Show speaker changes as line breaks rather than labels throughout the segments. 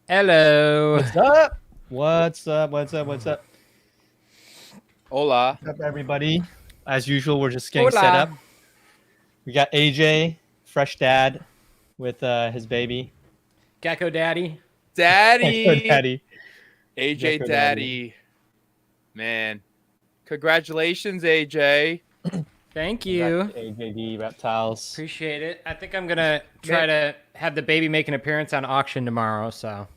Hello.
What's up? What's up? What's up? What's up?
Hola.
What's up, everybody? As usual, we're just getting set up. We got AJ, fresh dad, with his baby.
Gecko Daddy.
Daddy.
Gecko daddy.
AJ
Gecko
Daddy. Man. Congratulations, AJ.
Thank you.
AJD Reptiles.
Appreciate it. I think I'm going to try to have the baby make an appearance on auction tomorrow, so.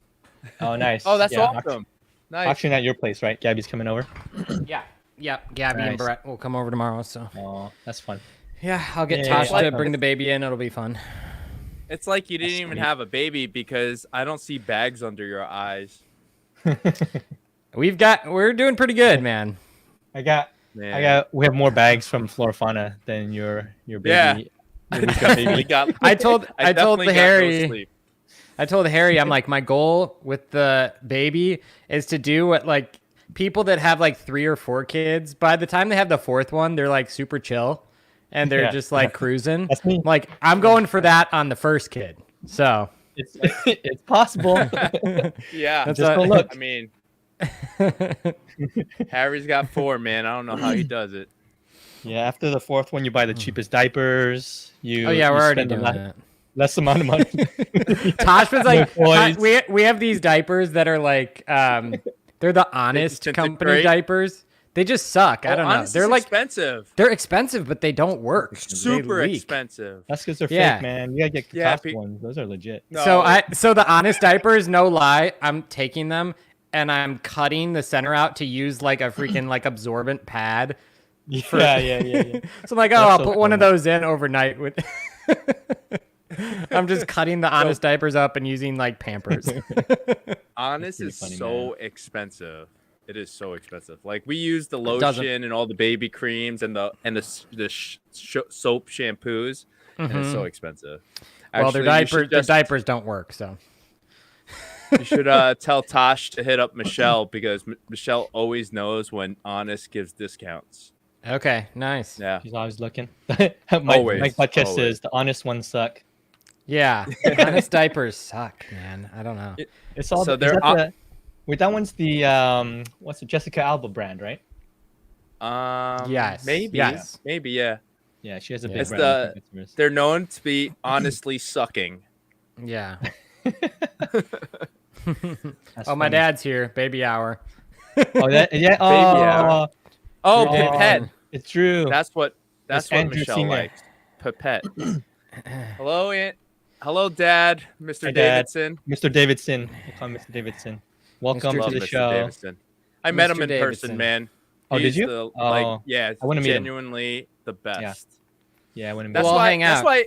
Oh, nice.
Oh, that's
Yeah,
awesome. Nice.
Auction at your place, right? Gabby's coming over.
Yeah. Yep. Gabby and
Nice.
Brett will come over tomorrow, so.
Oh, that's fun.
Yeah, I'll get
Yeah,
Tosh
yeah,
to
yeah.
bring the baby in. It'll be fun.
It's like you didn't
That's
even
sweet.
have a baby because I don't see bags under your eyes.
We're doing pretty good, man.
We have more bags from Flora Fauna than your baby.
Yeah.
Your Luca baby.
I told
definitely
the
got no
Harry.
sleep.
I told Harry, I'm like, my goal with the baby is to do what like people that have like 3 or 4 kids, by the time they have the 4th one, they're like super chill and they're just like cruising.
That's me.
Like, I'm going for that on the first kid. So
It's possible.
Yeah.
That's
Just
a-
go look.
I mean, Harry's got 4, man. I don't know how he does it.
Yeah, after the 4th one, you buy the cheapest diapers.
oh yeah, we're already doing that.
Less amount of money.
Tosh was like,
Boys.
we have these diapers that are like, they're the Honest company
disintegrate.
diapers. They just suck. I don't know.
Honest
They're
is
like
expensive.
they're expensive, but they don't work. They
Super
leak.
expensive.
That's because they're
Yeah.
fake, man. You gotta get the
Yeah,
cost ones. Those are legit.
No.
So the Honest diapers, no lie, I'm taking them and I'm cutting the center out to use like a freaking like absorbent pad.
Yeah.
So I'm like, oh,
That's
I'll
so
put one of
funny.
those in overnight with. I'm just cutting the Honest diapers up and using like Pampers.
Honest
pretty
is
funny,
so expensive. It is so expensive. Like we use the
doesn't-
lotion and all the baby creams and the soap shampoos, and it's so expensive.
Well,
Actually,
their diapers don't work, so.
You should tell Tosh to hit up Michelle because Michelle always knows when Honest gives discounts.
Okay, nice.
Yeah.
She's always looking. my podcast
Always.
says the honest ones suck.
Yeah, Honest diapers suck, man. I don't know.
It's all
So
is
they're
that wait, that one's the what's the Jessica Alba brand, right?
Yes.
Maybe.
Yes.
Maybe. Yeah.
Yeah, she has a
Yeah.
big
It's
brand.
the-
with customers.
They're known to be honestly sucking.
Yeah.
That's
Oh, my
funny.
dad's here. Baby hour.
Oh, that yeah.
hour. Oh,
Yeah.
Pipette.
It's true.
That's what
Andrew
Michelle
Singer.
likes. Pipette. Hello, Aunt. Hello, Dad. Mr.
Hi, Dad.
Davidson.
Mr. Davidson. We'll call him Mr. Davidson. Welcome
Love
to the
Mr.
show.
Davidson. I met him
Mr.
in
Davidson.
person, man.
Oh, did
He's
you?
The,
Oh,
yeah,
I wanna meet him.
genuinely the best.
Yeah, I wouldn't
That's
We'll
why.
hang
That's
out.
why.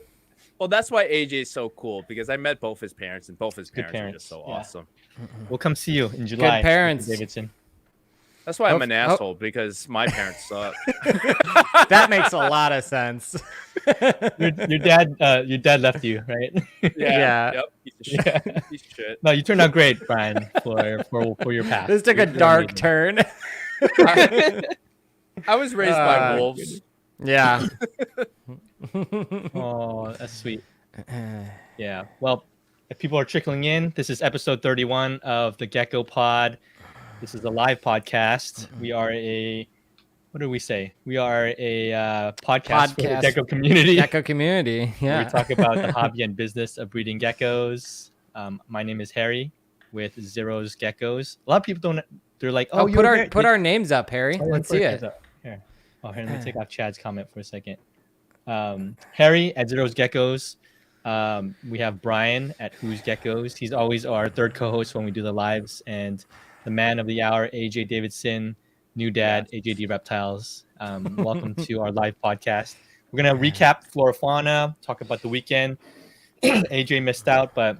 Well, that's why AJ is so cool because I met both his parents and both his
Good
parents are just so
parents, yeah.
awesome.
We'll come see you in July. Mr.
parents.
Davidson.
That's why I'm an
Oh.
asshole because my parents suck.
That makes a lot of sense.
Your dad left you, right?
Yeah.
Yep. Piece of shit.
Yeah.
Piece of shit.
No, you turned out great, Brian, for your path.
This took a
You're
dark
amazing.
turn.
I was raised by wolves.
Yeah.
Oh, that's sweet. Yeah. Well, if people are trickling in, this is episode 31 of the Gecko Pod. This is a live podcast. We are what do we say? We are a podcast for the
Podcast.
Gecko community.
Gecko community.
where
Yeah.
We talk about the hobby and business of breeding geckos. My name is Harry with Zero's Geckos. A lot of people don't. They're like,
Oh,
you're Harry."
put our names up, Harry.
Oh, yeah,
Let's
put
see
our
it.
names up. Here. Oh, here, let me take off Chad's comment for a second. Harry at Zero's Geckos. We have Brian at Who's Geckos. He's always our third co-host when we do the lives, and the man of the hour, AJ Davidson, new dad, AJD Reptiles. Welcome to our live podcast. We're gonna recap Flora Fauna, talk about the weekend. AJ missed out, but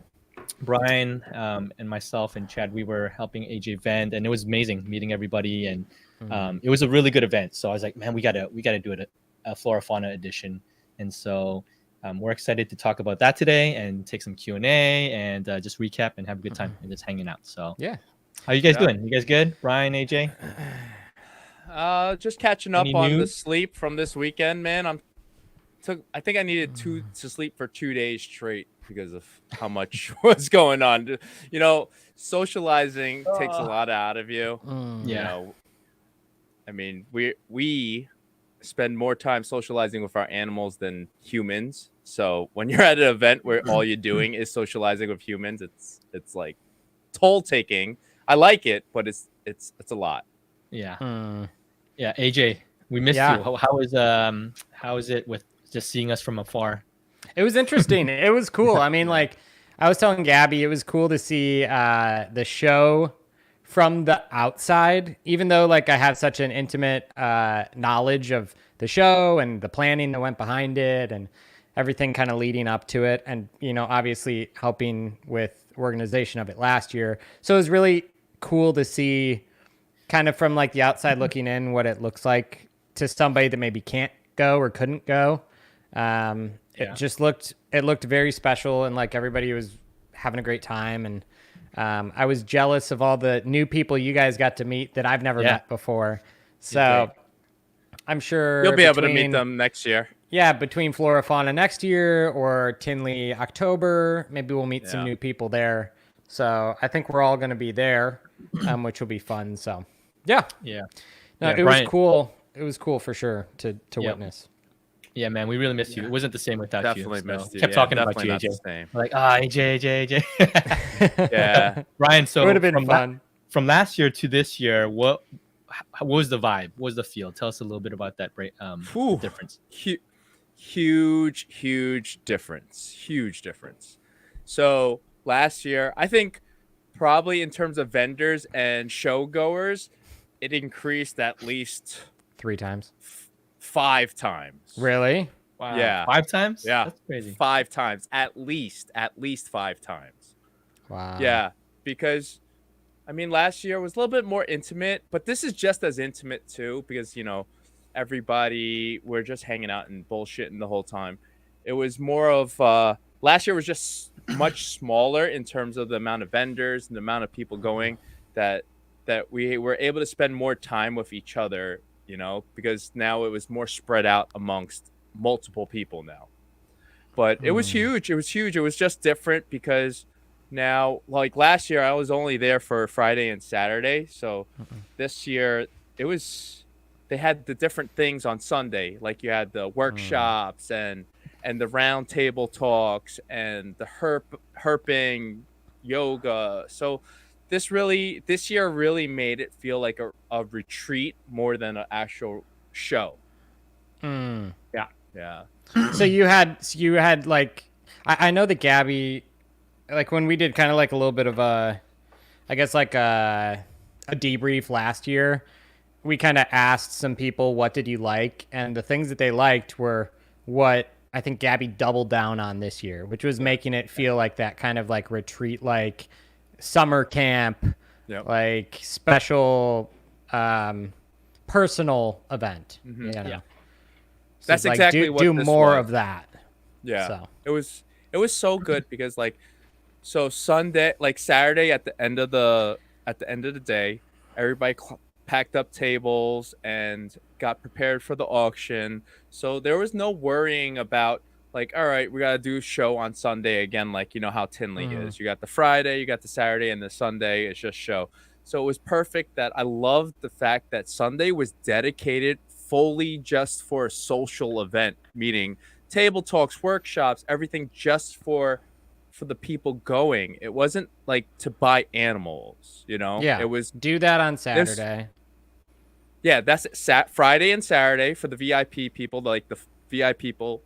Brian and myself and Chad, we were helping AJ vend, and it was amazing meeting everybody, and it was a really good event. So I was like, man, we gotta do it a Flora Fauna edition, and so we're excited to talk about that today and take some Q&A and just recap and have a good time and just hanging out. So
Yeah.
how you guys
Yeah.
doing? You guys good? Brian, AJ?
Just catching up
Any
on the
news?
sleep from this weekend, man. I'm I think I needed to sleep for 2 days straight because of how much was going on. You know, socializing takes a lot out of you. You know, I mean, we spend more time socializing with our animals than humans. So when you're at an event where all you're doing is socializing with humans, it's like toll taking. I like it, but it's a lot.
Yeah. Yeah, AJ, we missed you. How is it with just seeing us from afar?
It was interesting. It was cool. I mean, like I was telling Gabby, it was cool to see the show from the outside, even though like I have such an intimate knowledge of the show and the planning that went behind it and everything kind of leading up to it. And, you know, obviously helping with organization of it last year. So it was really cool to see kind of from like the outside looking in what it looks like to somebody that maybe can't go or couldn't go. It just looked very special and like everybody was having a great time. And I was jealous of all the new people you guys got to meet that I've never met before. So I'm sure
you'll be able to meet them next year.
Yeah, between Flora Fauna next year or Tinley October, maybe we'll meet some new people there. So I think we're all going to be there, which will be fun. So yeah. No, it was cool. It was cool for sure to witness.
Yeah, man, we really missed you. It wasn't the same without
definitely you. Missed you.
Kept talking about you, AJ. We're like, AJ.
Yeah.
Brian, so
it would have been fun.
From last year to this year, what was the vibe? What was the feel? Tell us a little bit about that difference.
Huge difference. Huge difference. So last year, I think probably in terms of vendors and show goers, it increased at least
3 times.
5 times.
Really?
Wow.
Yeah.
5 times?
Yeah.
That's crazy.
5 times. At least 5 times.
Wow.
Yeah. Because, I mean, last year was a little bit more intimate, but this is just as intimate too because, you know, everybody, we're just hanging out and bullshitting the whole time. It was more of, last year was just much smaller in terms of the amount of vendors and the amount of people going that we were able to spend more time with each other, you know, because now it was more spread out amongst multiple people now. But it was huge. It was huge. It was just different because now, like last year, I was only there for Friday and Saturday. So this year, they had the different things on Sunday. Like you had the workshops and the round table talks and the herping yoga. So this year really made it feel like a retreat more than an actual show. Yeah.
So you had like, I know that Gabby, like when we did kind of like a little bit of a debrief last year, we kind of asked some people, what did you like? And the things that they liked were what I think Gabby doubled down on this year, which was making it feel like that kind of like retreat, like summer camp, like special personal event. You know?
Yeah.
So
that's
like,
exactly what
do
this
more
was.
of that.
Yeah.
So
It was so good because like, so Sunday, like Saturday at the end of the day, everybody packed up tables and got prepared for the auction. So there was no worrying about like, all right, we got to do a show on Sunday again. Like, you know how Tinley is. You got the Friday, you got the Saturday, and the Sunday is just show. So it was perfect that I loved the fact that Sunday was dedicated fully just for a social event, meaning table talks, workshops, everything just for the people going. It wasn't like to buy animals, you know?
Yeah.
It was
do that on Saturday.
Yeah, that's it. Friday and Saturday for the VIP people, like the VIP people,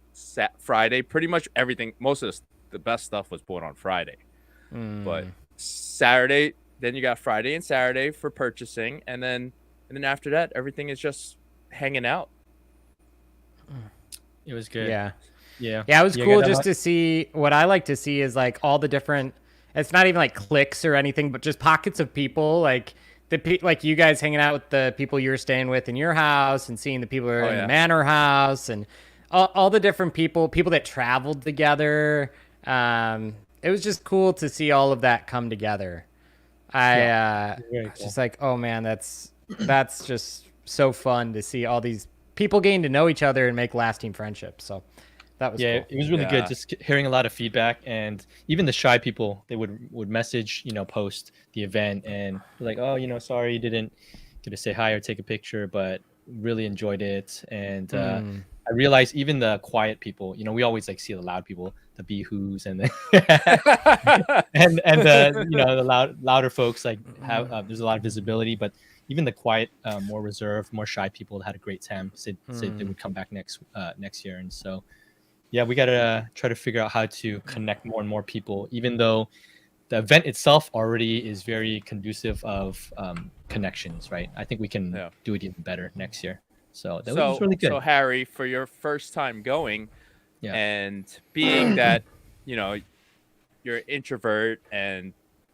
Friday, pretty much everything, most of the best stuff was put on Friday. But Saturday, then you got Friday and Saturday for purchasing, and then after that, everything is just hanging out.
It was good.
Yeah.
Yeah.
Yeah, it was cool just to see. What I like to see is like all the different, it's not even like cliques or anything, but just pockets of people, like like you guys hanging out with the people you're staying with in your house and seeing the people who are in the manor house and all the different people that traveled together. It was just cool to see all of that come together. I was just like, oh man, that's just so fun to see all these people getting to know each other and make lasting friendships. So That was
Yeah,
cool.
it was really
Yeah.
good. Just hearing a lot of feedback, and even the shy people, they would message, post the event and be like, oh, sorry you didn't get to say hi or take a picture, but really enjoyed it. And I realized even the quiet people, we always like see the loud people, the bee-hoos and the and the the louder folks like have there's a lot of visibility, but even the quiet, more reserved, more shy people that had a great time said they would come back next year. And so yeah, we gotta try to figure out how to connect more and more people, even though the event itself already is very conducive of connections, right? I think we can do it even better next year. So that was really good.
So Harry, for your first time going,
Yeah.
and being that, you're an introvert, and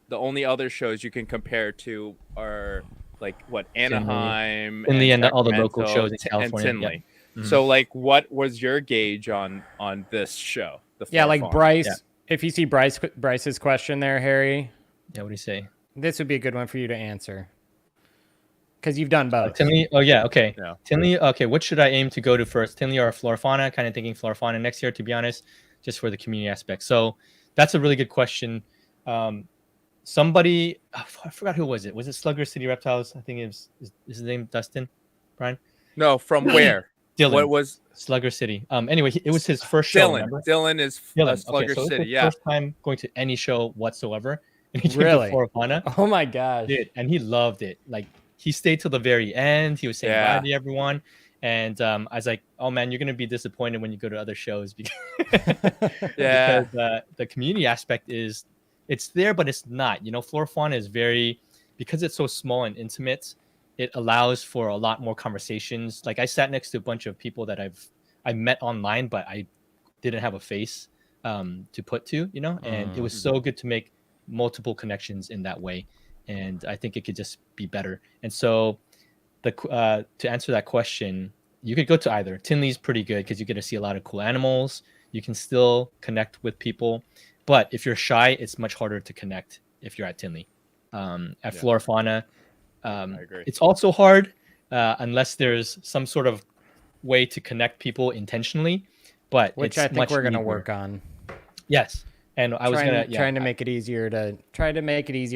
the only other shows you can compare to are like what, Anaheim,
Tinley, and all the local
Sacramento,
shows in California.
and Tinley.
Yeah.
So like, what was your gauge on this show? The
Yeah,
Flora
like
Fauna?
Bryce.
Yeah.
If you see Bryce's question there, Harry,
Yeah, what do you say?
this would be a good one for you to answer because you've done both.
Tinley. Oh yeah, okay.
Yeah.
Tinley. Okay, what should I aim to go to first? Tinley or Flora Fauna? Kind of thinking Flora Fauna next year, to be honest, just for the community aspect. So that's a really good question. Somebody, I forgot who was it. Was it Slugger City Reptiles? I think it was. Is his name Dustin? Brian?
No, from where?
Dylan.
What was
Slugger City? Anyway, it was his first show. Remember?
Dylan is
Dylan.
Slugger
Okay, so
City.
his
Yeah.
first time going to any show whatsoever, and he came
Really?
to Flora Fauna.
Oh my gosh.
Dude, and he loved it. Like he stayed till the very end. He was saying
Yeah.
bye to everyone. And I was like, oh man, you're gonna be disappointed when you go to other shows because,
Yeah.
because the community aspect it's there, but it's not. Flora Fauna is because it's so small and intimate, it allows for a lot more conversations. Like I sat next to a bunch of people that I met online, but I didn't have a face to put to, and it was so good to make multiple connections in that way. And I think it could just be better. And so to answer that question, you could go to either. Tinley's pretty good because you get to see a lot of cool animals. You can still connect with people. But if you're shy, it's much harder to connect if you're at Tinley. At Flora Fauna,
I agree.
it's also hard unless there's some sort of way to connect people intentionally. But
Which
it's
I think
much
we're going to
easier.
work on.
Yes. And I was
trying to make it easier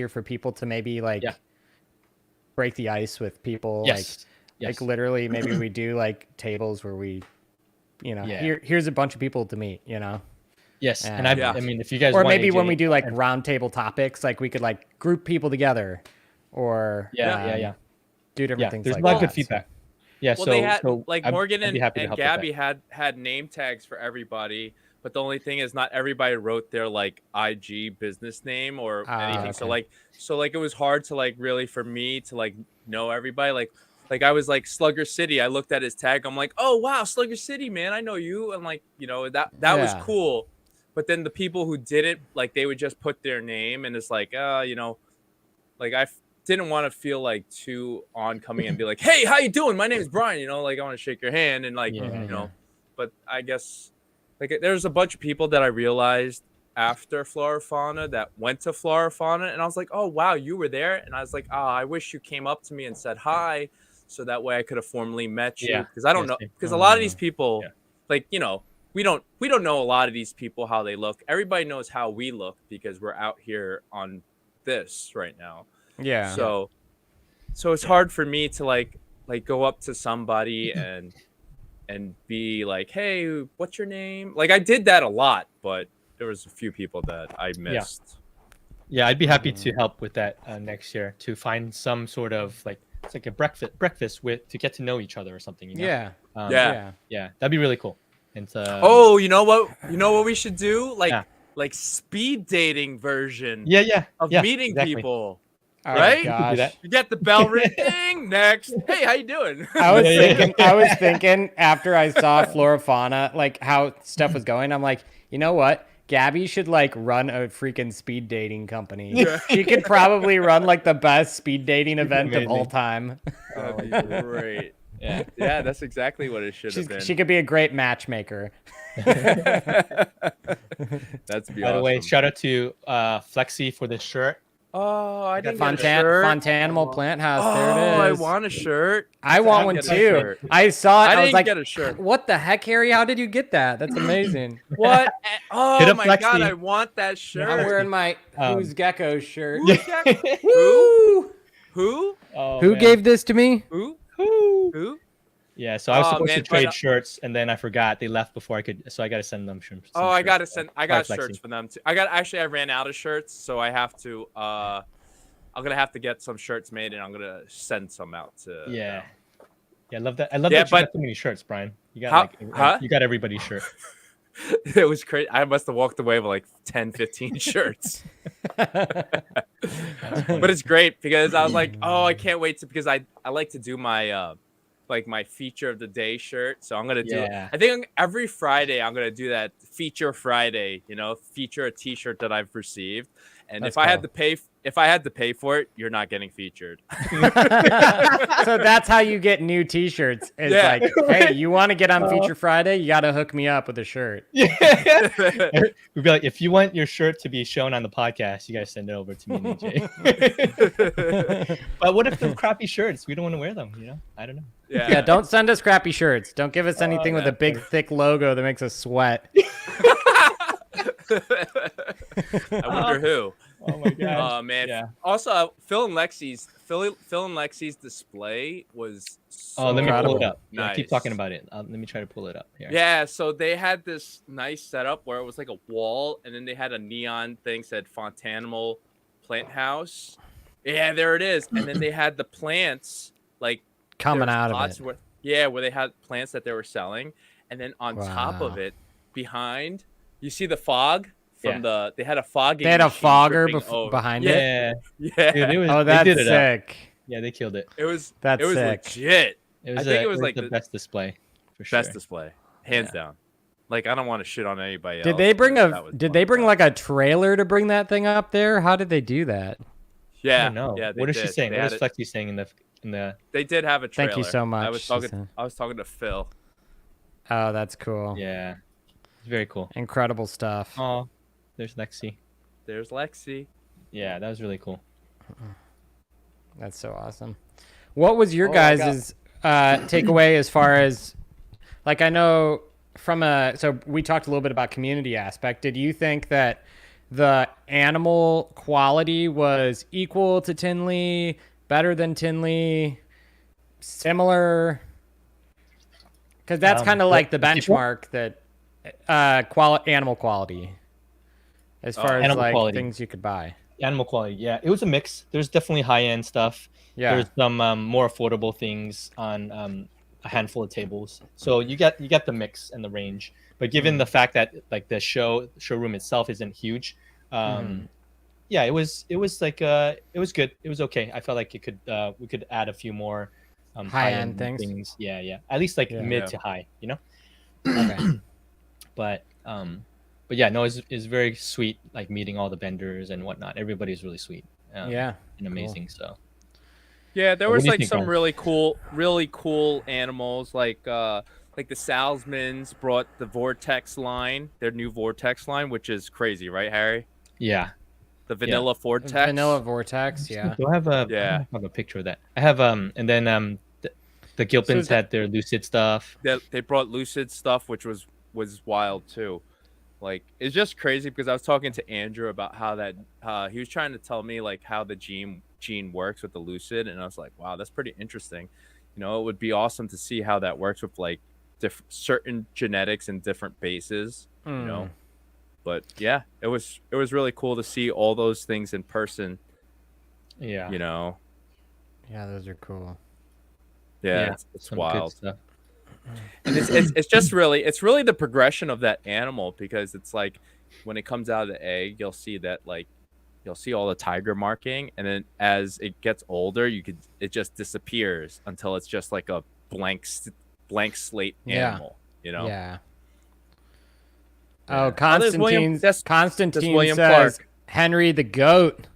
for people to maybe break the ice with people.
Yes.
Like literally maybe we do like tables where we, here's a bunch of people to meet,
Yes. And
Yeah.
I mean, if you guys
or
want
maybe
AJ,
when we do like round table topics, like we could like group people together or do different things.
There's
like
a lot of
that.
good feedback. Yeah.
Well,
so
they had
so
like
I'd
Morgan
be happy to
and
help with
Gabby
that.
had name tags for everybody, but the only thing is not everybody wrote their like IG business name or anything.
Okay.
So it was hard to like really for me to like know everybody. Like I was like Slugger City. I looked at his tag. I'm like, oh wow, Slugger City, man, I know you. And like that was cool. But then the people who did it, like they would just put their name, and it's like, like I didn't want to feel like too oncoming and be like, hey, how you doing? My name is Brian. Like I want to shake your hand and like But I guess like there's a bunch of people that I realized after Flora Fauna that went to Flora Fauna, and I was like, oh wow, you were there, and I was like, I wish you came up to me and said hi, so that way I could have formally met you, because I don't know, because a lot of these people, like we don't know a lot of these people how they look. Everybody knows how we look because we're out here on this right now.
Yeah.
So it's hard for me to like go up to somebody and be like, hey, what's your name? Like I did that a lot, but there was a few people that I missed.
Yeah, I'd be happy to help with that next year, to find some sort of like, it's like a breakfast to get to know each other or something.
Yeah.
Yeah, that'd be really cool. And
you know what we should do? Like speed dating version. Of meeting people.
Oh,
right?
Gosh.
You get the bell ring. Ding, next. Hey, how you doing?
I was thinking after I saw Flora Fauna, like how stuff was going, I'm like, you know what? Gabby should like run a freaking speed dating company.
Yeah.
She could probably run like the best speed dating event of all time.
That'd be great. Yeah, that's exactly what it should have been.
She could be a great matchmaker.
That's be
By the way,
awesome.
shout out to Flexi for this shirt.
Oh, I didn't get a shirt.
Fontanimal Plant House.
Oh,
There it
I
is.
want a shirt.
I want one
get a
too.
shirt.
I saw it.
I
I was
didn't
like,
get a shirt.
what the heck, Harry? How did you get that? That's amazing.
What?
Hit
Oh
up
my
Lexi.
god, I want that shirt.
I'm wearing my Who's Gecko shirt.
Who's Gecko? Who? Who?
Oh,
Who
man.
gave this to me?
Who?
Who?
Who?
Yeah, so I was supposed to
man,
trade shirts, and then I forgot they left before I could. So I got to send them some
Oh, I
shirts.
gotta send. I got
Sorry,
shirts
Lexi.
for them too. I ran out of shirts, so I have to. I'm gonna have to get some shirts made, and I'm gonna send some out to.
Yeah. Yeah, I love that. I love
Yeah,
that you
but-
got so many shirts, Brian. You got you got everybody's shirt.
It was crazy. I must have walked away with like 10, 15 shirts. But it's great because I was like, oh, I can't wait to because I like to do my like my feature of the day shirt. So I'm gonna do it. I think every Friday I'm gonna do that feature Friday. Feature a T-shirt that I've received, and
That's
if I had to pay for it, you're not getting featured.
So that's how you get new T-shirts. It's
Yeah.
like, hey, you want to get on Feature Friday? You got to hook me up with a shirt.
Yeah. We'd be like, if you want your shirt to be shown on the podcast, you guys send it over to me and AJ. But what if they're crappy shirts? We don't want to wear them, I don't know.
Yeah, don't send us crappy shirts. Don't give us anything with a big, thick logo that makes us sweat.
I wonder who.
Oh my god.
Oh man.
Yeah.
Also, Phil and Lexi's display was so
Let me pull it up.
nice.
Yeah, keep talking about it. Let me try to pull it up here.
Yeah, so they had this nice setup where it was like a wall, and then they had a neon thing said Fontanimal Plant House. Yeah, there it is. And then they had the plants like
Coming out of it.
Where they had plants that they were selling, and then on top of it, behind, you see the fog from they had a fogging.
They had a fogger behind it.
Yeah.
Dude,
That's
they did it up.
sick.
Yeah, they killed it.
It was
That's
it was
sick.
legit.
I think it was like the best display for sure.
Best display, hands down. Like I don't want to shit on anybody else.
Did they bring like a trailer to bring that thing up there? How did they do that?
Yeah.
No.
Yeah.
What is she saying? What is Flexi saying in the?
They did have a trailer.
Thank you so much.
I was talking to Phil.
Oh, that's cool.
Yeah. It's very cool.
Incredible stuff.
Oh, there's Lexi.
There's Lexi.
Yeah, that was really cool.
That's so awesome. What was your guys' takeaway as far as, like, I know so we talked a little bit about community aspect. Did you think that the animal quality was equal to Tinley, better than Tinley, similar? Because that's kind of like the benchmark that animal quality as far as like quality. Things you could buy.
Animal quality, yeah, it was a mix. There's definitely high-end stuff. Yeah, there's some more affordable things on a handful of tables. So you get the mix and the range. But given the fact that like the showroom itself isn't huge, yeah, it was like it was good. It was okay. I felt like it could we could add a few more
high-end things.
Yeah, at least like mid to high,
Okay.
But yeah, no, it's very sweet, like meeting all the vendors and whatnot. Everybody's really sweet. And amazing. Cool. So.
Yeah, there was like some really cool animals, like the Salzmans brought the Vortex line, their new Vortex line, which is crazy, right, Harry?
Yeah.
The Vanilla Vortex.
Vanilla Vortex, yeah.
Do I have I have a picture of that. I have and then the Gilpins had their Lucid stuff.
They brought Lucid stuff, which was wild too. Like it's just crazy because I was talking to Andrew about how that he was trying to tell me like how the gene works with the Lucid, and I was like, wow, that's pretty interesting. It would be awesome to see how that works with like certain genetics and different bases. But yeah, it was really cool to see all those things in person.
Yeah.
Yeah, those are cool.
Yeah, it's wild. And it's just really the progression of that animal, because it's like when it comes out of the egg, you'll see all the tiger marking, and then as it gets older, it just disappears until it's just like a blank slate animal.
Yeah. Oh, Constantine says
Clark.
Henry the goat.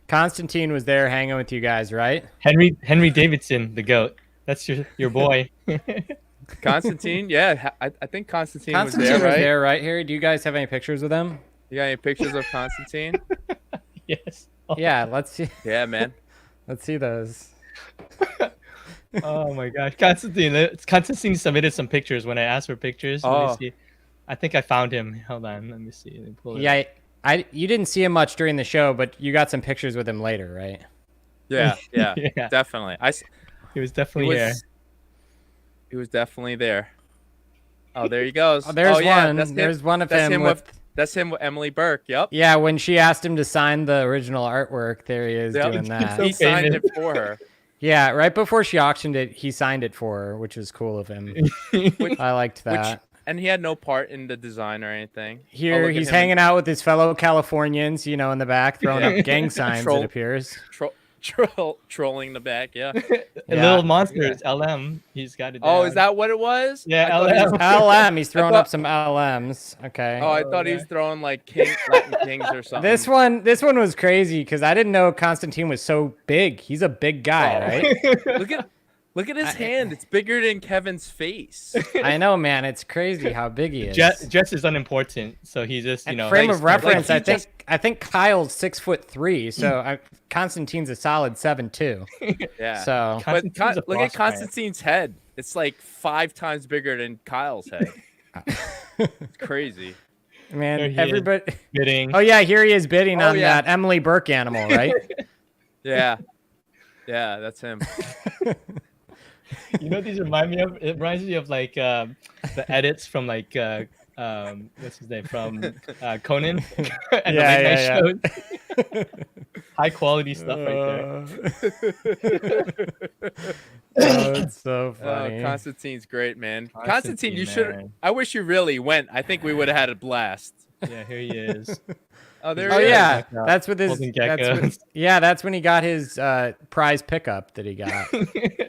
Constantine was there hanging with you guys, right?
Henry Davidson, the goat. That's your boy.
Constantine, yeah, I think Constantine was
there,
right?
Harry? Do you guys have any pictures with him?
You got any pictures of Constantine?
Yes.
Yeah, let's see.
Yeah, man.
Let's see those.
Oh my gosh, Constantine submitted some pictures when I asked for pictures. Let me
Oh.
see. I think I found him. Hold on, let me see. Let me pull it
Yeah,
up.
you didn't see him much during the show, but you got some pictures with him later, right?
Yeah, yeah,
Yeah.
definitely.
He was
He
definitely here.
was definitely there. Oh, there he goes.
Oh, there's
yeah,
one.
That's him.
There's one of
That's
him
him
with.
That's him with Emily Burke. Yep.
Yeah, when she asked him to sign the original artwork, there he is
Yep.
doing that.
So
He signed
famous.
it for her.
Yeah, right before she auctioned it, he signed it for her, which was cool of him. I liked that.
And he had no part in the design or anything.
Here,
look at
he's
him
hanging out with his fellow Californians, in the back, throwing
Yeah.
up gang signs,
Troll-
it appears.
trolling the back. Yeah.
Little monsters, LM. He's got it.
Oh,
down.
is that what it was?
Yeah,
I thought he was-
LM, he's throwing
thought-
up some LMs. Okay.
Oh, I thought he was throwing like Latin Kings or something.
This one was crazy because I didn't know Constantine was so big. He's a big guy, right?
Look at his hand. It's bigger than Kevin's face.
I know, man. It's crazy how big he is.
Jess is unimportant, so he just
And
you know.
frame
like-
of reference,
like he
I think Kyle's 6'3", so Constantine's a solid 7'2".
Yeah.
So
But
Constantine's a
look
boss
at Constantine's head. It's like 5 times bigger than Kyle's head. It's crazy.
There
man,
he is.
everybody.
bidding.
Oh yeah, here he is bidding
Oh,
on
yeah.
that Emily Burke animal, right?
Yeah. Yeah, that's him.
You know what these remind me of? It reminds me of like the edits from like what's his name from Conan and
Yeah,
the late
yeah,
night shows. High quality stuff right there.
Oh, it's so funny.
Constantine's great, man. Constantine,
Constantine,
you should.
man.
I wish you really went. I think we would have had a blast.
Yeah, here he is.
Oh, there
Oh
he is.
yeah,
Like,
that's with his.
holding
That's
geckos.
that's when he got his prize pickup that he got.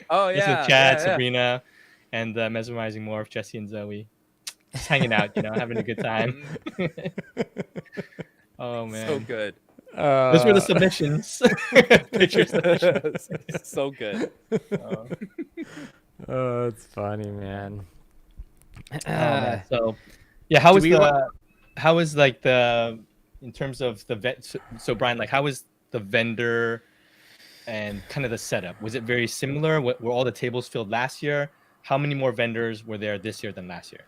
Oh
This
yeah.
is Chad,
yeah, yeah.
Sabrina, and mesmerizing Morph, Jesse and Zoe. Just hanging out, having a good time. Oh man.
So good.
Those were the submissions. Picture submissions.
So good.
Oh,
Oh, it's funny, man.
man. So, yeah, how was
we
how was like the in terms of the vet? So Brian, like, how was the vendor and kind of the setup? Was it very similar? Were all the tables filled last year? How many more vendors were there this year than last year?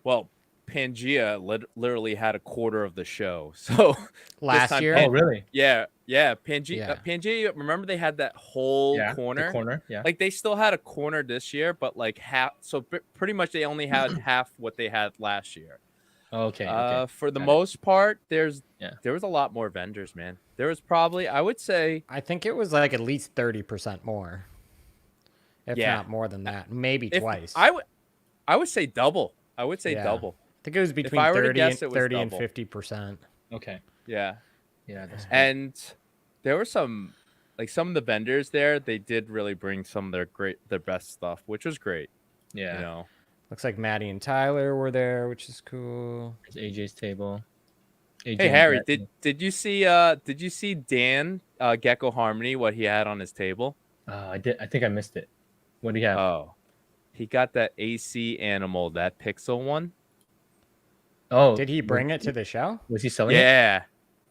Well, Pangea literally had a quarter of the show. So
Last
time-
year,
Oh, really?
yeah. Pangea.
Yeah.
Pangea. Remember they had that whole
Yeah.
corner.
The corner. Yeah.
Like they still had a corner this year, but like half. So pretty much they only had half what they had last year.
Okay. Okay.
For the
Got it.
most part, there was a lot more vendors, man. There was probably, I would say,
I think it was like at least 30% more, if
Yeah.
not more than that, maybe
if
twice.
I would say double. I would say
Yeah.
double.
I think it was between
I were to
30
guess,
and
it was
30 and
double.
50%.
Okay.
Yeah.
Yeah. That's good.
And there were some of the vendors there, they did really bring some of their best stuff, which was great.
yeah.
You know.
Looks like Maddie and Tyler were there, which is cool.
There's AJ's table. AJ
Hey
and
Harry,
Brett.
did you see Dan Gecko Harmony what he had on his table?
I did. I think I missed it. What do you have?
Oh. He got that AC animal, that pixel one.
Oh,
Did he bring it to the show?
Was he selling it?
Yeah.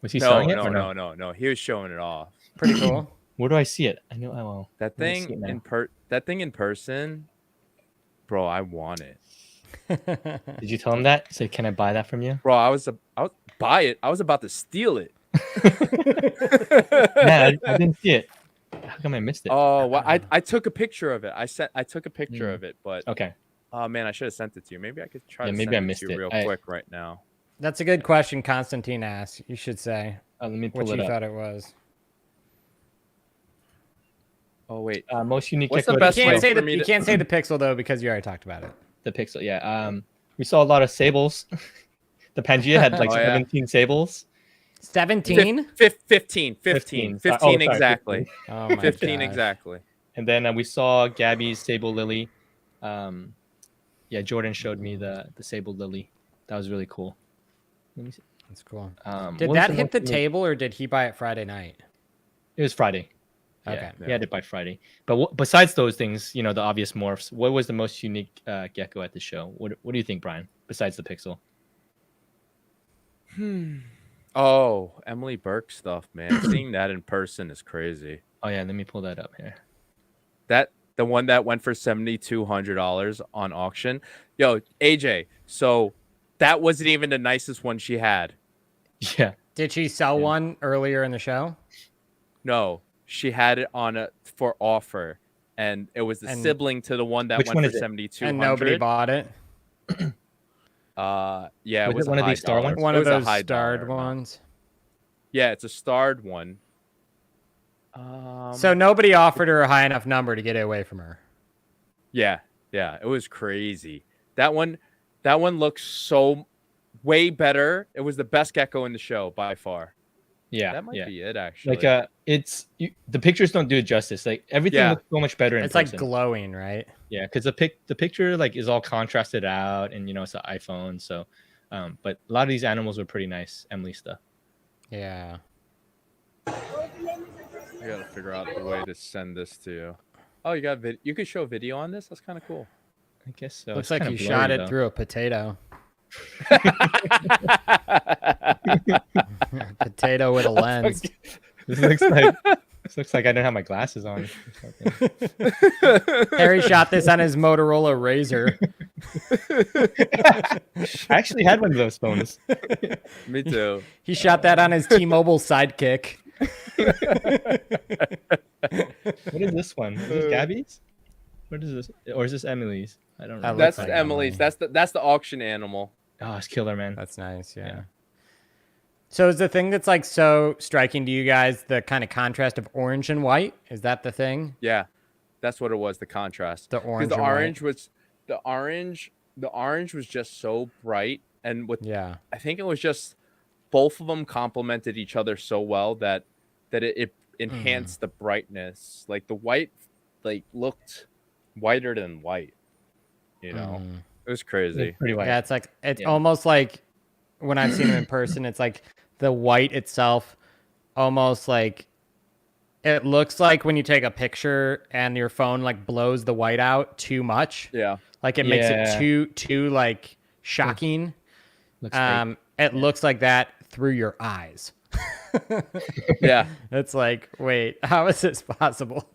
Was he
No,
selling it?
no,
or
no, no. He was showing it off.
Pretty cool.
Where do I see it? I know. Oh, well.
That
Let me see
thing
it now.
in person, bro, I want it.
Did you tell him that? Say, can I buy that from you?
Bro, I was buy it. I was about to steal it.
Man, I didn't see it. How come I missed it?
Oh, well, I took a picture of it. I took a picture of it, but
Okay.
oh man, I should have sent it to you. Maybe I could try
Yeah,
to
maybe
send
I
it
missed
to you
it.
real
I-
quick right now.
That's a good question Constantine asked. You should say
Let me
what
pull it
you
up.
thought it was.
Oh wait.
Most unique.
What's the
gecko
best
You
way
can't, say
for
the,
me
you
to-
can't say the pixel, though, because you already talked about it.
The pixel. Yeah. We saw a lot of sables. The Pangea had like
Oh, yeah.
17 sables.
17?
15
Oh, sorry,
exactly.
Oh, my
15
gosh.
exactly.
And then we saw Gabby's sable lily. Yeah, Jordan showed me the sable lily. That was really cool. Let me see.
That's cool.
What
Did
was
that
the
hit
most
the
unique-
table, or did he buy it Friday night?
It was Friday. Yeah,
Okay.
he had it by Friday. But besides those things, the obvious morphs, what was the most unique gecko at the show? What do you think, Brian? Besides the pixel?
Oh, Emily Burke stuff, man. Seeing that in person is crazy.
Oh yeah, let me pull that up here.
The one that went for $7,200 on auction. Yo, AJ. So that wasn't even the nicest one she had.
Yeah.
Did she sell one earlier in the show?
No, she had it for offer, and it was the sibling to the one that went for $7,200.
And nobody bought it.
Yeah, it was
one of these star ones.
One of those starred ones.
Yeah, it's a starred one.
So nobody offered her a high enough number to get it away from her.
Yeah, it was crazy. That one looks so way better. It was the best gecko in the show by far.
Yeah,
that might be it actually.
Like the pictures don't do it justice. Like everything looks so much better in person.
It's like glowing, right?
Yeah, because the picture like is all contrasted out, and it's an iPhone. So, but a lot of these animals were pretty nice. Emily stuff.
Yeah.
I gotta figure out the way to send this to you. Oh, you got you could show video on this. That's kind of cool.
I guess so.
Looks like you shot it through a potato. Potato with a lens.
This looks like I don't have my glasses on.
Harry shot this on his Motorola Razr.
I actually had one of those phones.
Me too.
He shot that on his T-Mobile Sidekick.
What is this one? Is this Gabby's? What is this? Or is this Emily's? I don't know.
That's like Emily's. Emily. That's the auction animal.
Oh, it's killer, man.
That's nice. Yeah. So is the thing that's like so striking to you guys the kind of contrast of orange and white? Is that the thing?
Yeah, that's what it was. The contrast.
The orange.
The orange was the orange. The orange was just so bright, and I think it was just both of them complemented each other so well that it enhanced the brightness. Like the white, like looked whiter than white. It was crazy.
It's pretty white.
Yeah, it's almost like when I've seen it in person, it's like the white itself almost like it looks like when you take a picture and your phone like blows the white out too much.
Yeah.
Like it makes it too like shocking. It looks like that through your eyes.
Yeah.
It's like, wait, how is this possible?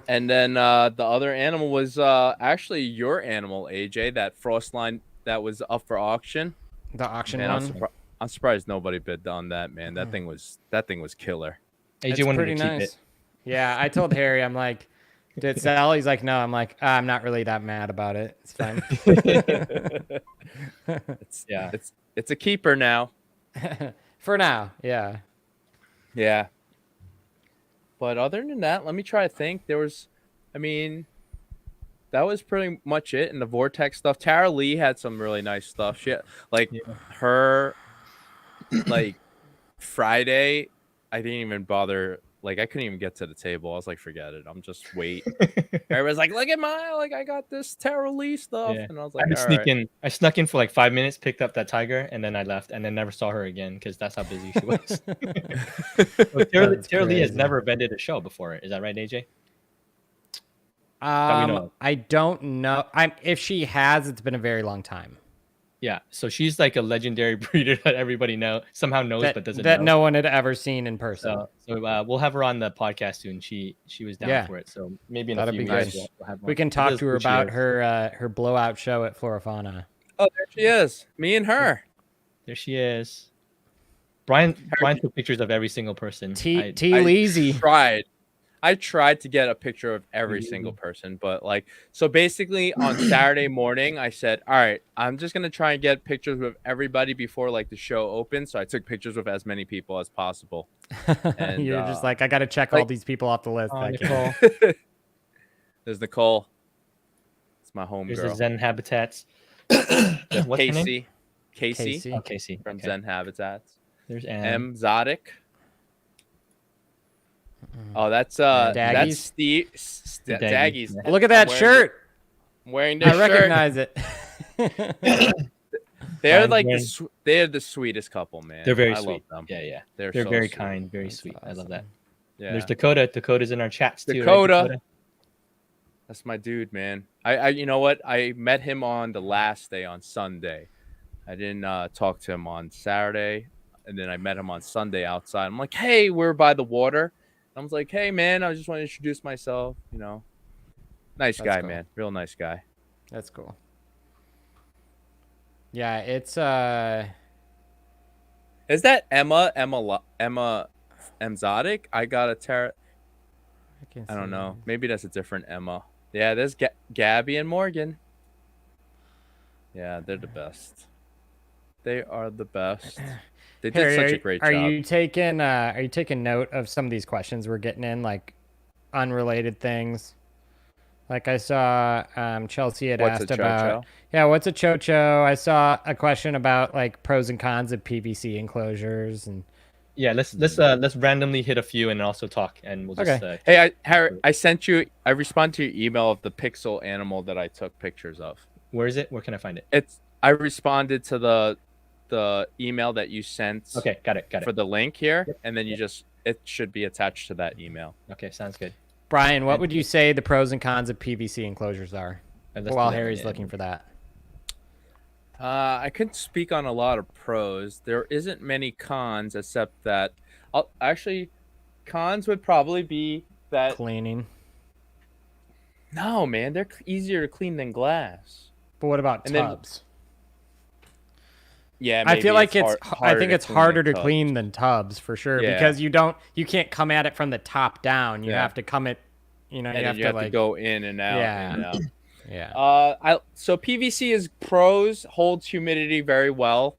And then the other animal was actually your animal, AJ, that Frostline that was up for auction.
The auction
one. I'm surprised nobody bid on that, man. That thing was killer.
AJ wanted to keep it.
Yeah, I told Harry, I'm like, did it sell? He's like, no. I'm like, I'm not really that mad about it. It's fine.
It's a keeper now.
For now, yeah.
Yeah. But other than that, let me try to think. That was pretty much it. And the Vortex stuff. Tara Lee had some really nice stuff. She her Friday, I didn't even bother. Like I couldn't even get to the table. I was like, forget it. I'm just wait. Everybody's like, look at I got this Tara Lee stuff. Yeah. And I was like,
I snuck in for like 5 minutes, picked up that tiger, and then I left, and then never saw her again because that's how busy she was. Tara Lee has never vended a show before. Is that right, AJ?
I don't know. If she has, it's been a very long time.
Yeah, so she's like a legendary breeder that everybody somehow knows but doesn't know.
That no one had ever seen in person.
So we'll have her on the podcast soon. She was down for it. So maybe in a few weeks we'll have her.
We can talk to her about her blowout show at Flora Fauna.
Oh, there she is. Me and her.
There she is. Brian took pictures of every single person.
T Leezy.
I tried to get a picture of every single person, but so basically on Saturday morning, I said, all right, I'm just going to try and get pictures with everybody before the show opens. So I took pictures with as many people as possible. And
you're just like, I got to check all these people off the list.
Nicole.
There's Nicole. It's my home girl.
There's the Zen Habitats.
What's her name? Casey.
Oh, Casey.
From Zen Habitats.
There's Anne.
M. Zodic. Oh, that's Steve Daggy's.
Look at that shirt.
I'm wearing this shirt.
I recognize it.
They're they're the sweetest couple, man.
They're very
I
sweet.
Love them.
Yeah.
They're
so very
sweet.
kind, very sweet. Awesome. I love that.
Yeah.
There's Dakota. Dakota's in our chats too.
Dakota.
Right, Dakota?
That's my dude, man. I you know what? I met him on the last day on Sunday. I didn't talk to him on Saturday. And then I met him on Sunday outside. I'm like, hey, we're by the water. I was like, hey, man, I just want to introduce myself. You know, nice
That's
guy,
cool.
man. Real nice guy.
That's cool. Yeah, it's
Is that Emma Emzotic? I got a I don't know. Maybe that's a different Emma. Yeah, there's Gabby and Morgan. Yeah, they're the best. They are the best. They did
Harry,
such a great
are
job.
you taking note of some of these questions we're getting in, like unrelated things? Like I saw Chelsea had
What's a
asked about
chocho?
what's a chocho? I saw a question about like pros and cons of PVC enclosures and
Yeah, let's randomly hit a few and also talk, and we'll just.
Okay.
Hey, Harry, I respond to your email of the pixel animal that I took pictures of.
Where is it? Where can I find it?
I responded to the email that you sent.
Okay, got it.
For the link here,
Yep.
and then it should be attached to that email.
Okay, sounds good.
Brian, what would you say the pros and cons of PVC enclosures are? While
do that
Harry's
again.
looking for that.
I couldn't speak on a lot of pros. There isn't many cons except that cons would probably be that
Cleaning.
no, man, they're easier to clean than glass.
But what about
And then-
tubs?
Yeah,
I feel like I think it's harder to
tubs.
clean than tubs for sure
Yeah.
because you can't come at it from the top down. You have to come at,
And then you have to go in and out.
Yeah.
In and out.
Yeah.
So PVC is pros, holds humidity very well.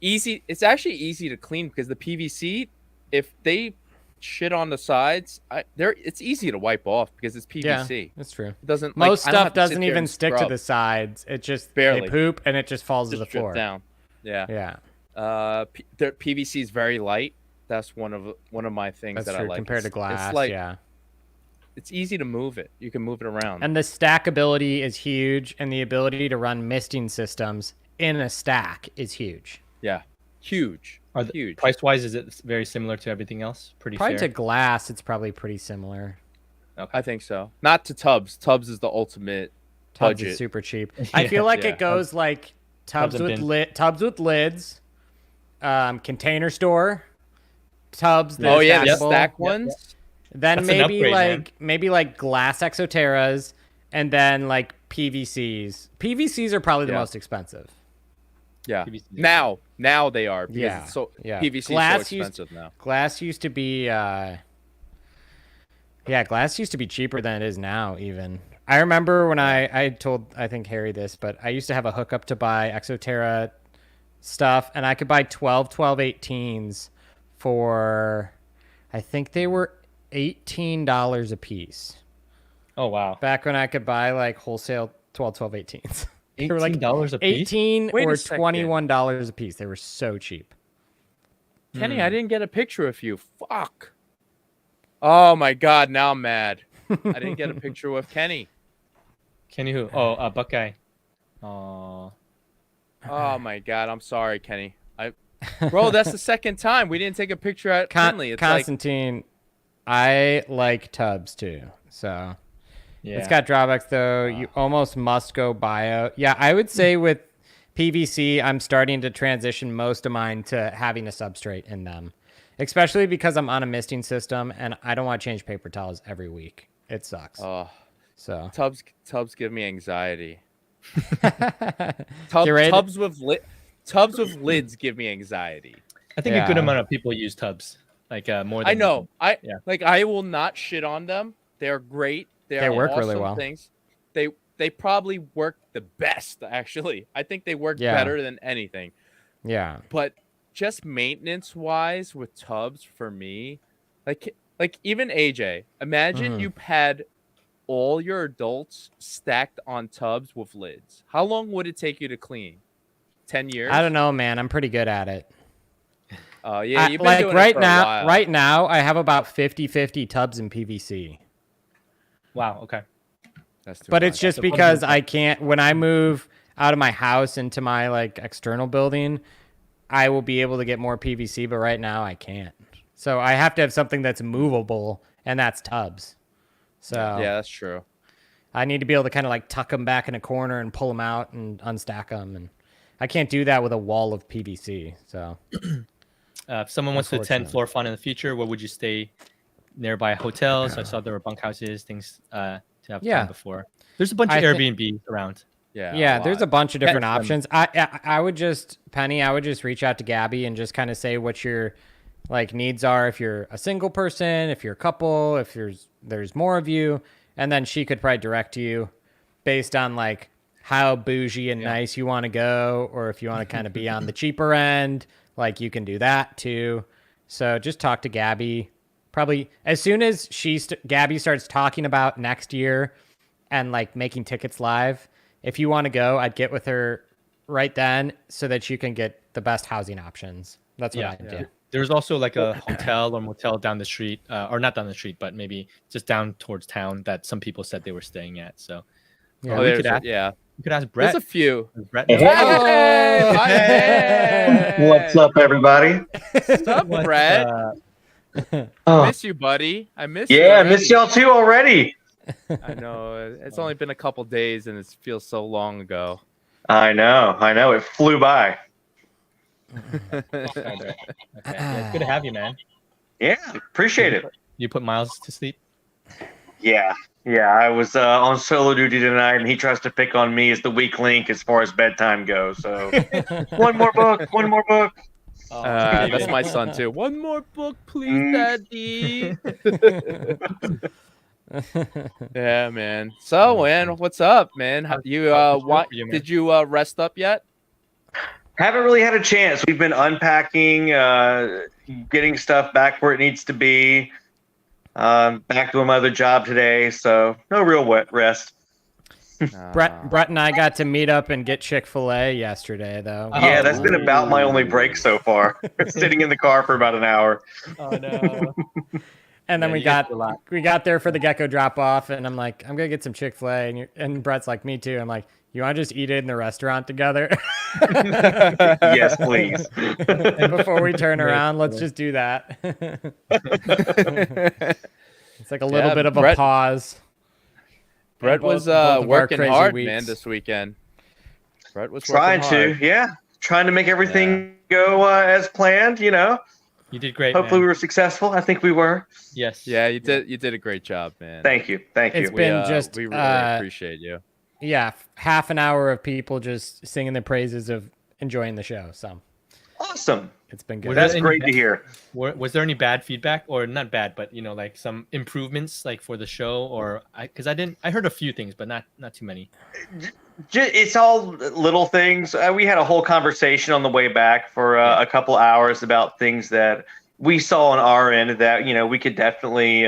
Easy. It's actually easy to clean because the PVC, if they shit on the sides, it's easy to wipe off because it's PVC.
Yeah, that's true.
It doesn't
Most
I don't have
stuff
to sit
doesn't
there
even
and
stick to
scrub.
the sides. It just
Barely.
they poop and it just falls to
Just
the
drip
floor.
down. Yeah.
Yeah.
Their PVC is very light. That's one of my things
That's
that
true
I like.
compared to
It's
glass.
like,
yeah.
It's easy to move it. You can move it around.
And the stackability is huge, and the ability to run misting systems in a stack is huge.
Yeah. Huge. Huge.
Price wise, is it very similar to everything else? Pretty
Probably
fair.
to glass, it's probably pretty similar.
I think so. Not to tubs. Tubs is the ultimate
Tubs
budget.
is super cheap. I feel like
Yeah.
it goes like tubs
and
with
bins.
tubs with lids, container store, tubs that
Oh
are
yeah, the
stackable.
stack ones.
Then
That's an upgrade,
maybe like glass exoteras, and then like PVCs. PVCs are probably the
Yeah.
most expensive.
Yeah.
PVC.
Now they are because
Yeah,
it's so
yeah.
PVC
Glass
is so expensive now.
Glass used to be glass used to be cheaper than it is now even. I remember when I told I think Harry this, but I used to have a hookup to buy Exoterra stuff, and I could buy 18s for I think they were $18 a piece.
Oh wow.
Back when I could buy like wholesale 18s. They were like
$18 a piece.
18
Wait a
or
second.
$21 a piece. They were so cheap.
Kenny, I didn't get a picture of you. Fuck. Oh my god, now I'm mad. I didn't get a picture with Kenny.
Kenny who? Oh, Buckeye. Oh.
Oh my god, I'm sorry, Kenny. Bro, that's the second time we didn't take a picture at Finley. It's like
Constantine, I like tubs too. So
Yeah.
it's got drawbacks though. You almost must go bio. Yeah, I would say with PVC, I'm starting to transition most of mine to having a substrate in them, especially because I'm on a misting system and I don't want to change paper towels every week. It sucks. So
tubs give me anxiety.
You ready to-
Tubs with lids give me anxiety.
I think a good
Yeah.
amount of people use tubs. Like more than
I know.
Yeah.
I will not shit on them. They're great.
They work really
awesome
well.
Things. They probably work the best actually. I think they work
Yeah.
better than anything.
yeah.
But just maintenance wise with tubs for me, like even AJ, imagine you had all your adults stacked on tubs with lids. How long would it take you to clean? 10 years?
I don't know, man. I'm pretty good at it.
Yeah, you've been
like
doing
right
it for a
now,
while.
right now, I have about 50-50 tubs in PVC.
Wow. Okay.
That's too
But
much.
it's just
That's a
because
fun-
I can't. When I move out of my house into my like external building, I will be able to get more PVC. But right now, I can't. So I have to have something that's movable, and that's tubs. So
Yeah, that's true.
I need to be able to kind of like tuck them back in a corner and pull them out and unstack them, and I can't do that with a wall of PVC. So
If someone wants to attend Flora Fauna in the future, where would you stay? Nearby hotels. I saw there were bunkhouses, things to have fun before. There's a bunch of Airbnb around.
Yeah, there's a bunch of different options. I would just reach out to Gabby and just kind of say what your like needs are. If you're a single person, if you're a couple, if there's more of you, and then she could probably direct you based on like how bougie and nice you want to go, or if you want to kind of be on the cheaper end, like you can do that too. So just talk to Gabby. Probably as soon as Gabby starts talking about next year and like making tickets live, if you want to go, I'd get with her right then so that you can get the best housing options. That's what I'd do.
There's also like a hotel or motel down the street, or not down the street, but maybe just down towards town that some people said they were staying at. So
yeah,
we could ask Brett.
There's a few.
Brett
What's up, everybody?
What's up, Brett? I miss you, buddy. I miss you.
Yeah, I miss y'all too already.
I know. It's only been a couple days and it feels so long ago.
I know. It flew by.
Okay. Yeah, it's good to have you, man.
Yeah, appreciate it.
You put Miles to sleep?
Yeah. I was on solo duty tonight, and he tries to pick on me as the weak link as far as bedtime goes. So, one more book.
That's my son too. One more book, please, Daddy. Yeah, man. So, man, what's up, man? Did you rest up yet?
Haven't really had a chance. We've been unpacking, getting stuff back where it needs to be. Back to my other job today, so no real rest.
Brett and I got to meet up and get Chick-fil-A yesterday, though.
Yeah, that's been about my only break so far. Sitting in the car for about an hour.
Oh no!
And then we got there for the Gecko drop off, and I'm like, I'm gonna get some Chick-fil-A, and Brett's like, me too. I'm like, you want to just eat it in the restaurant together?
Yes, please.
And before we turn around, let's just do that. It's like a little bit of a pause.
Brett was working hard, man, this weekend. Brett was
trying to make everything go as planned. You know,
you did great.
Hopefully, we were successful. I think we were.
Yes.
Yeah, you did. You did a great job, man.
Thank you.
It's been
we really appreciate you.
Yeah, half an hour of people just singing the praises of enjoying the show. So
awesome.
It's been good.
That's great to hear.
Was there any bad feedback, or not bad, but like some improvements, like for the show, or because I heard a few things, but not too many.
It's all little things. We had a whole conversation on the way back for a couple hours about things that we saw on our end that we could definitely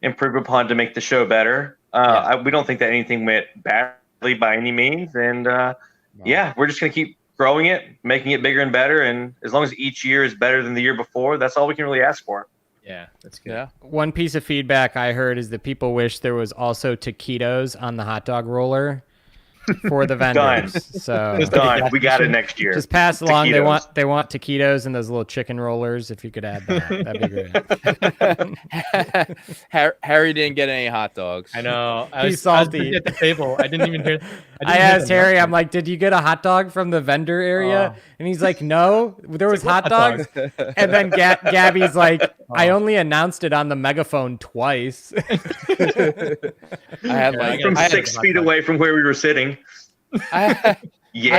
improve upon to make the show better. We don't think that anything went badly by any means, and we're just gonna keep growing it, making it bigger and better, and as long as each year is better than the year before, that's all we can really ask for.
Yeah, that's good.
Yeah.
One piece of feedback I heard is that people wish there was also taquitos on the hot dog roller for the vendors.
Done.
So
It's done. We got it next year.
Just pass along.
Taquitos.
They want taquitos and those little chicken rollers. If you could add that, that'd be great.
Harry didn't get any hot dogs.
I know.
He's salty.
I was at the table. I didn't even hear.
I asked Harry, I'm like, did you get a hot dog from the vendor area? And he's like, no, there was hot dogs. And then Gabby's like, I only announced it on the megaphone twice.
I had
from 6 feet away from where we were sitting.
And I
is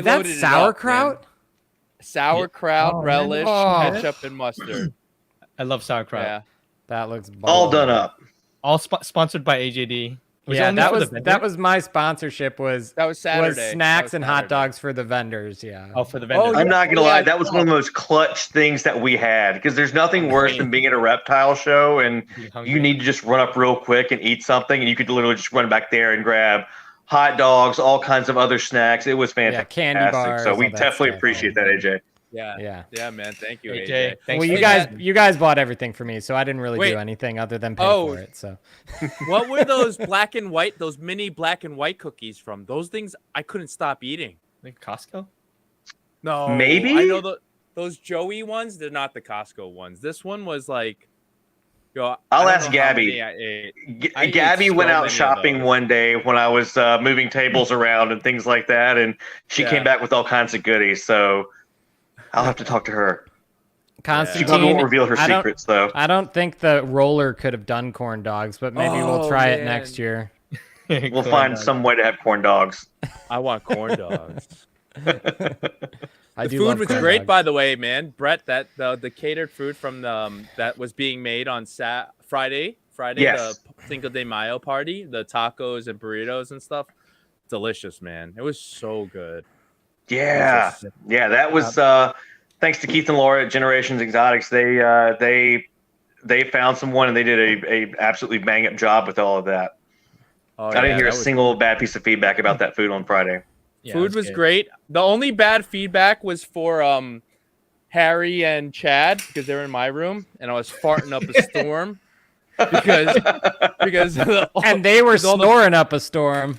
that
loaded
sauerkraut?
It up, sauerkraut, relish, ketchup, and mustard.
I love sauerkraut.
Yeah.
That looks
all done up.
All sponsored by AJD.
That was my sponsorship. That was
Saturday.
Was snacks and hot dogs for the vendors. Yeah.
Oh, for the vendors.
I'm not gonna lie, that was one of the most clutch things that we had, because there's nothing worse than being at a reptile show and you need to just run up real quick and eat something, and you could literally just run back there and grab hot dogs, all kinds of other snacks. It was fantastic.
Candy bars.
So we definitely appreciate that, AJ.
Yeah, man. Thank you,
AJ.
Well, you guys bought everything for me, so I didn't really do anything other than pay for it. So,
what were those black and white, those mini black and white cookies from? Those things I couldn't stop eating.
Like Costco?
No,
maybe.
I know those Joey ones. They're not the Costco ones. This one was like,
I'll ask Gabby. Gabby went out shopping one day when I was moving tables around and things like that, and she came back with all kinds of goodies. So I'll have to talk to her. She
Constantine,
probably won't reveal her
I don't-
secrets, though.
I don't think the roller could have done corn dogs, but maybe we'll
Oh,
try it
man.
next year.
We'll find some way to have corn dogs.
I want corn dogs.
I
The
do
food
love
was
corn
great,
dogs.
by the way, man. Brett, that the catered food from the that was being made on Friday,
Yes.
the Cinco de Mayo party, the tacos and burritos and stuff. Delicious, man. It was so good.
Yeah,
It's just-
yeah, that was thanks to Keith and Laura at Generations Exotics. They found someone and they did a absolutely bang up job with all of that.
Oh,
I didn't
yeah,
hear a
that was-
single bad piece of feedback about that food on Friday.
Yeah,
Food was
good.
great. The only bad feedback was for Harry and Chad because they were in my room and I was farting up a storm because
And they were
all the-
snoring up a storm.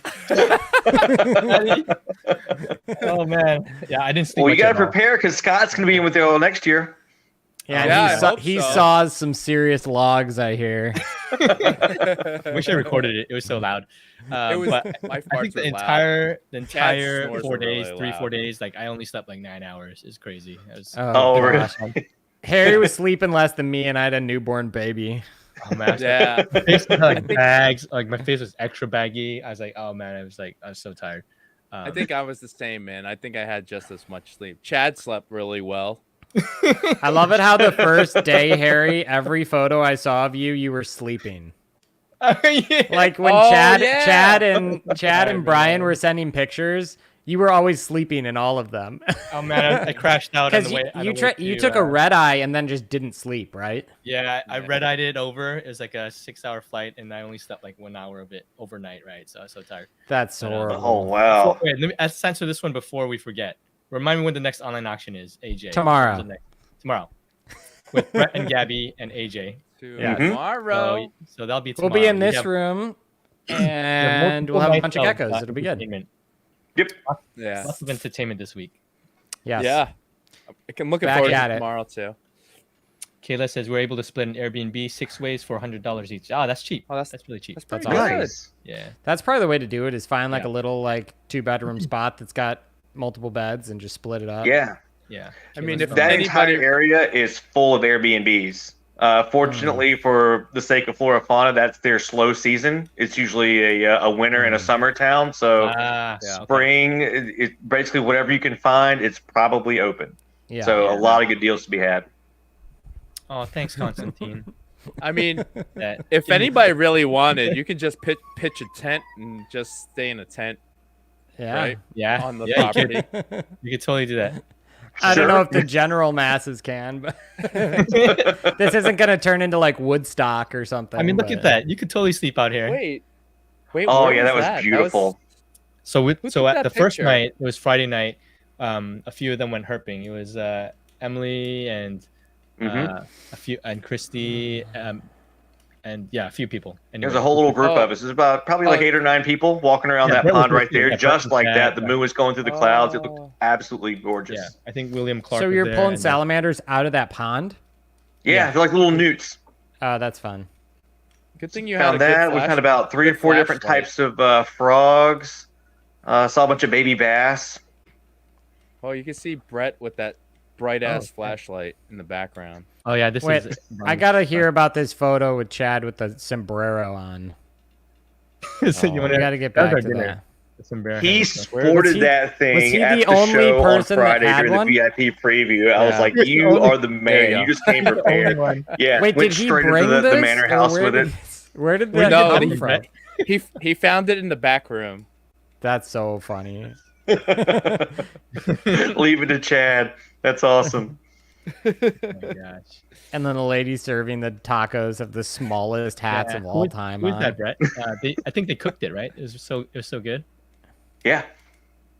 Oh man, yeah, I didn't sleep.
Well, you
much
got
at
to
all.
prepare because Scott's going to be in with you all next year.
Yeah,
Yeah, I
he,
hope
he
so.
saws some serious logs, I hear.
I wish I recorded it. It was so loud.
It was
But
my
I
farts
think the
were loud.
entire
snores
4
were
days,
really
4
loud.
days, like I only slept like 9 hours. It's crazy. It was,
Oh,
gosh. Harry was sleeping less than me, and I had a newborn baby.
oh man, I was
Yeah.
my face was like bags. Like my face was extra baggy. I was like, oh man, I was so tired.
I think I was the same, man. I think I had just as much sleep. Chad slept really well.
I love it how the first day, Harry, every photo I saw of you, you were sleeping.
yeah.
Like when
Oh,
Chad
yeah.
and Brian were sending pictures, you were always sleeping in all of them.
Oh man, I crashed out on
Because
the way. on
you
the way to,
took a red eye and then just didn't sleep, right?
Yeah, I red-eyed it over. It was like a 6-hour flight, and I only slept like 1 hour of it overnight, right? So I was so tired.
That's
I know.
horrible.
Oh, wow.
Wait, let's answer this one before we forget. Remind me when the next online auction is, AJ.
Tomorrow.
When's the tomorrow. With Brett and Gabby and AJ.
Yeah.
Tomorrow.
So that'll be
We'll
tomorrow.
be in
We
this
have-
room,
we have
and
multiple
we'll have a
nights
bunch of geckos. It'll be good.
entertainment.
Yep.
Yeah.
Lots of entertainment this week.
Yes.
Yeah. I'm looking
Back
forward
at
to
it.
tomorrow too.
Kayla says we're able to split an Airbnb 6 ways for $100 each. Oh, that's cheap.
Oh, that's
really cheap.
that's pretty
That's
good.
Nice.
Yeah.
That's probably the way to do it. Is find like
Yeah.
a little like 2-bedroom spot that's got multiple beds and just split it up.
Yeah.
Yeah.
I mean,
Kayla's
if
from-
That
Anybody-
entire area is full of Airbnbs. Fortunately, for the sake of Flora Fauna, that's their slow season. It's usually a winter and a summer town. So
yeah, okay.
spring, it basically whatever you can find, it's probably open.
Yeah.
So
yeah.
a lot of good deals to be had.
Oh, thanks, Constantine.
I mean,
That-
if anybody really wanted, you could just pitch a tent and just stay in a tent
yeah.
right
yeah,
on the
yeah,
property.
you could totally do that.
I don't know
Sure.
if the general masses can, but this isn't gonna turn into like Woodstock or something.
I mean, look
but-
at that. You could totally sleep out here.
Wait.
Oh
where
yeah, that was
That
beautiful.
So
Who
so
took
at
that
the first
picture?
night, it was Friday night. A few of them went herping. It was Emily and
Mhm.
a few and Christy, and yeah, a few people. And
There's a whole little group
Oh.
of us. There's about probably like
Oh.
8 or 9 people walking around
Yeah,
that
Brett was
pond right
with me.
there,
Yeah,
just
Brett was
like
there.
that. The moon was going through the clouds. It
Oh.
looked absolutely gorgeous.
Yeah, I think William Clark.
So
was
you're
there
pulling
and-
salamanders out of that pond?
Yeah, they're like little newts.
Oh, that's fun.
Good thing you had
Found
a good
that. We
flash-
found about 3 or
good
4 different
flashlight.
types of frogs. Saw a bunch of baby bass.
Oh, you can see Brett with that bright ass
okay.
flashlight in the background.
Oh yeah, this
Wait,
is.
I gotta hear about this photo with Chad with the sombrero on.
So you
We
wanna-
gotta get
that was
back
our
to
dinner.
that.
Some bear
He
hands.
sported
Was he-
that
was
thing
he
at
the
the
only
show on
person that
Friday
had
during
one?
the VIP preview. I was
Yeah.
like,
You're the
you
only-
are the
There
man.
you
You
go.
just came prepared. Yeah,
Wait,
went
did he
straight
bring
into
this?
the manor
or
house
where
with
did,
it.
Where did
Well,
that
no,
come
he-
from?
He found it in the back room.
That's so funny.
Leave it to Chad. That's awesome.
Oh my gosh.
And then the lady serving the tacos of the smallest hats
Yeah.
of all time.
Who's
on.
that, Brett? I think they cooked it, right? It was so good.
Yeah.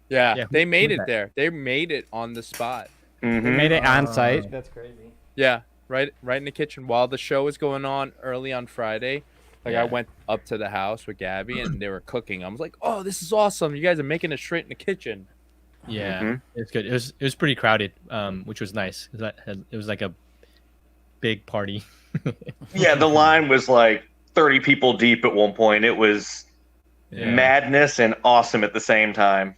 Yeah,
Yeah,
they
who
made
was
it
that?
there. They made it on the spot.
They
Mhm.
made it on
Oh.
site. That's crazy.
Yeah, right in the kitchen while the show was going on early on Friday. Like
Yeah.
I went up to the house with Gabby and they were cooking. I was like, "Oh, this is awesome! You guys are making it straight in the kitchen."
Yeah,
Mhm.
it's good. It was pretty crowded, which was nice. It was like a big party.
Yeah, the line was like 30 people deep at one point. It was
Yeah.
madness and awesome at the same time.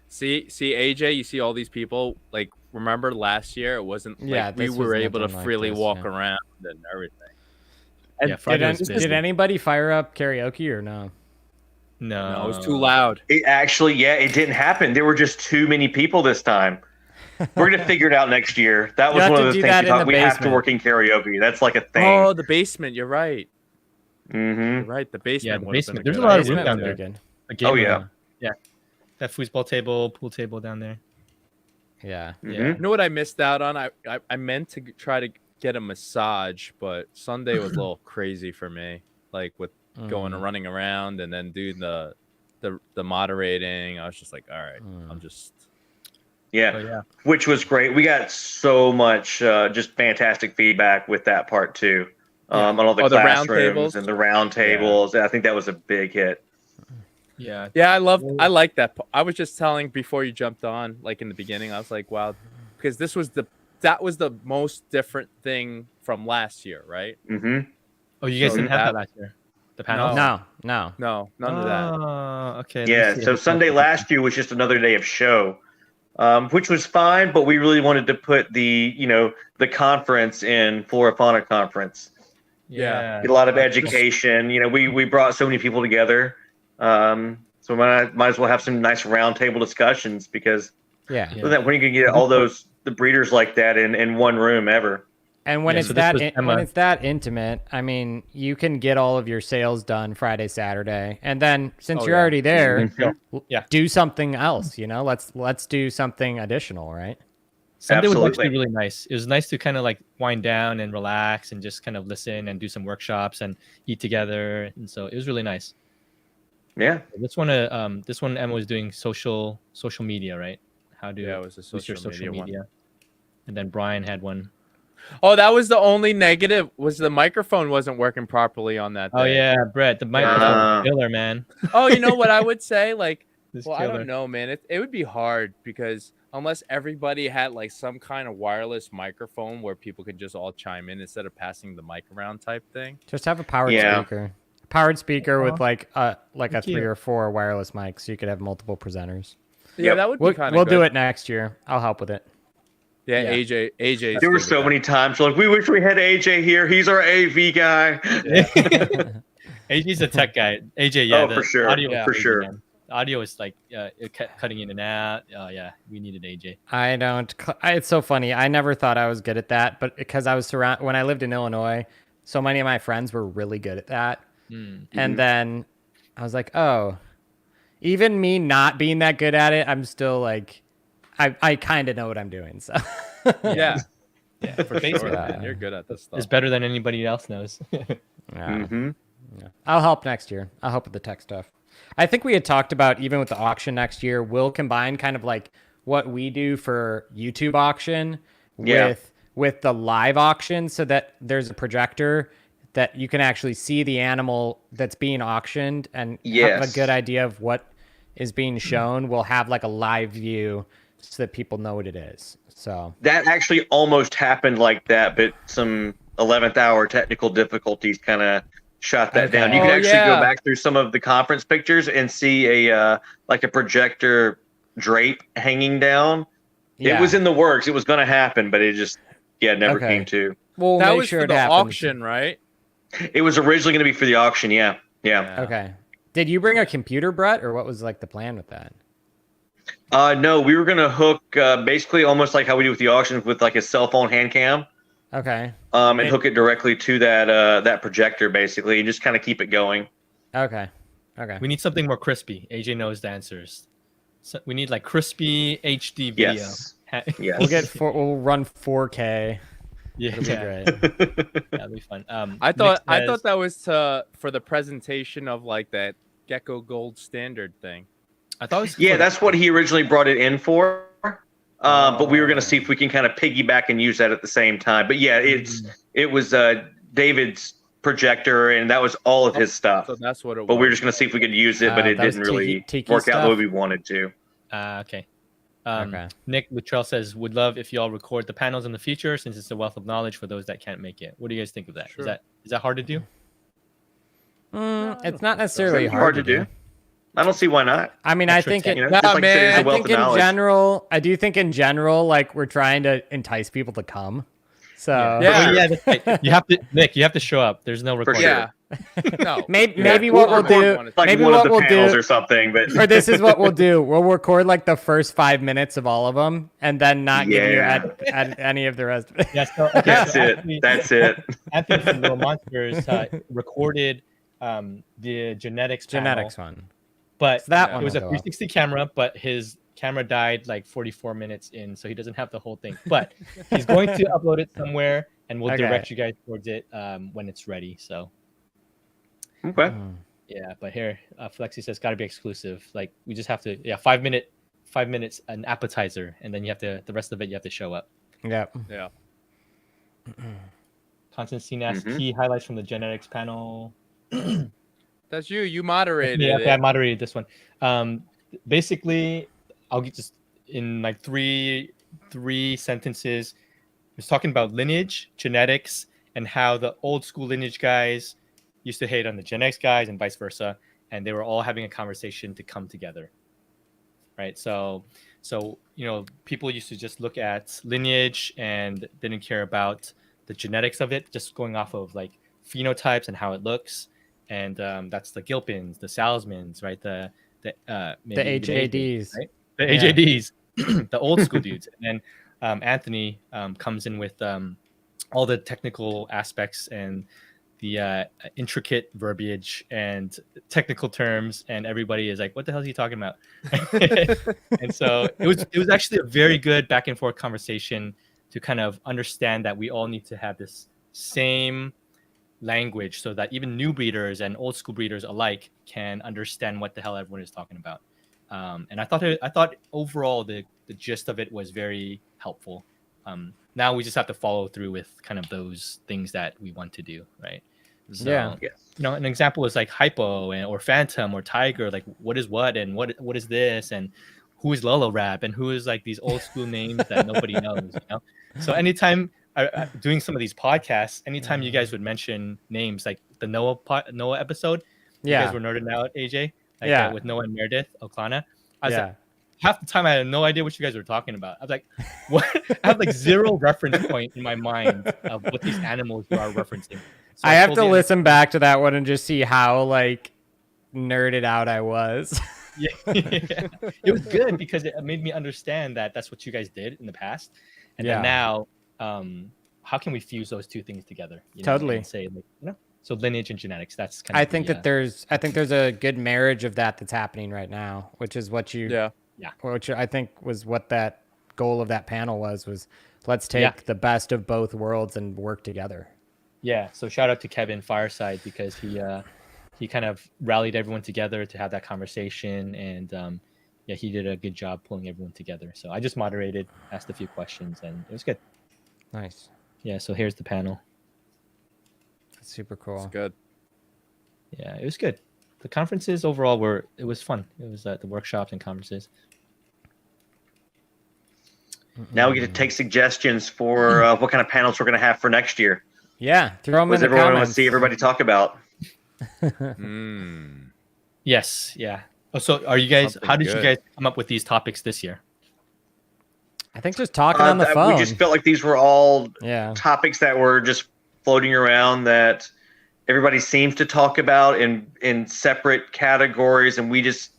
See AJ, you see all these people like remember last year, it wasn't
Yeah,
like we
this
were
was
able to
nothing like
freely
this,
walk
yeah.
around and everything. And
Yeah, Friday was
Did
busy.
anybody fire up karaoke or no?
No,
no, it was too loud.
It actually, yeah, it didn't happen. There were just too many people this time. We're gonna figure it out next year. That
You'll
was
have
one
to
of the
do
things
that
we
in
thought
the
we have to
basement.
work in karaoke. That's like a thing.
Oh, the basement. You're right.
Mm-hmm.
You're right. The basement.
Yeah, the
would have been
basement. There's a
good
lot of
idea.
room down
Basement
there.
would be
A game
Oh, yeah.
room. Yeah. That foosball table, pool table down there.
good. Yeah.
Yeah.
You know what I missed out on? I meant to try to get a massage, but Sunday was a little crazy for me. Like with going and running around and then doing the moderating. I was just like, all right, I'm just.
Yeah.
Oh, yeah.
Which was great. We got so much just fantastic feedback with that part too. On all the
Oh, the round
classrooms
tables?
and the round tables. I think that was a big hit.
Yeah.
Yeah, I like that. I was just telling before you jumped on, like in the beginning, I was like, wow, because that was the most different thing from last year, right?
Mm-hmm.
Oh, you guys
So
didn't have that
that-
last year? The panels?
No.
No, none of that.
Oh, okay. let me
Yeah.
see
So
if-
Sunday last year was just another day of show, which was fine, but we really wanted to put the conference in Flora Fauna conference.
Yeah.
Get a lot of education. We brought so many people together. So we might as well have some nice roundtable discussions because
Yeah.
Yeah.
when are you gonna get all the breeders like that in one room ever?
And when
Yeah,
it's
so this was
when
Emma.
it's that intimate, I mean, you can get all of your sales done Friday, Saturday, and then since
Oh,
you're
yeah.
already there,
Yeah.
do something else. Let's do something additional, right?
Sunday was
Absolutely.
actually really nice. It was nice to kind of like wind down and relax and just kind of listen and do some workshops and eat together. And so it was really nice.
Yeah.
This one Emma was doing social media, right? How to
Yeah, it was a
boost your
social media one.
And then Brian had one.
Oh, that was the only negative. Was the microphone wasn't working properly on that day.
Oh yeah, Brett, the microphone was killer, man.
Oh, you know what I would say? Like,
This
well, I
killer.
don't know, man. It would be hard because unless everybody had like some kind of wireless microphone where people could just all chime in instead of passing the mic around type thing.
Just have a powered
Yeah.
speaker. Powered speaker with like a
Thank
3
you.
or 4 wireless mic, so you could have multiple presenters.
Yeah,
Yep.
that would be
We'll,
kind of
we'll
good.
do it next year. I'll help with it.
Yeah,
Yeah.
AJ.
There were so many times like we wish we had AJ here. He's our AV guy.
AJ's a tech guy. AJ, yeah,
Oh, for sure.
Audio
Yeah.
was
For
crazy,
sure.
man. The audio is like it kept cutting in and out. Oh yeah, we needed AJ.
I don't. It's so funny. I never thought I was good at that, but because I was when I lived in Illinois, so many of my friends were really good at that. And then I was like, oh, even me not being that good at it, I'm still like, I kind of know what I'm doing. So
Yeah,
Yeah, for
sure.
sure.
Man, you're good at this stuff.
It's better than anybody else knows.
yeah.
Mm-hmm.
Yeah. I'll help next year. I'll help with the tech stuff. I think we had talked about even with the auction next year, we'll combine kind of like what we do for YouTube auction
Yeah.
with the live auction so that there's a projector that you can actually see the animal that's being auctioned and have a
Yes.
good idea of what is being shown. We'll have like a live view so that people know what it is. So
That actually almost happened like that, but some 11th hour technical difficulties kind of shot that
Okay.
down. You
Oh,
can actually
yeah.
go back through some of the conference pictures and see a projector drape hanging down.
yeah.
It was in the works. It was going to happen, but it just never
Okay.
came to.
We'll
that
make
was
sure
for
it
the
happens.
auction, right?
It was originally going to be for the auction. Yeah.
Okay. Did you bring a computer, Brett, or what was like the plan with that?
No, we were going to hook basically almost like how we do with the auctions with like a cell phone hand cam.
Okay.
And hook it directly to that projector basically and just kind of keep it going.
Okay.
We need something more crispy. AJ knows the answers. So we need like crispy HD video.
Yes.
Yeah.
We'll run 4K.
Yeah,
It'll be
yeah.
great.
That'd be fun.
I thought
Nick says-
that was for the presentation of like that Gecko Gold standard thing.
I thought it was
Yeah,
for-
that's what he originally brought it in for. But we were going to see if we can kind of piggyback and use that at the same time. But yeah, it was David's projector, and that was all of his stuff.
So that's what it was.
But we were just going to see if we could use it, but it
that was
didn't really
tiki
work out the way
stuff?
we wanted to.
Okay.
Okay.
Nick Luttrell says, would love if y'all record the panels in the future since it's a wealth of knowledge for those that can't make it. What do you guys think of that?
Sure.
Is that hard to do?
It's not necessarily
It's
hard to do.
I don't see why not.
I mean, I
Extra
think
tech.
it,
You know, just like you said, there's
I
a wealth
think
of
in
knowledge.
general, I do think in general, like we're trying to entice people to come. So
Yeah.
Yeah, that's right. You have to, Nick. You have to show up. There's no recording.
Yeah. No.
maybe
Yeah.
what we'll
record
do,
Like
maybe
one
what
of the
we'll
panels
do,
or something, but
or this is what we'll do. We'll record like the first 5 minutes of all of them, and then not give you
Yeah.
at any of the rest. Of it.
Yeah. So, okay,
that's
so
it.
Anthony,
That's it.
Anthony from Little Monsters recorded the genetics
Genetics
panel,
one.
but
So that
Yeah.
one
it was a
will go up.
360 camera, but his camera died like 44 minutes in, so he doesn't have the whole thing. But he's going to upload it somewhere, and we'll
Okay.
direct you guys towards it when it's ready. So
Okay.
yeah, but here Flexi says got to be exclusive. Like we just have to 5 minutes an appetizer, and then you have to the rest of it you have to show up.
Yeah.
Yeah.
Constantine asks
Mhm.
key highlights from the genetics panel.
That's you. You moderated
Yeah,
it.
I moderated this one. Basically, I'll get just in like three sentences. I was talking about lineage, genetics, and how the old school lineage guys used to hate on the Gen X guys and vice versa, and they were all having a conversation to come together. Right. So people used to just look at lineage and didn't care about the genetics of it, just going off of like phenotypes and how it looks. And that's the Gilpins, the Salzmans, right? The
HADs.
right? The HADs, the old school dudes. And then Anthony comes in with all the technical aspects and the intricate verbiage and technical terms, and everybody is like, "What the hell is he talking about?" And so it was actually a very good back and forth conversation to kind of understand that we all need to have this same language so that even new breeders and old school breeders alike can understand what the hell everyone is talking about. And I thought overall the gist of it was very helpful. Now we just have to follow through with kind of those things that we want to do, right? So,
Yeah.
an example is like hypo or phantom or tiger, like what is what and what is this and who is Lolo Rap and who is like these old school names that nobody knows, So anytime doing some of these podcasts, anytime you guys would mention names like the Noah episode, you guys were nerding out, AJ, with Noah and Meredith Oklana. I was like, half the time I had no idea what you guys were talking about. I was like, what? I have like zero reference point in my mind of what these animals you are referencing. So
I have to
totally
listen back to that one and just see how like nerded out I was.
Yeah. It was good because it made me understand that that's what you guys did in the past, and then now, how can we fuse those two things together?
Totally.
And say, so lineage and genetics. That's kind of.
I think there's a good marriage of that's happening right now, which is what you which I think was what that goal of that panel was let's take the best of both worlds and work together.
Yeah. So shout out to Kevin Fireside because he kind of rallied everyone together to have that conversation, and he did a good job pulling everyone together. So I just moderated, asked a few questions, and it was good.
Nice.
Yeah. So here's the panel.
That's super cool.
It's good.
Yeah, it was good. The conferences overall it was fun. It was the workshops and conferences.
Now we get to take suggestions for what kind of panels we're going to have for next year.
Yeah, throw them
What
in
does
the
everyone want
comments.
to see everybody talk about?
Yes, yeah. Oh, so are you guys?
Something
how did
good.
you guys come up with these topics this year?
I think just talking on the phone.
We just felt like these were all
Yeah.
topics that were just floating around that everybody seems to talk about in separate categories, and we just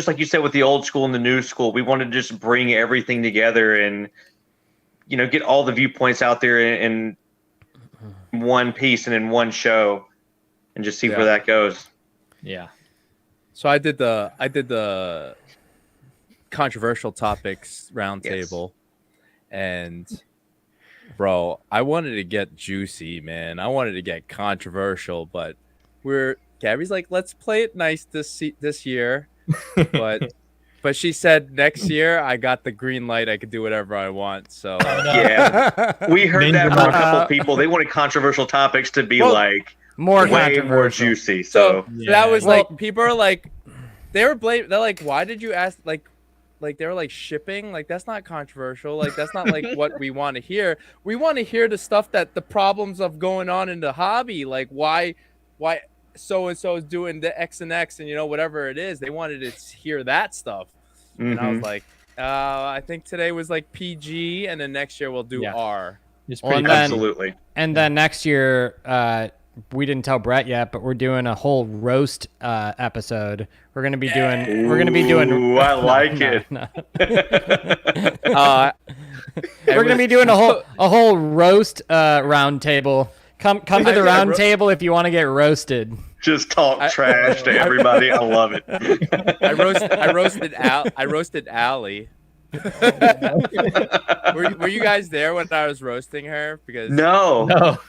like you said with the old school and the new school, we wanted to just bring everything together and get all the viewpoints out there in one piece and in one show, and just see where that goes.
Yeah.
So I did the controversial topics roundtable, and bro, I wanted to get juicy, man. I wanted to get controversial, but Gabby's like, let's play it nice this year, but she said next year I got the green light. I could do whatever I want. So
Yeah, we heard that from a couple people. They wanted controversial topics to be way
more
juicy.
So
Yeah.
that was like, people are like, they're like, why did you ask? Like they were like, shipping, like that's not controversial, like that's not like what we want to hear. We want to hear the stuff that the problems of going on in the hobby, like why so and so is doing the X and X, and whatever it is, they wanted to hear that stuff, and I was like, I think today was like PG, and then next year we'll do R.
It's
Well,
pretty
Absolutely.
And then next year, we didn't tell Brett yet, but we're doing a whole roast episode. We're gonna be doing.
Ooh, I like it.
No.
We're
We're gonna be doing a whole roast round table. Come to the round table if you want to get roasted.
Just talk trash to everybody. I love it.
I roasted Allie. were you guys there when I was roasting her? Because
No.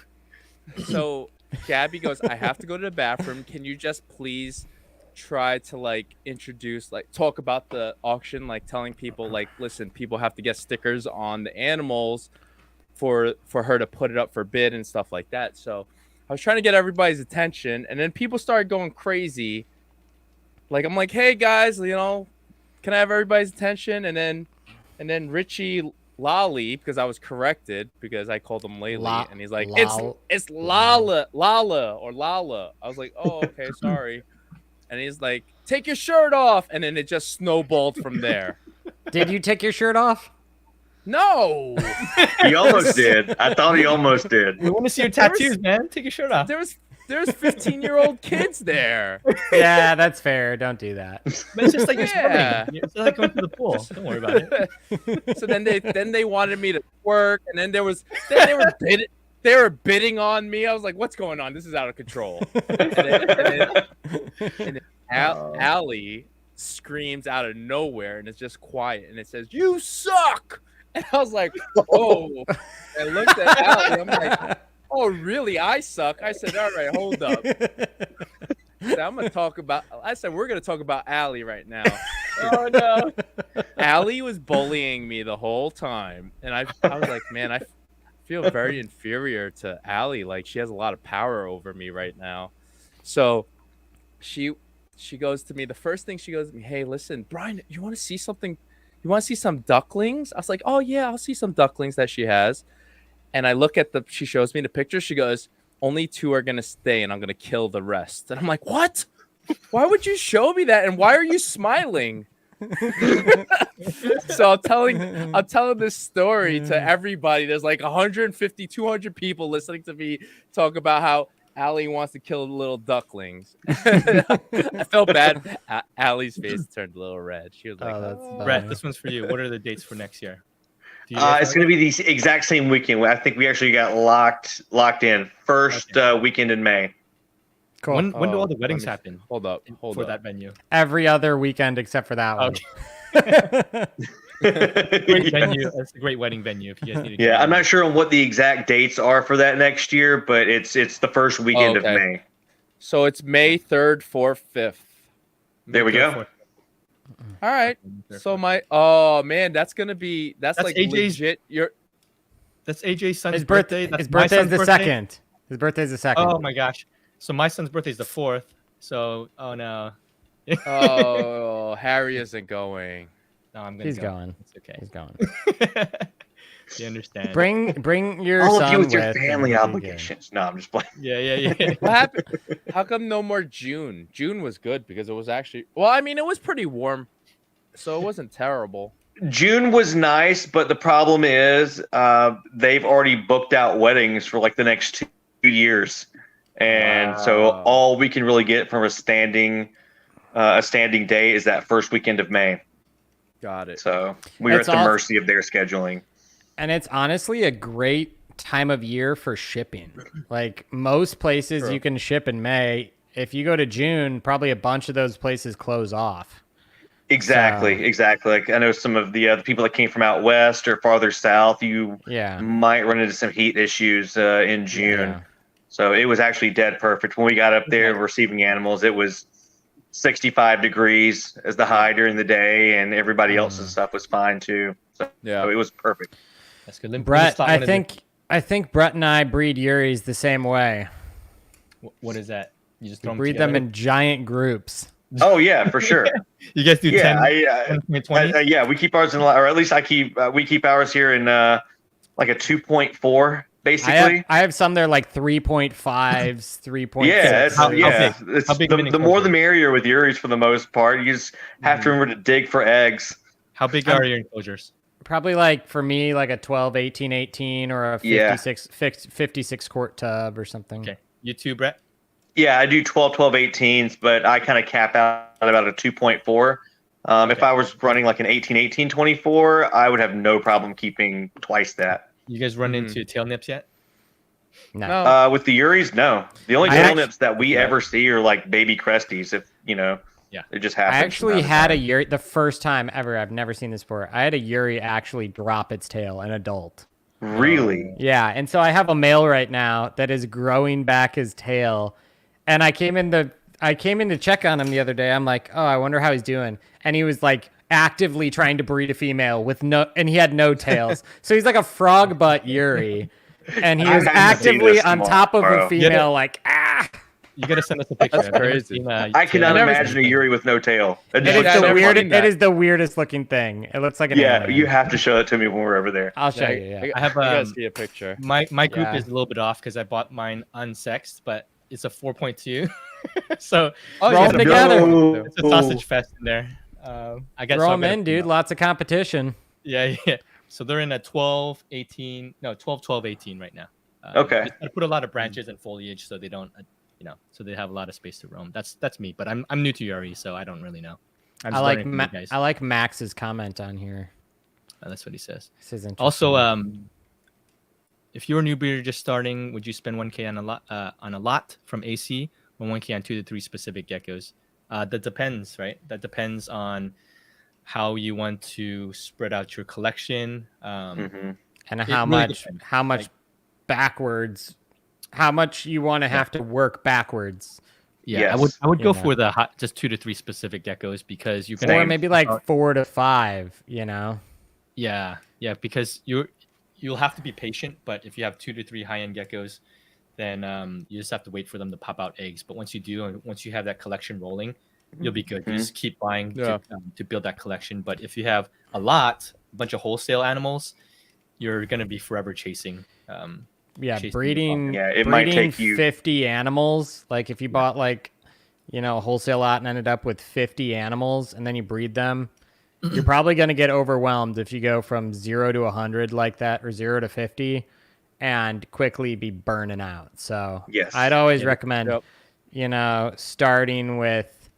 so Gabby goes, I have to go to the bathroom. Can you just please try to introduce, talk about the auction, telling people listen, people have to get stickers on the animals for her to put it up for bid and stuff like that. So I was trying to get everybody's attention, and then people started going crazy. I'm like, hey guys, can I have everybody's attention? And then Richie Lolly, because I was corrected because I called him Laylee, and he's like, it's Lala or Lala. I was like, oh, okay, sorry. And he's like, take your shirt off, and then it just snowballed from there.
Did you take your shirt off?
No.
He almost did. I thought he almost did.
We want to see your tattoos, man. Take your shirt off.
There's 15-year-old kids there.
Yeah, that's fair. Don't do that.
But it's just like you're swimming. It's like going to the pool. Don't worry about it.
So then they wanted me to work, and then they were bidding on me. I was like, what's going on? This is out of control. And then Allie screams out of nowhere, and it's just quiet, and it says, you suck. And I was like, oh. I looked at Allie. I'm like, oh, really? I suck? I said, all right, hold up. I said, we're going to talk about Allie right now. Oh, no. Allie was bullying me the whole time. And I was like, man, I feel very inferior to Allie. She has a lot of power over me right now. So she goes to me. The first thing she goes to me, hey, listen, Brian, you want to see something? You want to see some ducklings? I was like, oh, yeah, I'll see some ducklings that she has. And I look at she shows me the picture. She goes, only 2 are going to stay, and I'm going to kill the rest. And I'm like, what? Why would you show me that? And why are you smiling? So I'm telling this story to everybody. There's 150, 200 people listening to me talk about how Allie wants to kill the little ducklings. I felt bad. Allie's face turned a little red. She was like,
Brett, this one's for you. What are the dates for next year?
It's going to be the exact same weekend. I think we actually got locked in. First weekend in May.
Cool.
When do all the weddings happen?
Hold up.
That venue.
Every other weekend except for that one.
Great venue. That's a great wedding venue. If you guys need to.
Yeah, I'm not sure on what the exact dates are for that next year, but it's the first weekend of May.
So it's May 3rd, 4th, 5th.
There we go.
All right. So man, that's AJ's, legit.
That's AJ's son's
His
birthday.
His birthday's the second. His birthday's the second.
Oh my gosh. So my son's birthday's the 4th. So oh no.
Oh, Harry isn't going.
No, I'm gonna.
He's going.
It's okay.
He's going.
You understand?
Bring your
all
son
of you with your
with
family obligations. No, I'm just playing.
Yeah.
What happened? How come no more June? June was good because it was actually it was pretty warm, so it wasn't terrible.
June was nice, but the problem is they've already booked out weddings for the next 2 years, and so all we can really get from a standing day is that first weekend of May.
Got it.
So we're at the mercy of their scheduling.
And it's honestly a great time of year for shipping. Most places you can ship in May. If you go to June, probably a bunch of those places close off.
Exactly. I know some of the people that came from out west or farther south, you might run into some heat issues in June. Yeah. So it was actually dead perfect. When we got up there receiving animals, it was 65 degrees as the high during the day, and everybody else's stuff was fine too. So it was perfect.
That's good.
Brett, I think Brett and I breed Yuris the same way.
What is that? You just
breed them in giant groups.
Oh yeah, for sure.
You guys do
10, 20? We keep ours in, or at least we keep ours here in like a 2.4 basically.
I have some that are like 3.5s, 3.6.
Yeah,
How big?
it's
How big of an
the more the
enclosure?
merrier with Yuris for the most part. You just have to remember to dig for eggs.
How big are your enclosures?
Probably like for me, like a 12, 18, 18 or a
Yeah.
56 quart tub or something.
Okay. You too, Brett?
Yeah, I do 12, 18s, but I kind of cap out at about a 2.4. If I was running like an 18, 18, 24, I would have no problem keeping twice that.
You guys run into tail nips yet?
No.
With the Uris, no. The only
I
tail
actu-
nips that we ever see are like baby cresties. If it just happens.
I actually
from time to
had a
time.
Yuri the first time ever. I've never seen this before. I had a Yuri actually drop its tail, an adult.
Really.
Yeah, and so I have a male right now that is growing back his tail, and I came in to check on him the other day. I'm like, oh, I wonder how he's doing, and he was like actively trying to breed a female and he had no tails, so he's like a frog butt Yuri, and he was
I haven't seen
actively
this
on top of
tomorrow.
a female, like ah.
You gotta send us a picture.
That's
I've never
crazy.
seen
I cannot
tail.
imagine a Yuri with no tail. It
It
just
is
looks
the
so
weirdest.
funny.
It is the weirdest looking thing. It looks like an
Yeah,
alien.
you have to show it to me when we're over there.
I'll show you. Yeah.
I have
I gotta see a picture.
my group
Yeah.
is a little bit off because I bought mine unsexed, but it's a 4.2. So
Roll
it's
them
a-
together.
It's a sausage fest in there. I got
Throw
so I
them
gotta
in,
put
dude.
them up.
Lots of competition.
Yeah. So they're in a 12, 18, no, 12, 12, 18 right now.
Okay.
I put a lot of branches and foliage so they don't, so they have a lot of space to roam. That's me, but I'm new to Yuri, so I don't really know. I'm
I
just
like
learning from you guys.
I like Max's comment on here.
That's what he says.
This is interesting.
Also, if you're a new breeder just starting, would you spend 1K on a lot from AC or 1K on 2 to 3 specific geckos? That depends, right? That depends on how you want to spread out your collection.
and
it
how
really
much
depends.
how much backwards, how much you want to have to work backwards,
Yeah,
Yes.
I would go
Yeah.
for the just 2 to 3 specific geckos because you can.
or
Same.
maybe like 4 to 5. You know.
Yeah, because you'll have to be patient. But if you have 2 to 3 high-end geckos, then you just have to wait for them to pop out eggs. But once you do, and once you have that collection rolling, you'll be good. You just keep buying to build that collection. But if you have a bunch of wholesale animals, you're gonna be forever chasing.
Yeah,
chasing the
breeding.
Yeah, it might
breeding
take you-
50 animals. Like if you bought like, a wholesale lot and ended up with 50 animals, and then you breed them, you're probably going to get overwhelmed if you go from 0 to 100 like that, or 0 to 50, and quickly be burning out. So
Yes.
I'd always recommend,
Yep.
starting with,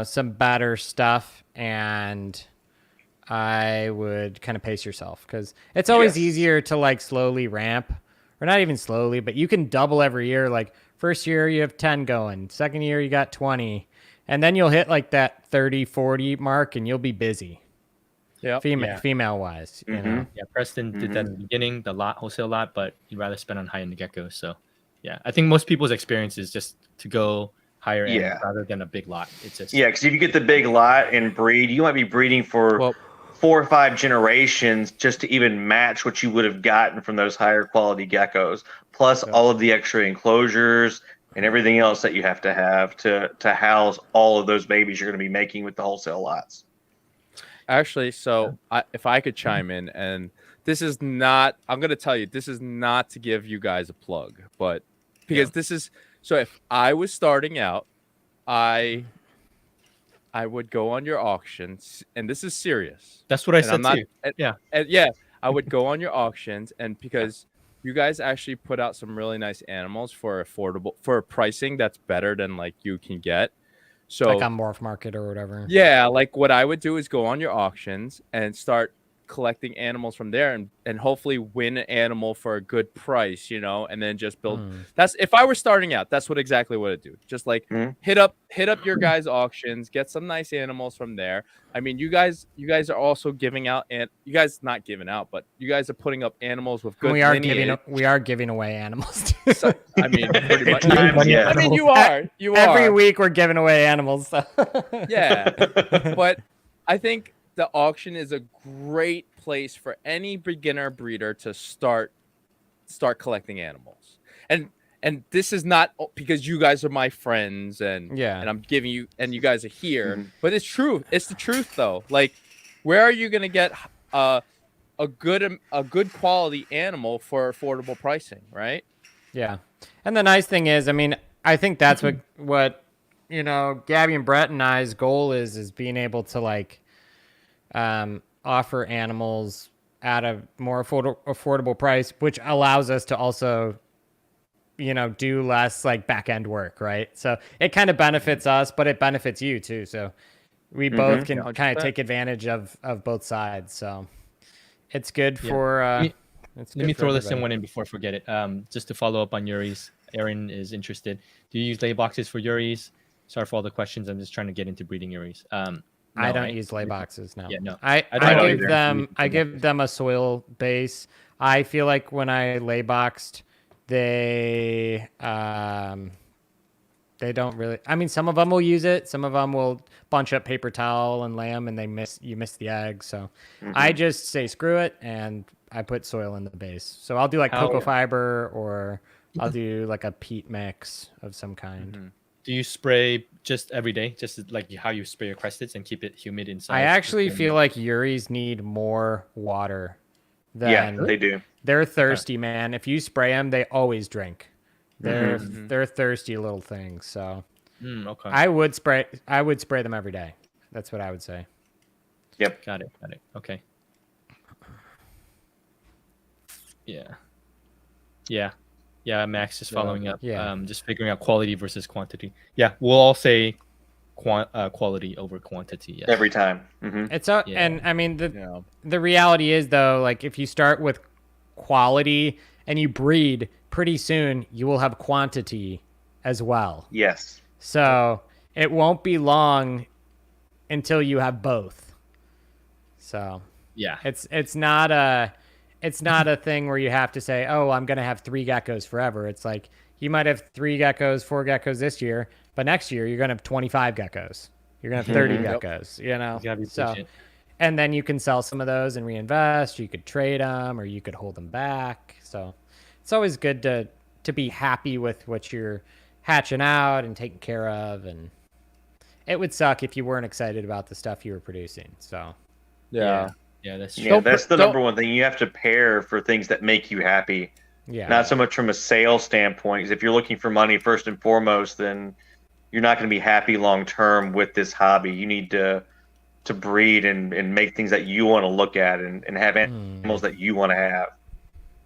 some better stuff, and I would kind of pace yourself because it's always
Yes.
easier to like slowly ramp, or not even slowly, but you can double every year. Like first year you have 10 going, second year you got 20, and then you'll hit like that 30, 40 mark and you'll be busy.
Yeah.
Female wise, you know.
Yeah, Preston did that in the beginning, the wholesale lot, but he'd rather spend on high-end geckos. So, yeah, I think most people's experience is just to go higher end
Yeah.
rather than a big lot. It's just
Yeah, because if you get the big lot and breed, you might be breeding for
Well,
4 or 5 generations just to even match what you would have gotten from those higher quality geckos, plus all of the extra enclosures and everything else that you have to house all of those babies you're going to be making with the wholesale lots.
actually, so if I could chime in, and this is not, I'm going to tell you, this is not to give you guys a plug, but because this is, so if I was starting out, I would go on your auctions, and this is serious.
that's what I
And
said
I'm not,
too.
and-
Yeah.
and yeah, I would go on your auctions, and because you guys actually put out some really nice animals for pricing that's better than like you can get. So
Like on Morph Market or whatever.
yeah, like what I would do is go on your auctions and start collecting animals from there, and hopefully win an animal for a good price, and then just build. That's if I were starting out, that's exactly what I'd do. Just like hit up your guys' auctions, get some nice animals from there. I mean, you guys are also giving out, and you guys not giving out, but you guys are putting up animals with good.
We are
lineage.
giving away animals. Too.
So, I mean, pretty much.
Yeah.
I mean, you are.
Every week we're giving away animals. So.
Yeah, but I think the auction is a great place for any beginner breeder to start collecting animals. And this is not because you guys are my friends and I'm giving you, and you guys are here, but it's true. It's the truth though. Like, where are you gonna get a good quality animal for affordable pricing, right?
Yeah. And the nice thing is, I mean, I think that's what Gabby and Brett and I's goal is being able to like offer animals at a more affordable price, which allows us to also do less like back end work, right? So it kind of benefits us, but it benefits you too. So we both can kind of take advantage of both sides. So it's good for.
Let me throw this one in before I forget it. Just to follow up on Yuri's. Aaron is interested. Do you use lay boxes for Yuri's? Sorry for all the questions. I'm just trying to get into breeding Yuri's. No,
I don't use lay boxes. No.
Yeah, no.
I give them a soil base. I feel like when I lay boxed, they don't really. I mean, some of them will use it. Some of them will bunch up paper towel and lay them, and you miss the egg. So I just say screw it, and I put soil in the base. So I'll do like cocoa fiber, or I'll do like a peat mix of some kind.
Do you spray just every day, just like how you spray your cresteds and keep it humid inside?
I actually feel like Yuri's need more water
than they do.
They're thirsty, man. If you spray them, they always drink. They're thirsty little things. So
okay.
I would spray them every day. That's what I would say.
Yep.
Got it. Okay. Yeah. Max just following up.
Yeah.
Just figuring out quality versus quantity. Yeah, we'll all say quality over quantity. Yeah.
Every time.
And I mean the reality is though, like if you start with quality and you breed, pretty soon you will have quantity as well.
Yes.
So it won't be long until you have both. So
yeah,
it's not a thing where you have to say, oh, I'm going to have 3 geckos forever. It's like you might have 3 geckos, 4 geckos this year, but next year you're going to have 25 geckos. You're going to have 30 geckos,
You gotta be patient.
And then you can sell some of those and reinvest. You could trade them, or you could hold them back. So it's always good to be happy with what you're hatching out and taking care of. And it would suck if you weren't excited about the stuff you were producing. So
Yeah,
that's true.
Yeah, that's the number one thing. You have to pair for things that make you happy.
Yeah.
Not so much from a sales standpoint. Because if you're looking for money first and foremost, then you're not going to be happy long term with this hobby. You need to breed and make things that you want to look at and have animals that you want to have.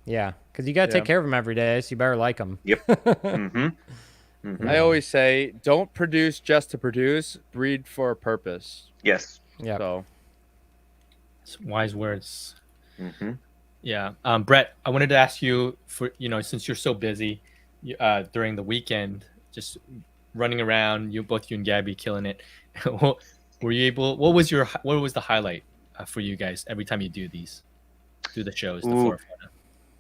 Yeah, because you got to take care of them every day, so you better like them.
Yep.
I always say, don't produce just to produce, breed for a purpose.
Yes.
Yeah.
So.
It's wise words. Yeah. Brett, I wanted to ask you for, since you're so busy during the weekend, just running around, both you and Gabby killing it. Were you able? What was the highlight for you guys every time you do the shows? The Flora Fauna?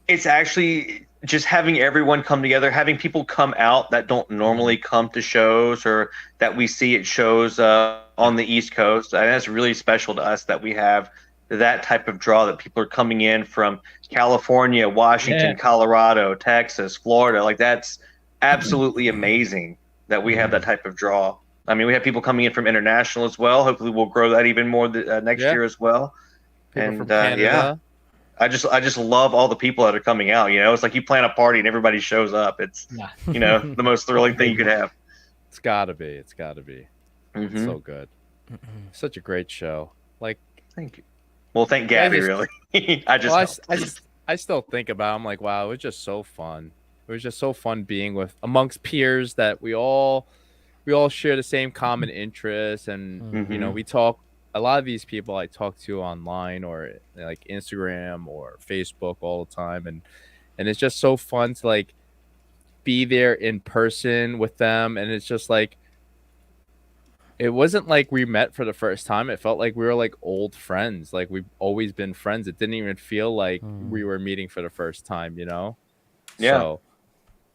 It's actually just having everyone come together, having people come out that don't normally come to shows or that we see at shows on the East Coast. I think that's really special to us that we have that type of draw, that people are coming in from California, Washington, Colorado, Texas, Florida. Like that's absolutely amazing that we have that type of draw. I mean, we have people coming in from international as well. Hopefully we'll grow that even more next year as well.
People
and
from Canada.
I just love all the people that are coming out. It's like you plan a party and everybody shows up. It's the most thrilling thing you could have.
It's gotta be. It's so good. Such a great show. Like,
thank you. Well, thank Gabby. Really,
I still think about it. I'm like, wow, it was just so fun. It was just so fun being amongst peers that we all share the same common interests, and we talk. A lot of these people I talk to online or like Instagram or Facebook all the time, and it's just so fun to like be there in person with them. And it's just like, it wasn't like we met for the first time. It felt like we were like old friends. Like we've always been friends. It didn't even feel like we were meeting for the first time, Yeah. So,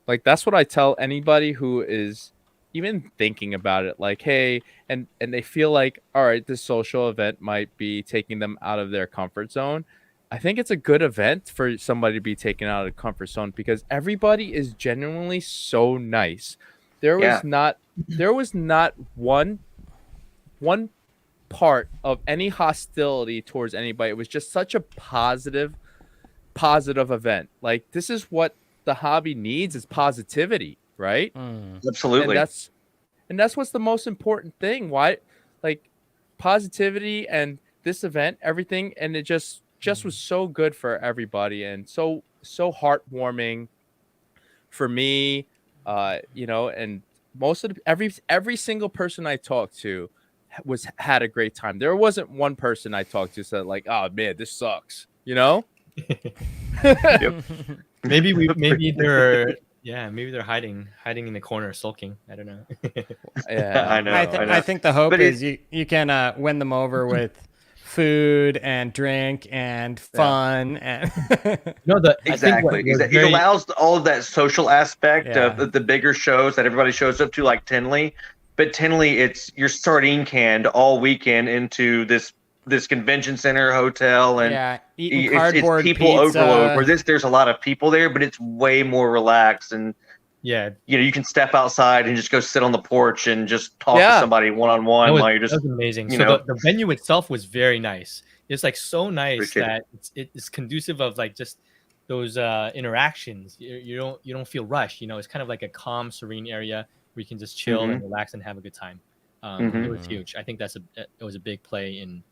like, that's what I tell anybody who is even thinking about it, like, hey, and they feel like, all right, this social event might be taking them out of their comfort zone. I think it's a good event for somebody to be taken out of the comfort zone because everybody is genuinely so nice. There was not one part of any hostility towards anybody. It was just such a positive event. Like, this is what the hobby needs, is positivity, right?
Absolutely.
And that's what's the most important thing. Why, like, positivity and this event, everything, and it just was so good for everybody and so heartwarming for me. And most of every single person I talked to had a great time. There wasn't one person I talked to said like, "Oh man, this sucks,"
Yep.
maybe they're hiding in the corner sulking. I don't know.
Yeah,
I know.
I think the hope
But
is you can win them over with food and drink and fun and
Exactly. It allows all of that social aspect of the bigger shows that everybody shows up to, like Tinley. But Tinley, it's your sardine canned all weekend into this convention center hotel, and
eating cardboard
it's people
pizza.
overload. Where there's a lot of people there, but it's way more relaxed, and you can step outside and just go sit on the porch and just talk to somebody one-on-one while you're just.
That was amazing. The venue itself was very nice. It's like so nice that it's conducive of like just those interactions. You don't feel rushed. It's kind of like a calm, serene area where you can just chill and relax and have a good time. It was huge. I think it was a big play in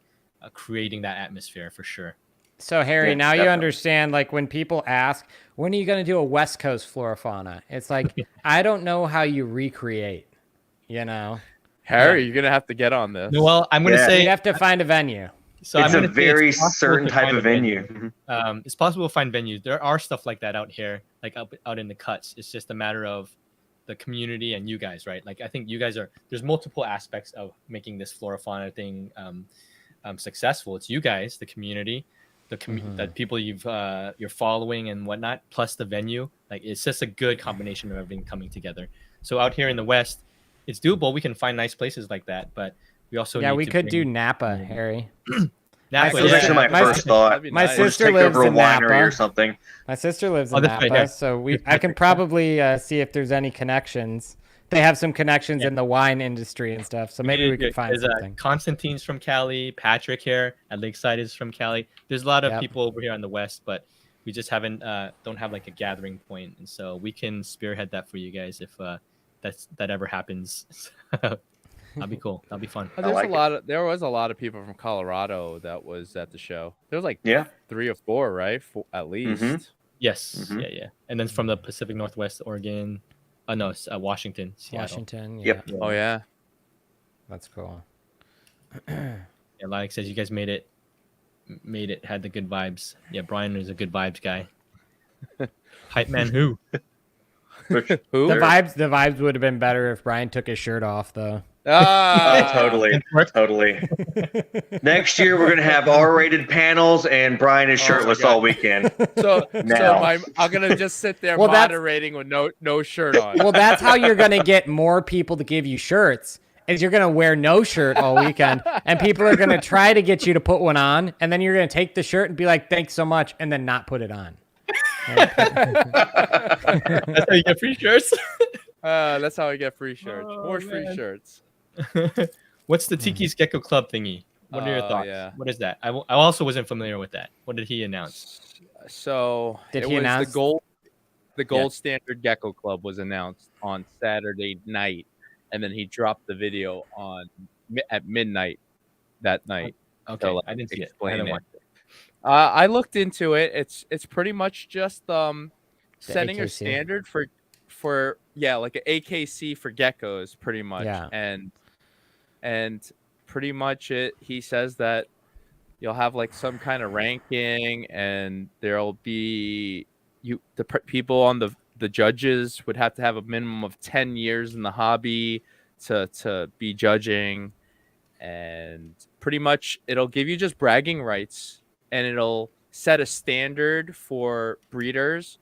creating that atmosphere for sure.
So Harry, now you understand, like when people ask, when are you going to do a West Coast Flora Fauna? It's like, I don't know how you recreate,
Harry, you're going to have to get on this.
Well, I'm going to say
you have to find a venue.
So it's a very certain type of venue.
It's possible to find venues. There are stuff like that out here, like out in the cuts. It's just a matter of the community and you guys, right? Like I think you guys there's multiple aspects of making this Flora Fauna thing successful. It's you guys, the community, that people you're following and whatnot, plus the venue. Like it's just a good combination of everything coming together. So out here in the West, it's doable. We can find nice places like that, but we also
we could do Napa, Harry.
Napa, my first thought.
My
We'll
sister
take
lives
over a
in
winery
Napa.
or something.
My sister lives in Napa, so I can probably see if there's any connections. They have some connections in the wine industry and stuff, so maybe we could find something.
Constantine's from Cali. Patrick here at Lakeside is from Cali. There's a lot of people over here on the West, but we just don't have like a gathering point, and so we can spearhead that for you guys if that ever happens. That'd be cool. That'd be fun.
There was a lot of people from Colorado that was at the show. There was like 3 or 4, right? At least.
Yes. Yeah. And then from the Pacific Northwest, Oregon. No, it's Washington. Seattle.
Washington.
Yep.
Oh yeah.
That's cool.
Like says you guys made it, had the good vibes. Yeah, Brian is a good vibes guy. Hype man who?
Who?
The vibes would have been better if Brian took his shirt off though.
Totally. Next year we're gonna have R-rated panels, and Brian is shirtless all weekend.
So I'm gonna just sit there moderating with no shirt on.
Well, that's how you're gonna get more people to give you shirts. Is you're gonna wear no shirt all weekend, and people are gonna try to get you to put one on, and then you're gonna take the shirt and be like, "Thanks so much," and then not put it on.
That's how you get free shirts.
That's how I get free shirts. More free shirts.
What's the Tiki's Gecko Club thingy? What are your thoughts?
Yeah.
What is that? I also wasn't familiar with that. What did he announce?
So
did he announce
the gold standard Gecko Club was announced on Saturday night, and then he dropped the video at midnight that night.
Okay, I didn't see it.
I looked into it. It's pretty much just setting
AKC.
a standard for like an AKC for geckos, pretty much.
Yeah.
And pretty much he says that you'll have like some kind of ranking, and there'll be people on the judges would have to have a minimum of 10 years in the hobby to be judging, and pretty much it'll give you just bragging rights, and it'll set a standard for breeders.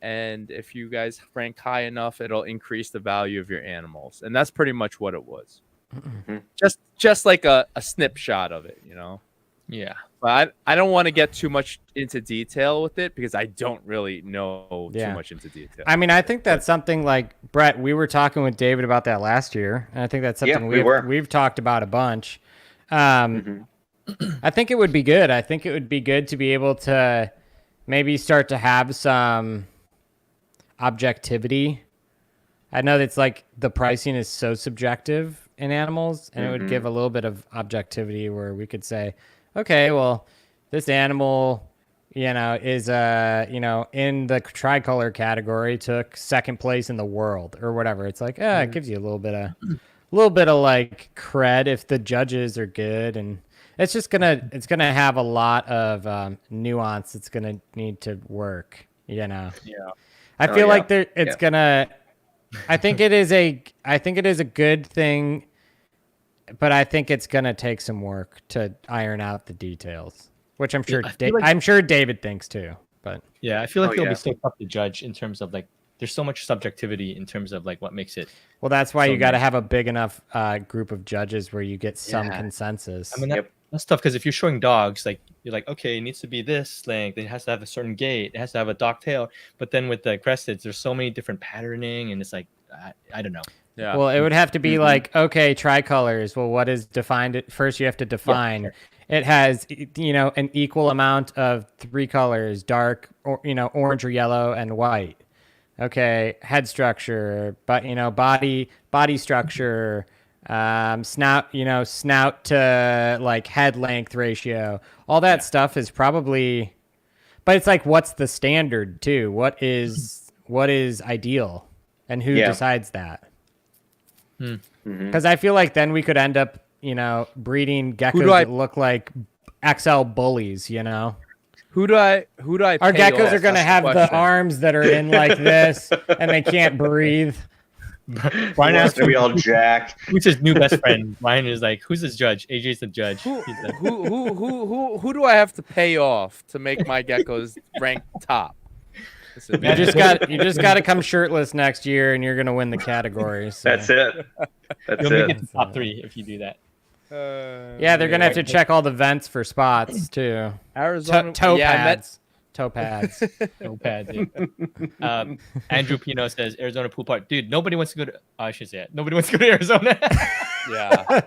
And if you guys rank high enough, it'll increase the value of your animals. And that's pretty much what it was. Just like a snapshot of it,
Yeah.
But I don't want to get too much into detail with it because I don't really know too much into detail.
I mean, I think that's something like, Brett, we were talking with David about that last year. And I think that's something we've talked about a bunch. I think it would be good. I think it would be good to be able to maybe start to have some objectivity. I know that's like the pricing is so subjective in animals, and it would give a little bit of objectivity where we could say, okay, well, this animal, is in the tricolor category, took second place in the world or whatever. It's like, it gives you a little bit of like cred if the judges are good, and it's gonna have a lot of nuance. It's gonna need to work,
Yeah.
I feel like it's gonna. I think it is a good thing, but I think it's gonna take some work to iron out the details, which I'm sure I'm sure David thinks too. But
yeah, I feel like it'll be so tough to judge in terms of like there's so much subjectivity in terms of like what makes it.
Well, that's why you got to have a big enough group of judges where you get some consensus.
I mean, that's tough because if you're showing dogs, like you're like, okay, it needs to be this length. It has to have a certain gait. It has to have a dock tail. But then with the cresteds, there's so many different patterning, and it's like, I don't know.
Yeah.
Well, it would have to be like, okay, tricolors. Well, what is defined? First, you have to define. Yeah, sure. It has, an equal amount of 3 colors: dark, or orange or yellow, and white. Okay, head structure, but body structure. Snout to like head length ratio, all that stuff is probably, but it's like, what's the standard too? What is ideal, and who decides that? Because I feel like then we could end up, breeding geckos that look like XL bullies,
Who do I
Our geckos are going to have the arms that are in like this, and they can't breathe.
Brian has
to be all jacked.
Who's his new best friend? Brian is like, who's his judge? AJ's the judge.
Who do I have to pay off to make my geckos rank top?
You just got to come shirtless next year, and you're gonna win the category. So.
That's it.
You'll make it to top 3 if you do that.
Yeah, they're gonna have to check all the vents for spots too.
Arizona
toe pads. Toe pads.
Toe pads. Yeah. Andrew Pino says Arizona pool park. Dude, nobody wants to go to. I should say it. Nobody wants to go to Arizona.
Yeah.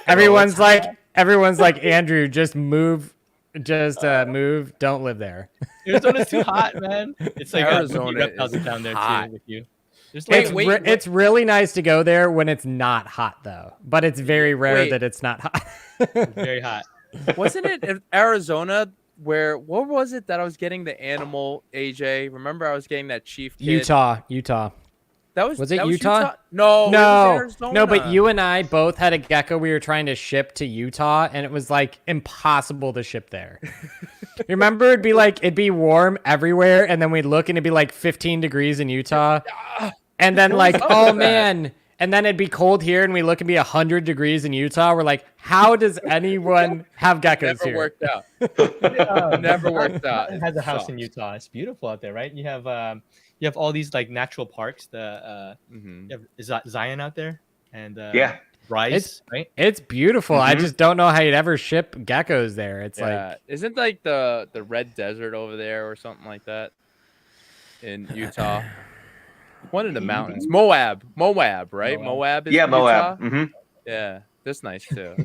Everyone's like Andrew. Just move. Move. Don't live there.
Arizona's too hot, man. It's like
Arizona
reptiles are down there too with you.
It's really nice to go there when it's not hot though, but it's very rare that it's not hot.
It's very hot.
Wasn't it Arizona? What was it that I was getting the animal, AJ? Remember I was getting that chief kid?
Utah. Was it Utah?
No, it was Arizona.
No, but you and I both had a gecko we were trying to ship to Utah, and it was like impossible to ship there. Remember, it'd be warm everywhere, and then we'd look and it'd be like 15 degrees in Utah. And then oh man, and then it'd be cold here, and we look and be 100 degrees in Utah. We're like, how does anyone have geckos here?
Never worked out. Never worked out.
It has a house in Utah. It's beautiful out there, right? You have all these like natural parks. Is that Zion out there? And Rise, right?
It's beautiful. I just don't know how you'd ever ship geckos there. It's like,
isn't like the Red Desert over there or something like that in Utah? One of the mountains, Moab, right? Moab is
Moab.
Utah? Yeah, that's nice too.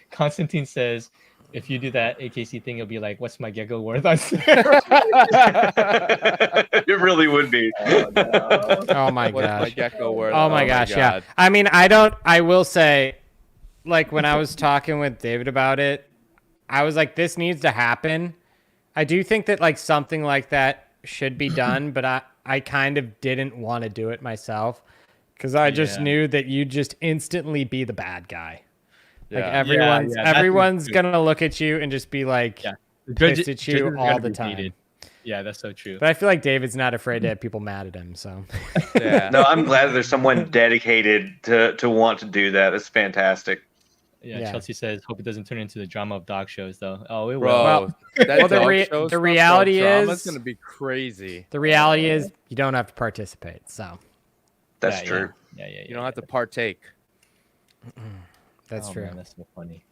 Constantine says, if you do that AKC thing, it'll be like, what's my gecko worth? On
It really would be.
Oh, no.
Oh my
What's
gosh.
my gecko worth?
Oh my gosh, yeah. I mean, I will say, like when I was talking with David about it, I was like, this needs to happen. I do think that like something like that should be done, but I kind of didn't want to do it myself because I just knew that you'd just instantly be the bad guy. Like everyone's gonna look at you and just be like pissed at you all the time.
Yeah, that's so true.
But I feel like David's not afraid to have people mad at him. So
no, I'm glad there's someone dedicated to want to do that. It's fantastic.
Yeah, Chelsea says, hope it doesn't turn into the drama of dog shows, though. Oh, it will.
Well,
the reality is
it's going to be crazy.
The reality is you don't have to participate. So
that's true.
Yeah. You don't have to partake.
That's true.
Man, that's so funny.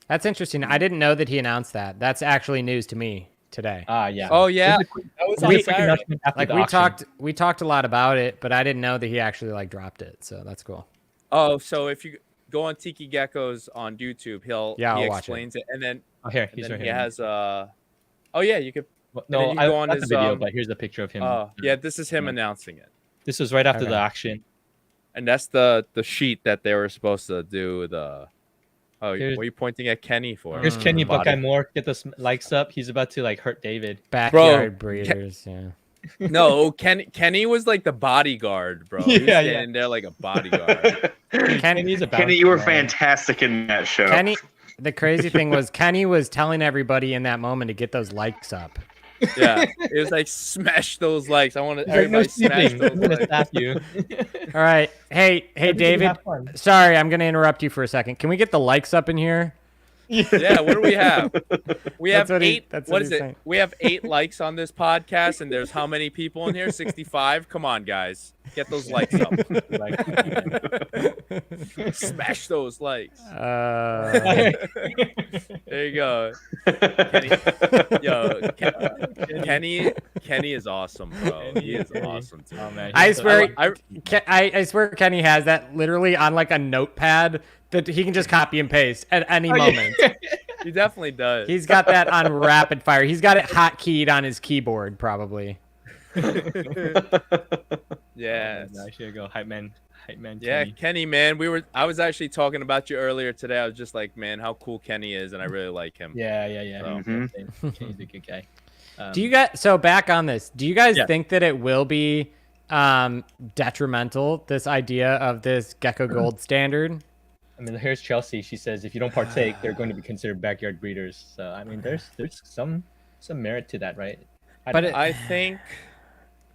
That's interesting. I didn't know that he announced that. That's actually news to me today.
Yeah.
Oh yeah.
We talked a lot about it, but I didn't know that he actually like dropped it. So that's cool.
Oh, so if you go on Tiki Geckos on YouTube. He
I'll watch
explains it. And then
Oh, here,
and
he's
then
right
he
here.
has oh yeah, you could.
Well,
then
no,
you
I
go on
got the
his,
video, but here's the picture of him.
yeah, this is him
yeah.
announcing it.
This was right after
Okay.
the auction.
And that's the sheet that they were supposed to do the. Oh,
Here's-
what are you pointing at Kenny for?
Here's Kenny
Body.
Buckeye Moore. Get those likes up. He's about to like hurt David.
Backyard breeders. Yeah.
No, Kenny was like the bodyguard, bro. He was
Yeah,
standing there like a bodyguard.
Kenny's a
Kenny, you were
bouncer, man.
fantastic in that show.
Kenny. The crazy thing was Kenny was telling everybody in that moment to get those likes up.
Yeah, it was like smash those likes. I want to
He's like, no
everybody smash
sleeping.
those
I'm gonna
likes.
slap you.
All right. Hey, David.
Have fun.
Sorry, I'm gonna interrupt you for a second. Can we get the likes up in here?
Yeah, what do we have? We have
That's what he-
8.
that's
What
what
is
he's
it?
saying.
We have 8 likes on this podcast, and there's how many people in here? 65. Come on, guys, get those likes up.
Like,
Smash those likes.
Uh,
There you go. Kenny is awesome, bro. He is awesome too.
oh man,
I
he's
swear,
I-
I swear, Kenny has that literally on like a notepad that he can just copy and paste at any
Oh, yeah.
moment.
He definitely does.
He's got that on rapid fire. He's got it hotkeyed on his keyboard, probably.
yeah.
I should go hype man.
Yeah,
Kenny.
Kenny, man. I was actually talking about you earlier today. I was just like, man, how cool Kenny is, and I really like him.
Yeah.
Mhm.
Kenny's a good guy.
Do you guys? So back on this, do you guys
Yeah.
think that it will be detrimental? This idea of this Gecko Gold standard.
I mean, here's Chelsea. She says if you don't partake, they're going to be considered backyard breeders. So I mean, there's some merit to that, right?
But
I think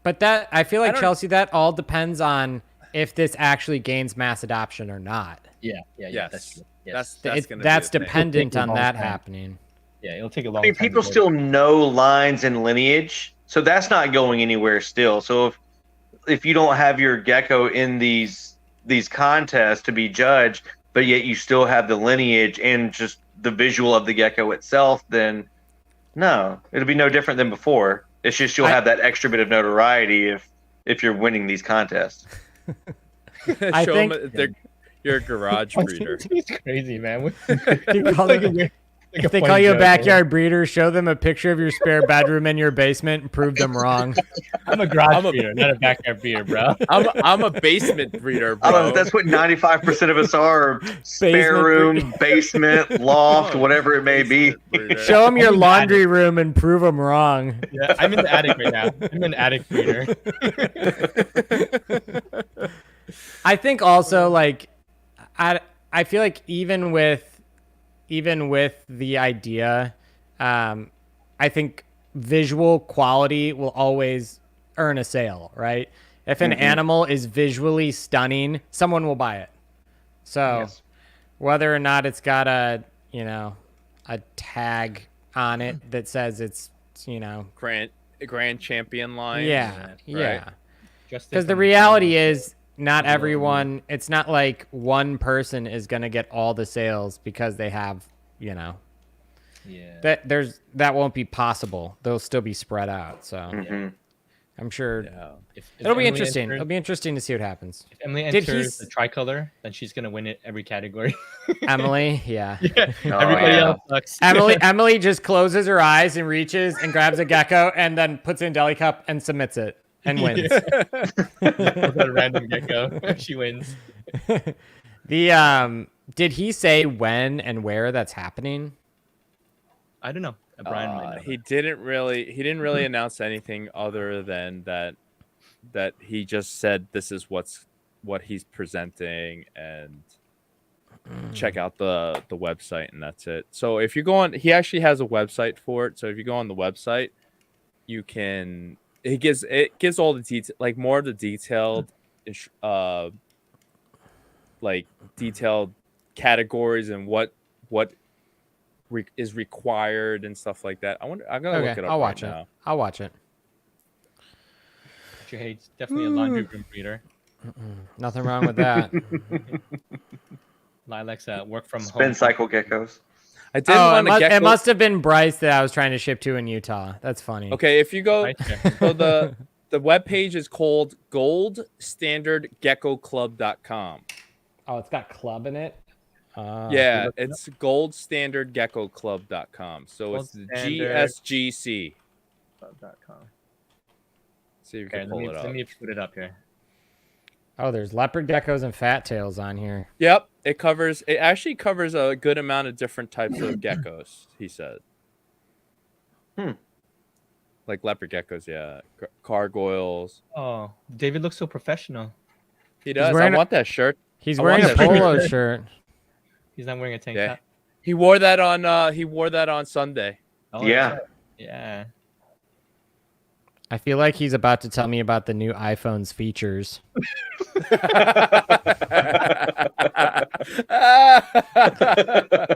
But that I feel like
don't-
Chelsea, that all depends on if this actually gains mass adoption or not.
yeah,
Yes.
that's true. Yes.
that's gonna be
That's
a thing.
dependent
It'll
on
take a
that
long time.
happening.
Yeah, it'll take a long
I mean,
time.
people
to go.
still know lines and lineage, so that's not going anywhere still. So if you don't have your gecko in these contests to be judged, but yet you still have the lineage and just the visual of the gecko itself, then no, it'll be no different than before. It's just you'll have that extra bit of notoriety if you're winning these contests.
I
Show
think-
him you're a garage breeder.
It's crazy, man.
You call it- If they call you a backyard breeder, show them a picture of your spare bedroom in your basement and prove them wrong.
I'm a garage
I'm a-
breeder, not a backyard breeder, bro.
I'm a basement breeder,
I don't know
bro.
if that's what 95% of us are: spare
Basement
room, basement, loft, whatever it may be.
Basement breeder.
Show them your
I'm an
laundry room and prove them wrong.
Yeah, I'm in the attic right now. I'm an attic breeder.
I think also like I feel like even with the idea, I think visual quality will always earn a sale, right? If an animal is visually stunning, someone will buy it. So
Yes.
whether or not it's got a tag on it that says it's,
Grand champion line.
yeah.
Just
Because the
from-
reality is not everyone, it's not like one person is going to get all the sales because they have,
Yeah.
that won't be possible. They'll still be spread out. So
Mhm.
I'm sure
Yeah.
If
it'll be
Emily
interesting.
enters-
It'll be interesting to see what happens.
If Emily
Did he
enters
s-
the tricolor, then she's gonna win it every category.
Emily, yeah.
Everybody
yeah.
else sucks.
Emily just closes her eyes and reaches and grabs a gecko and then puts it in deli cup and submits it and wins.
A random gecko. She wins.
Did he say when and where that's happening?
I don't know. Brian might know.
He didn't really announce anything other than that he just said this is what he's presenting and check out the website, and that's it. So if you go on, he actually has a website for it. So if you go on the website, you can it gives all the detail, like more of the detailed detailed categories and what is required and stuff like that. I'm gonna look it up.
I'll watch
right
it.
now.
I'll watch it.
It's definitely a laundry room breeder.
Nothing wrong with that.
Lilacs work from
Spin
home.
cycle geckos.
I didn't
Oh,
want to get.
it must have been Bryce that I was trying to ship to in Utah. That's funny.
Okay, if you go,
Right there.
so the web page is called goldstandardgeckoclub.com.
Oh, it's got club in it.
Yeah, it's goldstandardgeckoclub.com. So it's the GSGC.
Club.com.
See if you
Okay,
can pull it up.
let me put it up here.
Oh, there's leopard geckos and fat tails on here.
Yep, it actually covers a good amount of different types of geckos, he said. Like leopard geckos, yeah. Gargoyles.
Oh, David looks so professional.
He does. I want that shirt.
He's wearing a polo shirt.
He's not wearing a tank top.
He wore that on Sunday.
Oh,
yeah.
Right. Yeah.
I feel like he's about to tell me about the new iPhone's features.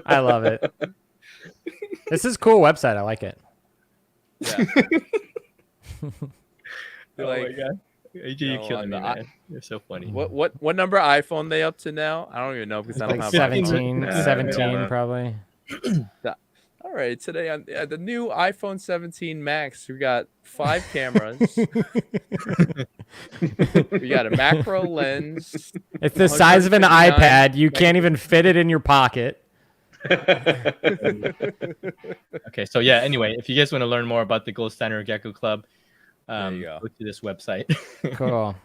I love it. This is a cool website. I like it.
Yeah.
Oh my god. AJ, you killing me, man. You're so funny.
What number iPhone they up to now? I don't even know because I don't have
17 probably.
All right, today on the new iPhone 17 Max, we got 5 cameras. We got a macro lens.
It's the size of an iPad. You can't even fit it in your pocket.
Okay, so yeah. Anyway, if you guys want to learn more about the Gold Standard Gecko Club, go to this website.
Cool.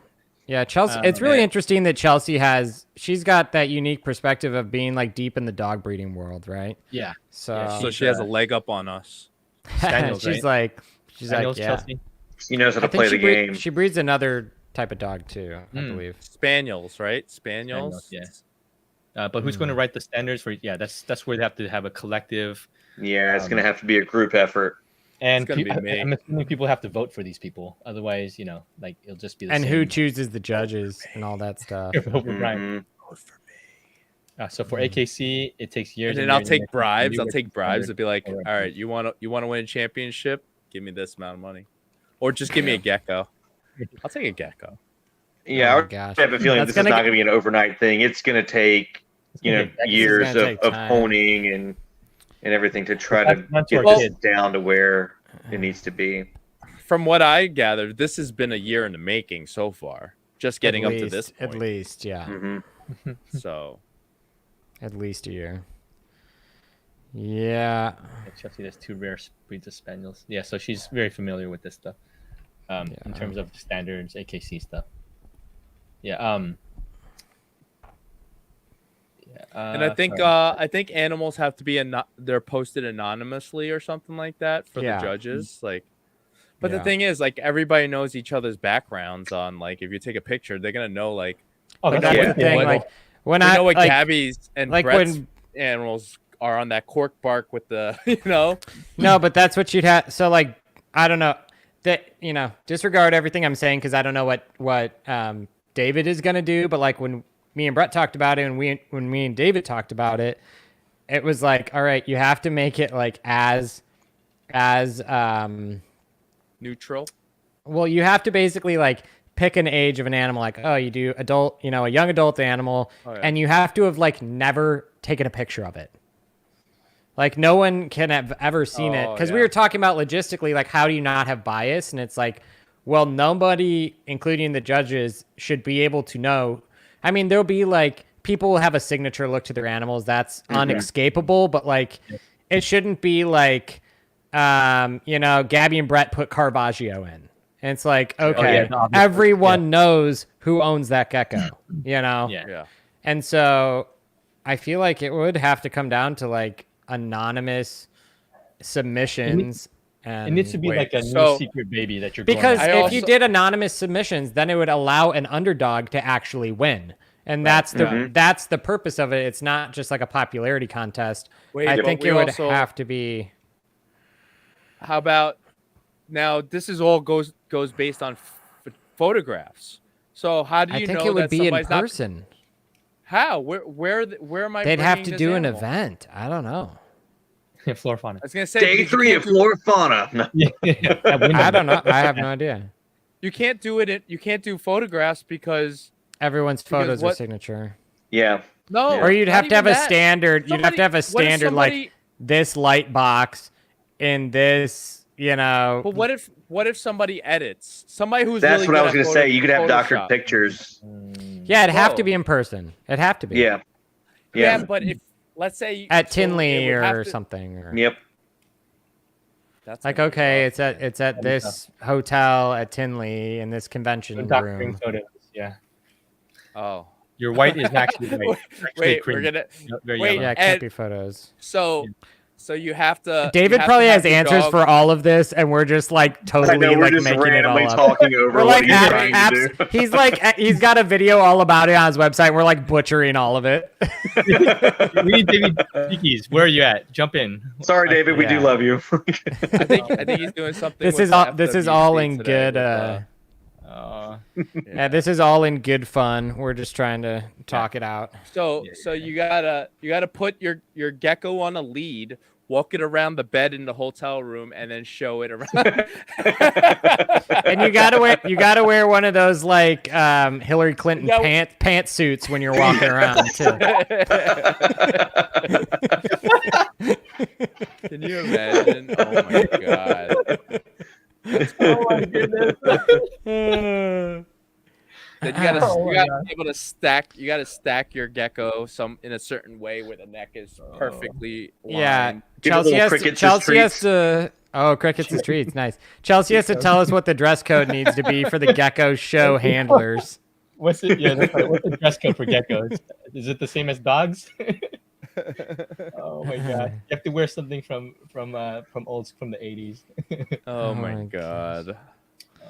Yeah, Chelsea. It's really interesting that she's got that unique perspective of being like deep in the dog breeding world, right?
Yeah.
So she has a leg up on us.
Daniels,
she's
right?
like, yeah.
Chelsea.
She knows how to play the game.
She breeds another type of dog too, I believe.
Spaniels, right? Spaniels.
Yeah. But who's going to write the standards for? Yeah, that's where they have to have a collective.
Yeah, it's going to have to be a group effort.
And I'm assuming people have to vote for these people. Otherwise, like it'll just be the
and
same.
who chooses the judges and all that stuff.
Vote for Brian. Vote for me. So for AKC, it takes years.
And then I'll take bribes. I'll take bribes. It'll be like, all right, you want to win a championship? Give me this amount of money, or just give me a gecko. I'll take a gecko.
Yeah, I have a feeling this is not going to be an overnight thing. It's going to take years of honing and everything to try to get this down to where it needs to be.
From what I gathered, this has been a year in the making so far. Just getting up to this point.
At least, yeah.
Mm-hmm.
So,
at least a year. Yeah.
Chelsea has 2 rare breeds of spaniels. Yeah, so she's very familiar with this stuff. In terms of standards, AKC stuff. Yeah.
And I think animals have to be they're posted anonymously or something like that for the judges. Like, but the thing is, like, everybody knows each other's backgrounds on, like, if you take a picture, they're gonna know, like,
that's the thing. Like, when I
know what
like,
Gabby's and
like
Brett's animals are on that cork bark with the,
No, but that's what you'd have. So, like, I don't know that disregard everything I'm saying because I don't know what David is gonna do. But like when me and Brett talked about it, and when me and David talked about it, it was like, all right, you have to make it like as
neutral.
Well, you have to basically like pick an age of an animal, like, oh, you do adult, a young adult animal, and you have to have like never taken a picture of it. Like no one can have ever seen it because we were talking about logistically, like how do you not have bias? And it's like, well, nobody, including the judges, should be able to know. I mean, there'll be like people will have a signature look to their animals. That's unescapable, but like it shouldn't be like, Gabby and Brett put Caravaggio in. And it's like, okay, everyone knows who owns that gecko,
Yeah.
And so I feel like it would have to come down to like anonymous submissions.
It needs to be like a new secret baby that you're going
because if you did anonymous submissions, then it would allow an underdog to actually win. And that's the purpose of it. It's not just like a popularity contest. I think it would have to be.
How about now? This is all goes based on photographs. So how do you know? I think
it would be in person.
How? Where am I?
They'd have to do an event. I don't know.
Flora Fauna.
I was gonna say
day 3 of Flora Fauna. No.
I don't know. I have no idea.
You can't do it. You can't do photographs because
everyone's photos are signature.
Yeah.
No.
Or you'd have to have a standard. You'd have to have a standard like this light box in this.
But what if somebody edits? Somebody who's
that's
really
what I was
going to
say. You could have doctored pictures.
Yeah, it'd have to be in person. It'd have to be.
Yeah.
Yeah, but let's say
at
so
Tinley
it would have
or
to-
something. Or,
Yep.
That's
like,
gonna be
okay,
rough, man.
it's at this hotel at Tinley in this convention
Doctoring
room.
photos. Yeah.
Oh.
Your white is actually white.
Wait, we're gonna
Very
wait.
yellow.
Yeah,
And-
campy photos.
so you have to.
David
you have
probably
to
has
have your
answers
dog-
for all of this, and we're just like
I
totally
know we're
like
just
making it
randomly
all up.
talking over
We're
what
like
he's trying to do.
he's like he's got a video all about it on his website. And we're like butchering all of it.
We need David Dickies. Where are you at? Jump in.
Sorry, David, we do
Yeah.
love you.
I think he's doing something.
This
with
is
the
all. This is all
FWC
in
today
good.
with,
Yeah, this is all in good fun. We're just trying to talk it out.
So you gotta put your gecko on a lead, walk it around the bed in the hotel room, and then show it around.
And you gotta wear one of those like Hillary Clinton
Yeah.
pantsuits when you're walking around too.
Can you imagine? Oh my god.
Oh my goodness.
Then you gotta
Oh my
be
God.
able to stack. You gotta stack your gecko in a certain way where the neck is perfectly
Yeah,
lined.
Give it
Chelsea
little
has to,
crickets as
Chelsea has
treats.
to. Oh, crickets and treats, nice. Chelsea has to tell us what the dress code needs to be for the gecko show handlers.
What's it? Yeah, that's right. What's the dress code for geckos? Is it the same as dogs? Oh my god! You have to wear something from the 80s.
Oh
my
my god.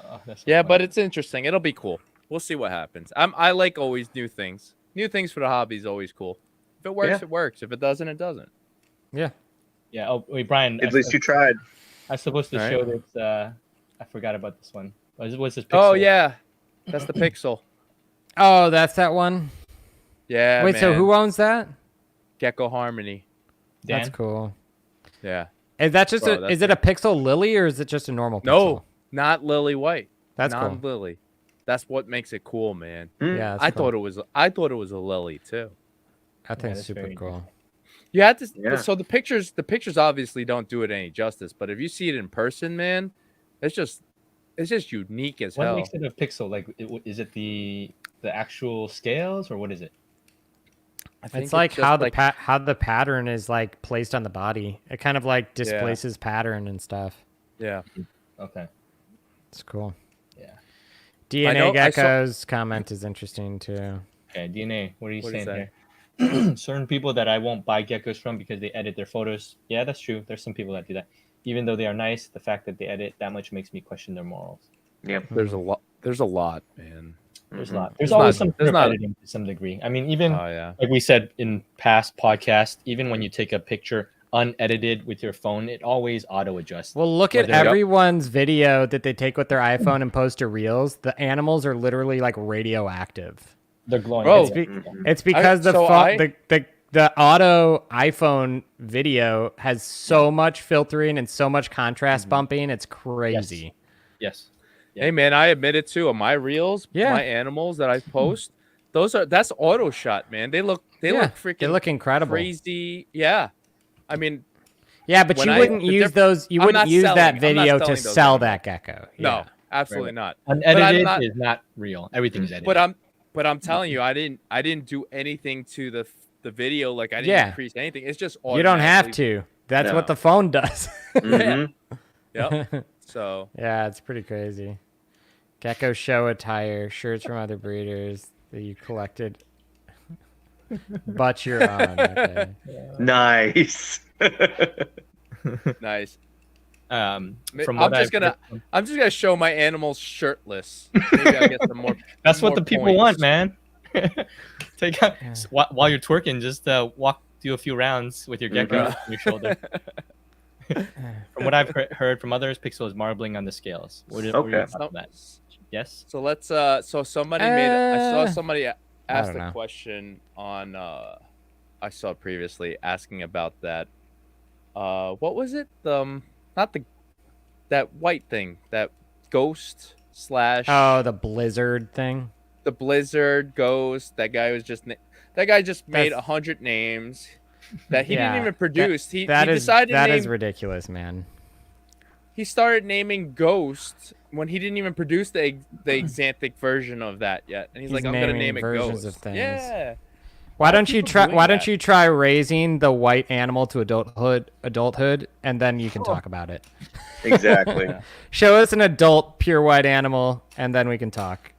Oh, that's so
Yeah,
funny.
but it's interesting. It'll be cool. We'll see what happens. I like always new things. New things for the hobby is always cool. If it works,
Yeah.
it works. If it doesn't, it doesn't.
Yeah.
Yeah. Oh wait, Brian.
At least you tried.
I was supposed to
All
show this. I forgot about this one. What's this?
Oh
pixel?
yeah, that's the pixel.
Oh, that's that one.
Yeah.
Wait, so
man.
who owns that?
Gecko Harmony?
Dan?
That's cool.
Yeah.
Is that just
Bro,
a?
that's
Is it a pixel lily or is it just a normal pixel?
No, not lily white.
That's cool.
non-lily. That's what makes it cool, man.
Yeah, that's
I
cool.
thought it was a lily too.
I think it's
that's
super
very
cool.
You had to.
Yeah.
So the pictures obviously don't do it any justice. But if you see it in person, man, it's just unique as
What
hell.
makes it a pixel? Like, is it the actual scales or what is it?
I think
It's like
just
how the pattern is like placed on the body. It kind of like
Yeah.
displaces pattern and stuff.
Yeah.
Okay.
It's cool.
Yeah.
DNA
know- I saw-
Gecko's comment is interesting too.
Okay. DNA. What are you
What is
saying here? Certain people that I won't buy geckos from because they edit their photos. Yeah, that's true. There's some people that do that. Even though they are nice, the fact that they edit that much makes me question their morals.
Yep.
There's a lot. There's a lot, man.
There's
Mhm.
a lot. There's
There's
always
not-
some
there's not-
editing to some degree. I mean, even
Oh yeah.
like we said in past podcasts, even when you take a picture unedited with your phone, it always auto adjusts.
Well, look at
Whether- Yep.
everyone's video that they take with their iPhone and post to Reels. The animals are literally like radioactive.
They're glowing.
Bro.
It's, it's because
so
the auto iPhone video has so much filtering and so much contrast bumping. It's crazy.
Yes.
Hey man, I admit it too. On my reels,
Yeah.
my animals that I post, that's auto shot, man. They look freaking
They look incredible.
crazy. Yeah. I mean,
Yeah, but
When
you
I-
wouldn't
the
use
diff-
those. You
I'm
wouldn't
not
use that
selling- I'm not
video
selling
to
those
sell
animals.
that gecko.
no,
Yeah.
absolutely not.
Unedited
not-
is not real. Everything's edited.
But I'm telling you, I didn't do anything to the video. Like I didn't
Yeah.
increase anything. It's just
You don't have
automatically-
to. That's
No.
what the phone does.
Mhm.
Yep. So
Yeah, it's pretty crazy. Gecko show attire, shirts from other breeders that you collected. But you're on. Okay.
Nice.
nice.
From
I'm
what
just
I've
I'm just gonna show my animals shirtless. Maybe I'll get some more.
that's what
more
the people
points.
want, man. Take out
Yeah.
while you're twerking, just do a few rounds with your gecko on your shoulder. From what I've heard from others, Pixel is marbling on the scales. What are
Okay.
your thoughts on that? Yes.
So let's so somebody I saw somebody asked
don't
a
know.
question on I saw previously asking about that what was it? Not that white thing, that ghost /
Oh, the blizzard thing.
the blizzard ghost. That guy just made
That's-
100 names that he
Yeah,
didn't even produce. He
That is
decided to name,
ridiculous, man.
he started naming ghosts when he didn't even produce the Xanthic version of that yet. And he's like, I'm gonna
naming
name it
versions
Ghost.
of things.
Yeah.
Why don't you
people
try?
doing
Why don't
that?
you try raising the white animal to adulthood, and then you can talk about it.
Exactly.
Show us an adult pure white animal, and then we can talk.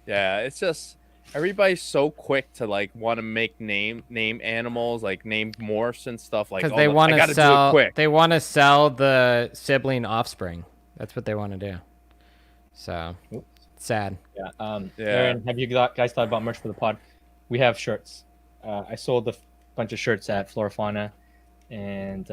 Yeah, it's just everybody's so quick to like want to make name animals, like name morphs and stuff. Like,
Because they
I gotta do it quick.
They want to sell the sibling offspring. That's what they want to do. So sad.
Yeah.
Yeah.
Aaron, have you guys thought about merch for the pod? We have shirts. I sold a bunch of shirts at Flora Fauna, and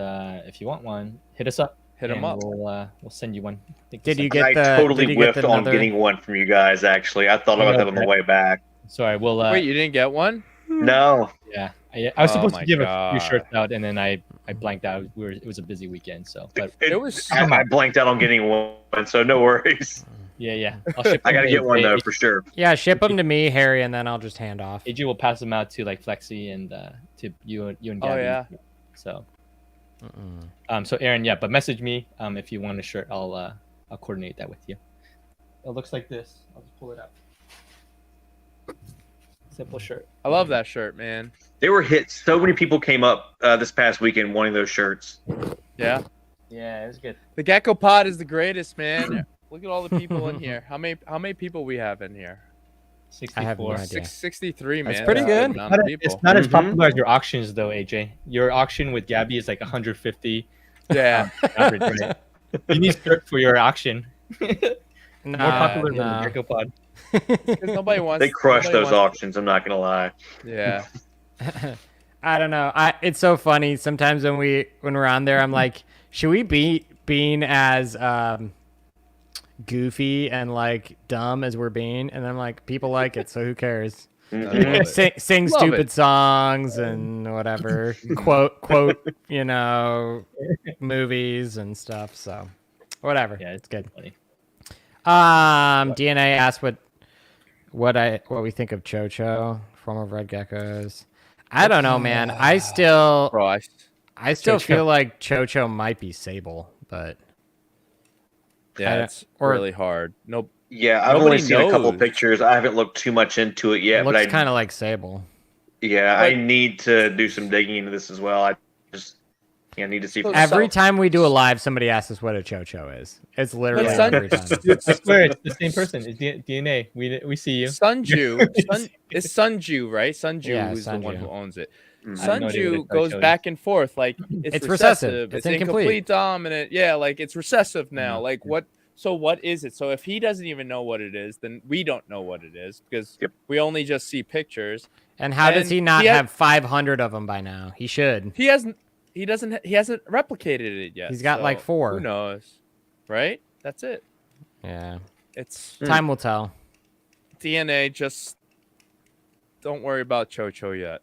if you want one, hit us up.
Hit 'em
and
up.
We'll send you one.
Did you
I
get the?
totally
did you get
whiffed on
another-
getting one from you guys. Actually, I thought about that on the way back.
Sorry, we'll.
Wait, you didn't get one?
No.
Yeah, I was
Oh
supposed
my
to give a
God.
few shirts out, and then I blanked out. It was a busy weekend, so. But
It was.
I blanked out on getting one, so no worries.
yeah. I'll ship
I gotta
them.
get one though
AJ
for sure.
Yeah, ship them to me, Harry, and then I'll just hand off.
AJ will pass them out to like Flexi and to you and
Oh,
Gabby.
yeah.
So
Mm-mm.
so Aaron, yeah, but message me if you want a shirt. I'll coordinate that with you. It looks like this. I'll just pull it out. Simple shirt.
I love that shirt, man.
They were hit. So many people came up this past weekend wanting those shirts.
Yeah.
Yeah, it was good.
The Gecko Pod is the greatest, man. Look at all the people in here. How many people we have in here?
64.
I have no idea.
63, man.
That's pretty good.
Amount of
It's
people.
not as
Mhm.
popular as your auctions, though, AJ. Your auction with Gabby is like 150
Yeah.
average, right? You need shirt for your auction.
Nah,
More popular than
nah.
the Gecko Pod.
'Cause nobody wants.
They crushed
nobody
those
wants-
auctions. I'm not gonna lie.
Yeah.
I don't know. It's so funny. Sometimes when we're on there, I'm like, should we be being as goofy and like dumb as we're being? And I'm like, people like it, so who cares?
Mhm.
Sing
Love
stupid
it.
songs and whatever. quote, movies and stuff. So whatever.
Yeah,
It's good.
funny.
DNA asked what we think of Chocho, form of red geckos. I don't know, man. I still
Bro,
I still
Chocho.
feel like Chocho might be Sable, but
yeah, it's
or-
really hard. Nope.
Yeah, I've
Nobody
only seen a couple
knows.
pictures. I haven't looked too much into it yet,
it
but
looks
I
kind of like Sable.
I
But-
need to do some digging into this as well. I just need to see.
So-
Every time we do a live, somebody asks us what a Chocho is. It's literally
But Sun-
every time.
I swear it's the same person. It's DNA. We see you.
Sunju. It's Sunju, right? Sunju
Yeah,
is the one
Sunju.
who owns it.
Mhm.
I have no idea what
Sunju
it
goes
shows.
back and forth. Like
It's
recessive.
recessive.
It's
It's incomplete.
incomplete dominant. Yeah, like it's recessive now.
Mhm.
Like what? So what is it? So if he doesn't even know what it is, then we don't know what it is because
Yep.
we only just see pictures.
And how does
And
he not
he has-
have 500 of them by now? He should.
He hasn't. He doesn't. He hasn't replicated it yet.
He's got, like,
so
4.
Who knows? Right? That's it.
Yeah.
It's
Time will tell.
DNA. Just don't worry about Chocho yet.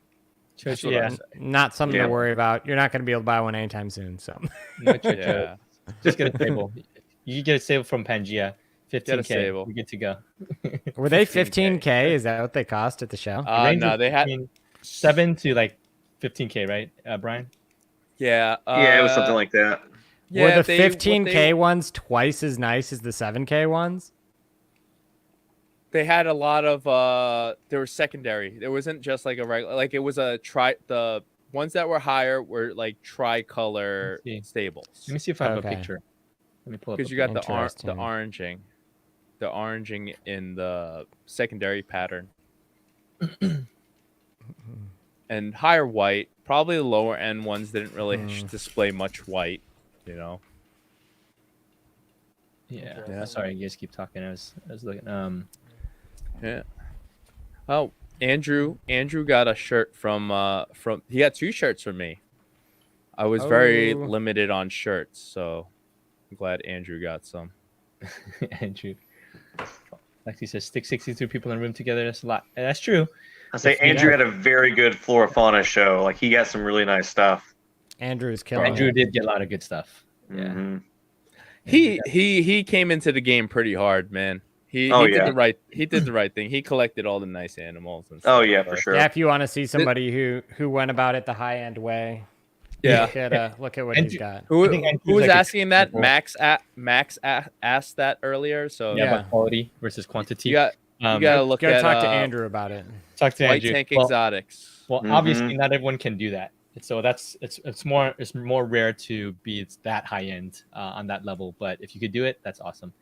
That's what I
Yeah,
say.
Not something
Yeah.
to worry about. You're not going to be able to buy one anytime soon. So
no Chocho.
Yeah.
Just get a Sable. You get a Sable from Pangea. 15K.
Sable.
You're good to go.
were they
15K.
15K? Is that what they cost at the show?
Range
No,
is
they had.
between 7 to like 15K, right, Brian?
Yeah.
Yeah, it was something like that.
Yeah,
were the
they- what
15K ones twice as nice as the 7K ones?
They had a lot of. They were secondary. There wasn't just like a regular. Like it was a The ones that were higher were like tricolor
Let's see.
stables.
Let me see if I have
Okay.
a picture. Let me pull up.
Because
a
you got
picture.
the
Interesting.
oranging in the secondary pattern, and higher white. Probably the lower end ones didn't really display much white. You know.
Yeah.
Yeah.
Sorry, you guys keep talking. I was looking.
Yeah. Oh, Andrew got a shirt from he got 2 shirts from me. I was very
Oh.
limited on shirts, so I'm glad Andrew got some.
Andrew. Like he says, stick 63 people in a room together. That's a lot. And that's true.
I say
If you
Andrew
have-
had a very good Flora Fauna show. Like he got some really nice stuff.
Andrew's killing
Andrew
it.
did get a lot of good stuff. Yeah.
Mhm.
He came into the game pretty hard, man. He
Oh,
did
yeah.
the right thing. He collected all the nice animals and
Oh
stuff,
yeah,
so-
for sure.
Yeah, if you want to see somebody who went about it the high end way,
Yeah.
look at what
Andrew-
he's got.
Who
I think Andrew's
was
like a
asking that?
example.
Max asked that earlier. So
Yeah,
Yeah.
about quality versus quantity.
you got You gotta look
Gotta
at
talk to Andrew about it.
Talk to
White
Andrew.
Tank
Well,
Exotics.
Well, obviously, not everyone can do that. So it's more rare to be that high end on that level. But if you could do it, that's awesome.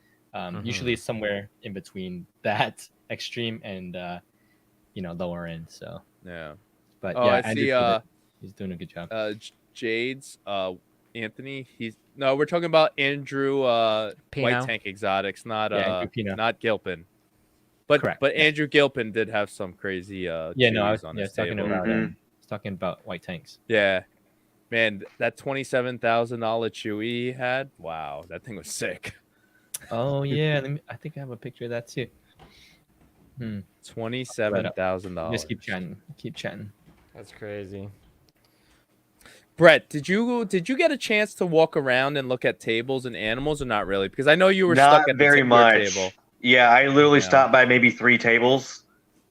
Usually, it's somewhere in between that extreme and lower end. So
Yeah.
but
Oh,
yeah,
I
Andrew
see.
did it. He's doing a good job.
Jade's Anthony. We're talking about Andrew White
Pino.
Tank Exotics, not
Andrew Pino.
not Gilpin. But
Correct.
but Andrew Gilpin did have some crazy chewies on his table.
I was talking about white tanks.
Yeah. Man, that $27,000 chewy he had. Wow, that thing was sick.
Oh yeah, I think I have a picture of that too.
$27,000.
Just keep chatting.
That's crazy.
Brett, did you get a chance to walk around and look at tables and animals, or not really? Because I know you were
Not
stuck at
very
the tickler
much.
table.
Yeah, I literally stopped by maybe 3 tables,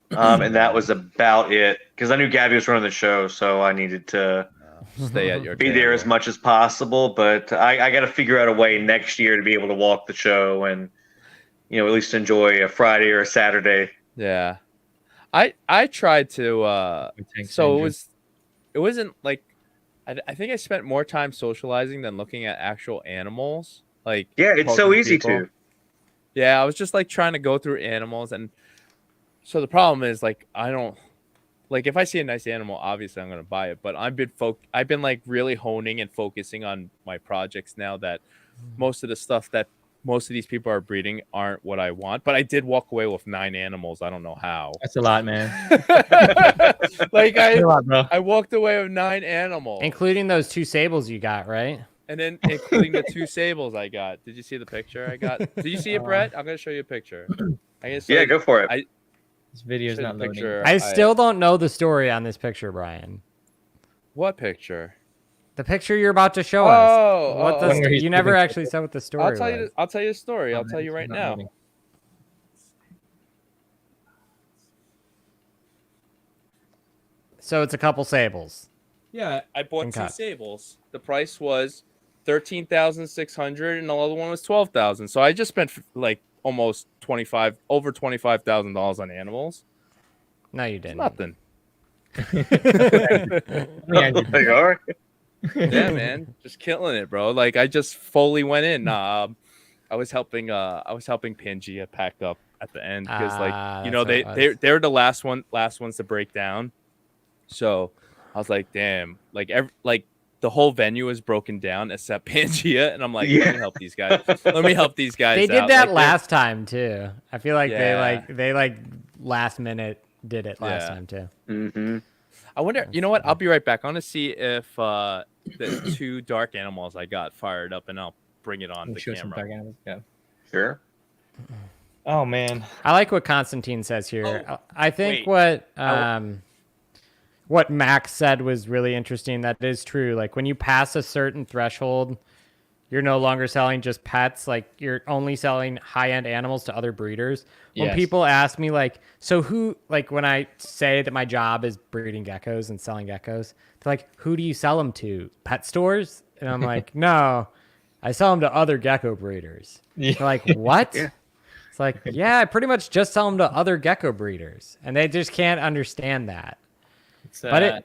and that was about it. Because I knew Gabby was running the show, so I needed to
Stay at your
be there as much as possible. But I got to figure out a way next year to be able to walk the show and at least enjoy a Friday or a Saturday.
Yeah, I tried to. So it wasn't like I think I spent more time socializing than looking at actual animals. Like
it's so easy to.
Yeah, I was just like trying to go through animals, and so the problem is like I don't like if I see a nice animal, obviously I'm gonna buy it. But I've been like really honing and focusing on my projects now that most of the stuff that most of these people are breeding aren't what I want. But I did walk away with 9 animals. I don't know how.
That's a lot, man.
Like
That's a lot, bro.
I walked away with 9 animals,
Including those 2 sables you got, right?
and then including the 2 sables I got. Did you see the picture I got? Did you see it, Brett? I'm gonna show you a picture.
Go for it.
This video is not loading.
I still don't know the story on this picture, Brian.
What picture?
The picture you're about to show us. You never actually said what the story was.
I'll tell you the story. I'll tell you right now.
Loading.
So it's a couple sables.
Yeah, I bought
Okay.
2 sables. The price was $13,600, and the other one was $12,000. So I just spent like almost over $25,000 on animals.
No, you didn't.
Nothing. Yeah, man, just killing it, bro. Like I just fully went in. I was helping Pangea pack up at the end because they're the last ones to break down. So I was like, damn, like the whole venue is broken down except Pangea, and I'm like, let me help these guys. Let me help these guys.
They did
out.
that
like,
last time too. I feel like
Yeah.
they last minute did it last time too.
Mm-hmm.
I wonder. You know what? I'll be right back. I want to see if the 2 dark animals I got fired up, and I'll bring it on the camera.
Yeah.
Sure.
Oh man.
I like what Constantine says here.
Oh,
I think
wait.
what Max said was really interesting. That is true. Like when you pass a certain threshold, you're no longer selling just pets. Like you're only selling high-end animals to other breeders. When people ask me like, so who, like when I say that my job is breeding geckos and selling geckos, they're like, who do you sell them to? Pet stores? And I'm like, no, I sell them to other gecko breeders.
Yeah.
They're like, what? It's like, yeah, I pretty much just sell them to other gecko breeders. And they just can't understand that. But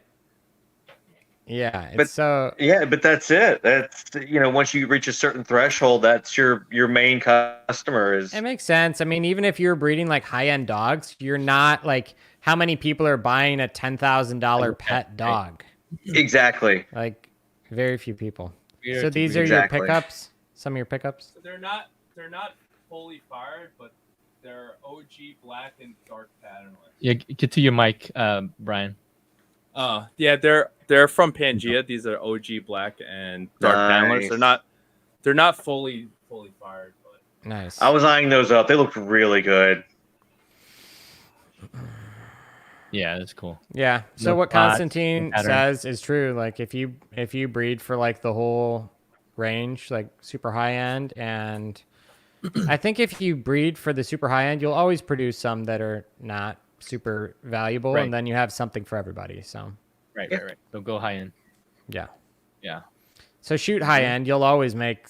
that's
it. That's once you reach a certain threshold, that's your main customer is.
It makes sense. I mean, even if you're breeding like high-end dogs, you're not like how many people are buying a $10,000 pet dog?
Exactly.
Like very few people. So these are your pickups? Some of your pickups?
They're not fully fired, but they're OG black and dark patternless.
Yeah, get to your mic, Brian.
Yeah, they're from Pangea. These are OG black and dark paddlers. They're not fully fired, but
nice.
I was eyeing those up. They look really good.
Yeah, that's cool.
Yeah. So what Constantine says is true. Like if you breed for like the whole range, like super high end, and I think if you breed for the super high end, you'll always produce some that are not super valuable, and then you have something for everybody. So
right. They'll go high end.
Yeah. So shoot high end, you'll always make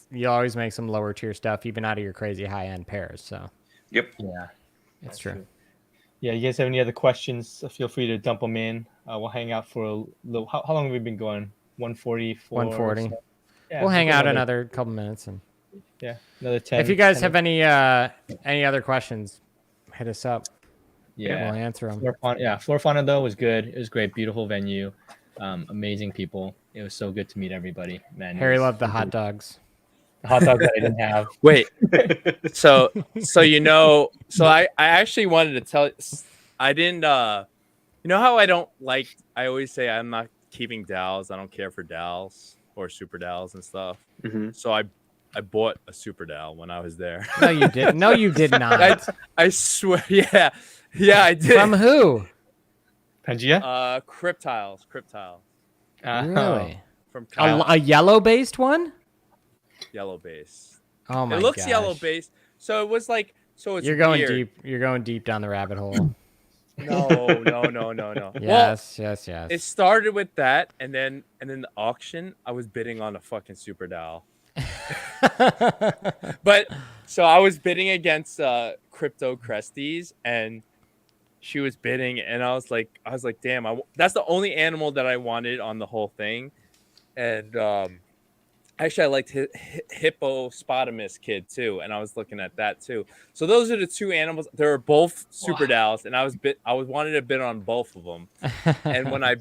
some lower tier stuff even out of your crazy high end pairs. So
yep.
Yeah,
it's true.
Yeah, you guys have any other questions? Feel free to dump them in. We'll hang out for a little. How long have we been going? 144.
140.
So, yeah,
We'll hang
get
out
another,
another couple minutes, and
another 10.
if you guys
10
have any other questions, hit us up.
yeah,
We'll answer them.
Flora Fauna though was good. It was great, beautiful venue, amazing people. It was so good to meet everybody. Man,
Harry loved the hot dogs.
the hot dogs that I didn't have.
Wait, so I actually wanted to tell. I didn't. You know how I always say I'm not keeping dowels. I don't care for dowels or super dowels and stuff.
Mm-hmm.
So I bought a super dowel when I was there.
No, you did. No, you did not.
I swear. Yeah, I did.
From who?
Pangea?
Reptile.
Really?
From Kyle.
A yellow-based one?
Yellow base.
Oh my!
It looks
gosh.
yellow base. So it was like. So it's
You're going
weird.
deep. You're going deep down the rabbit hole.
No.
Yes.
It started with that, and then the auction, I was bidding on a fucking super dowel. But so I was bidding against Crypto Cresties, and she was bidding, and I was like, damn, that's the only animal that I wanted on the whole thing, and actually I liked Hippopotamus Kid too, and I was looking at that too. So those are the two animals. They were both super dowels, and I was wanted to bid on both of them, and when I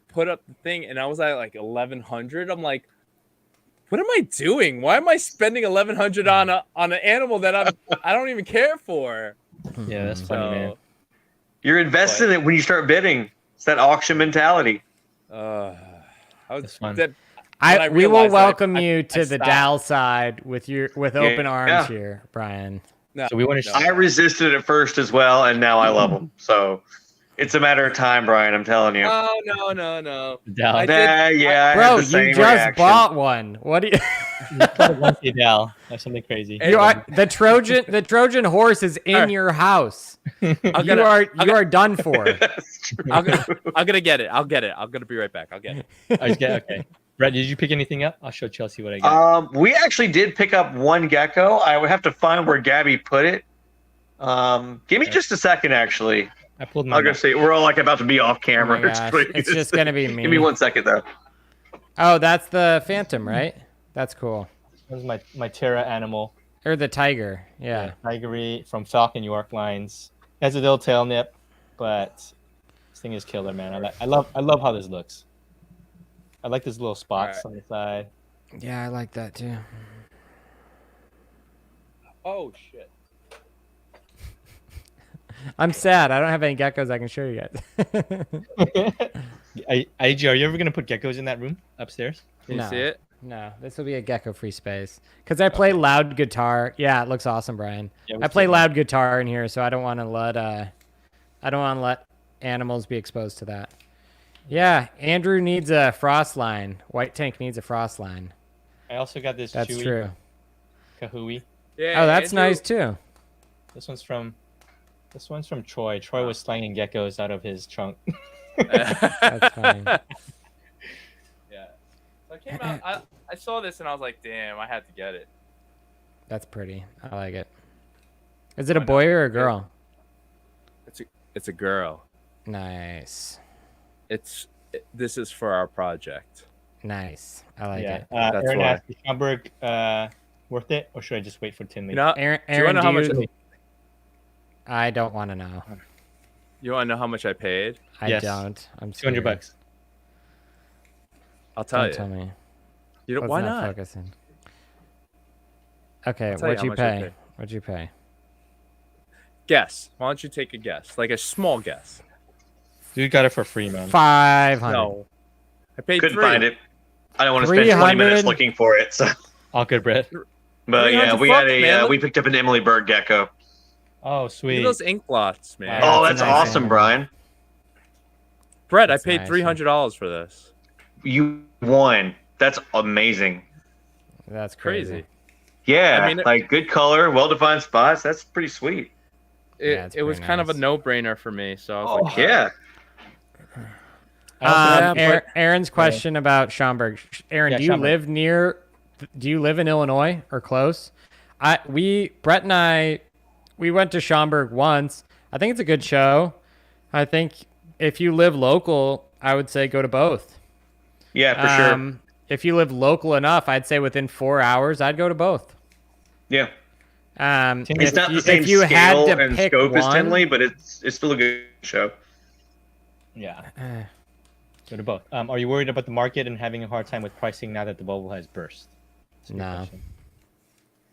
put up the thing, and I was at like 1,100, I'm like, what am I doing? Why am I spending 1,100 on an animal that I don't even care for?
Yeah, that's funny, man.
You're invested in it when you start bidding. It's that auction mentality.
That's fun.
We will welcome you to the dowel side with open arms here, Brian.
No,
So we want to.
I resisted at first as well, and now I love them. So it's a matter of time, Brian. I'm telling you.
Oh no.
Dowel.
I did-
I
Bro,
had the
you
same
just
reaction.
bought one. What do you?
Dowel. That's something crazy.
You are the Trojan horse is in your house. You are done for.
That's true.
I'm gonna get it. I'll get it. I'm gonna be right back. I'll get it.
Okay. Brett, did you pick anything up? I'll show Chelsea what I got.
We actually did pick up one gecko. I would have to find where Gabby put it. Give me just a second, actually.
I pulled
I'm
my.
gonna see. We're all like about to be off
Oh
camera.
my gosh. It's just gonna be me.
Give me 1 second though.
Oh, that's the phantom, right? That's cool.
This is my Terra animal.
Or the tiger. Yeah.
Tigery from Falcon York Lines. It has a little tail nip, but this thing is killer, man. I love how this looks. I like these little spots on the side.
Yeah, I like that too.
Oh shit.
I'm sad. I don't have any geckos I can show you guys.
IG, are you ever gonna put geckos in that room upstairs?
Can you
No.
see it?
No, this will be a gecko-free space. Because I play loud guitar. Yeah, it looks awesome, Brian.
Yeah,
I play loud guitar in here, so I don't want to let animals be exposed to that. Yeah, Andrew needs a frost line. White Tank needs a frost line.
I also got this
That's
Chewy
true.
Kahui.
Yeah.
Oh, that's
Andrew-
nice too.
This one's from Troy. Troy was slanging geckos out of his trunk.
That's funny.
Yeah. So I came out. I saw this and I was like, damn, I had to get it.
That's pretty. I like it. Is it a boy or a girl?
It's a girl.
Nice.
This is for our project.
Nice. I like
Yeah.
it.
That's
Aaron
why.
asked, is Schaumburg worth it, or should I just wait for Tinley?
You know,
Aaron,
do you want to know how much?
I don't want to know.
You want to know how much I paid?
I
Yes.
don't. I'm
$200.
scared.
I'll tell
Don't
you.
tell me.
You don't,
Let's
why
not
not?
focusing. Okay,
I'll tell you
what'd
how
you
much I
pay?
paid.
What'd you pay?
Guess. Why don't you take a guess? Like a small guess.
Dude got it for free, man.
500.
No. I paid
Couldn't
$3.
find it. I don't want to spend 20 minutes
300?
looking for it. So,
All good, Brett.
but yeah,
300
we had
bucks, man.
we picked up an Emily Bird gecko.
Oh,
Look
sweet.
at those ink blots, man.
Yeah,
Oh,
that's
that's
a nice
awesome,
animal.
Brian.
Brett,
That's
I paid
nice,
$300 for this.
You won. That's amazing.
That's crazy.
Crazy.
Yeah,
I mean,
like good color, well-defined spots. That's pretty sweet.
Yeah, it's
It was
pretty
kind of a
nice.
no-brainer for me. So I was
Oh
like,
yeah.
Aaron's question about Schaumburg. Aaron,
Yeah,
do you
Schaumburg.
live near? Do you live in Illinois or close? Brett and I, we went to Schaumburg once. I think it's a good show. I think if you live local, I would say go to both.
Yeah, for sure.
If you live local enough, I'd say within 4 hours, I'd go to both.
Yeah. It's
If
not
you,
the same
if you had
scale
to
and
pick
scope as
one,
Tinley, but it's still a good show.
Yeah. Go to both. Are you worried about the market and having a hard time with pricing now that the bubble has burst?
no.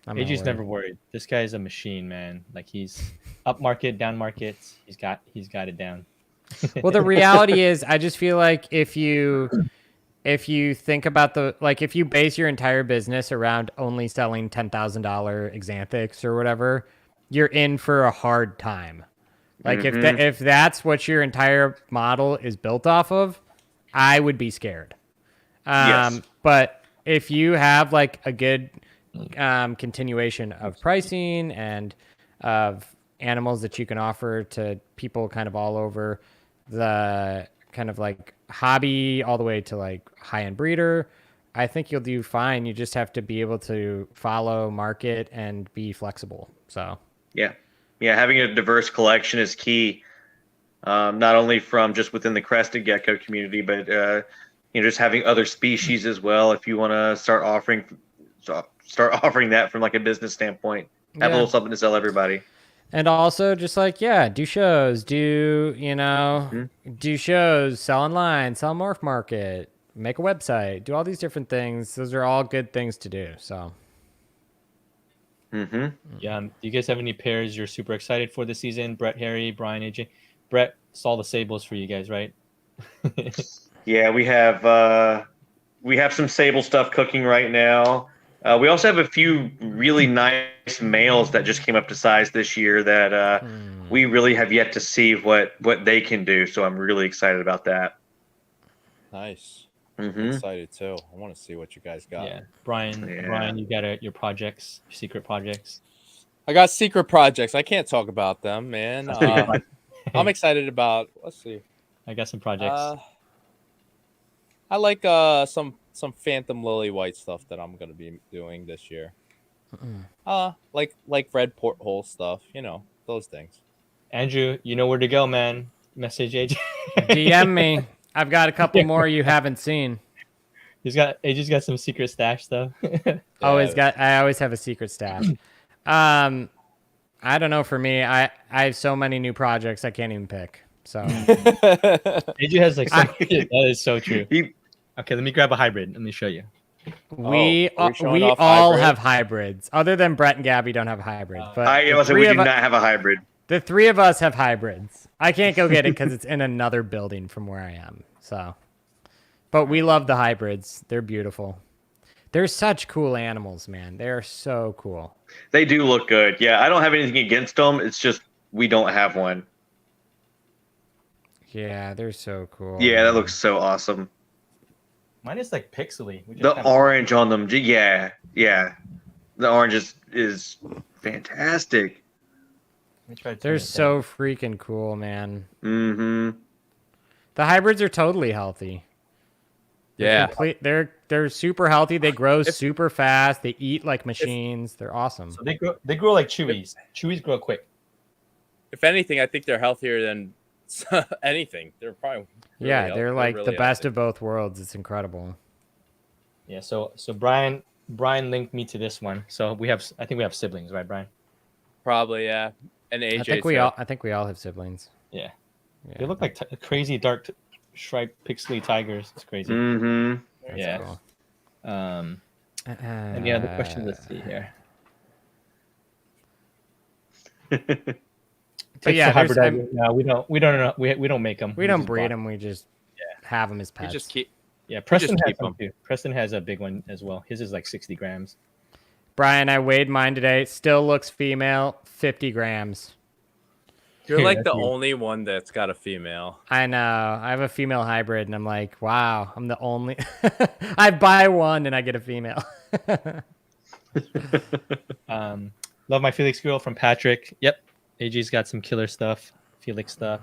AJ's never worried. This guy is a machine, man. Like he's up market, down market. He's got it down.
Well, the reality is, I just feel like if you think about if you base your entire business around only selling $10,000 Xanthics or whatever, you're in for a hard time. Like if that's what your entire model is built off of, I would be scared.
Yes.
But if you have like a good continuation of pricing and of animals that you can offer to people kind of all over the kind of like hobby all the way to like high-end breeder, I think you'll do fine. You just have to be able to follow market and be flexible. So
yeah, having a diverse collection is key. Not only from just within the crested gecko community, but just having other species as well. If you want to start offering that from like a business standpoint, have a little something to sell everybody.
And also just like, do shows, do shows, sell online, sell morph market, make a website, do all these different things. Those are all good things to do. So.
Yeah. Do you guys have any pairs you're super excited for this season? Brett, Harry, Brian, AJ. Brett saw the sables for you guys, right?
Yeah, we have some sable stuff cooking right now. We also have a few really nice males that just came up to size this year that we really have yet to see what they can do. So I'm really excited about that.
Nice. I'm excited too. I want to see what you guys got.
Yeah. Brian, you got your projects, your secret projects.
I got secret projects. I can't talk about them, man. I'm excited about. Let's see.
I got some projects.
I like some Phantom Lily White stuff that I'm gonna be doing this year. Like red porthole stuff, those things.
Andrew, you know where to go, man. Message AJ.
DM me. I've got a couple more you haven't seen.
AJ's got some secret stash stuff.
I always have a secret stash. I don't know. For me, I have so many new projects I can't even pick. So
AJ has like that is so true. Okay, let me grab a hybrid. Let me show you.
We all have hybrids. Other than Brett and Gabby don't have a hybrid. But
we do not have a hybrid.
The three of us have hybrids. I can't go get it because it's in another building from where I am. So, but we love the hybrids. They're beautiful. They're such cool animals, man. They are so cool.
They do look good. Yeah, I don't have anything against them. It's just we don't have one.
Yeah, they're so cool.
Yeah, that looks so awesome.
Mine is like pixely.
The orange on them. Yeah. The orange is fantastic.
They're so freaking cool, man.
Mm-hmm.
The hybrids are totally healthy.
Yeah.
They're super healthy. They grow super fast. They eat like machines. They're awesome.
So they grow like chewies. Chewies grow quick.
If anything, I think they're healthier than anything. They're probably
they're like
really
the best of both worlds. It's incredible.
Yeah, so Brian linked me to this one. So I think we have siblings, right, Brian?
Probably, yeah. And AJ.
I think we all have siblings.
Yeah. They look like crazy dark striped pixely tigers. It's crazy.
Mm-hmm.
Yeah.
Cool.
Any other questions? Let's see here.
But yeah,
no, we don't make them.
We don't breed them. We just have them as pets.
We just keep.
Yeah, Preston has them too. Preston has a big one as well. His is like 60 grams.
Brian, I weighed mine today. Still looks female. 50 grams.
You're like the only one that's got a female.
I know. I have a female hybrid, and I'm like, wow, I'm the only. I buy one and I get a female.
Love my Felix girl from Patrick. Yep. AJ's got some killer stuff. Felix stuff.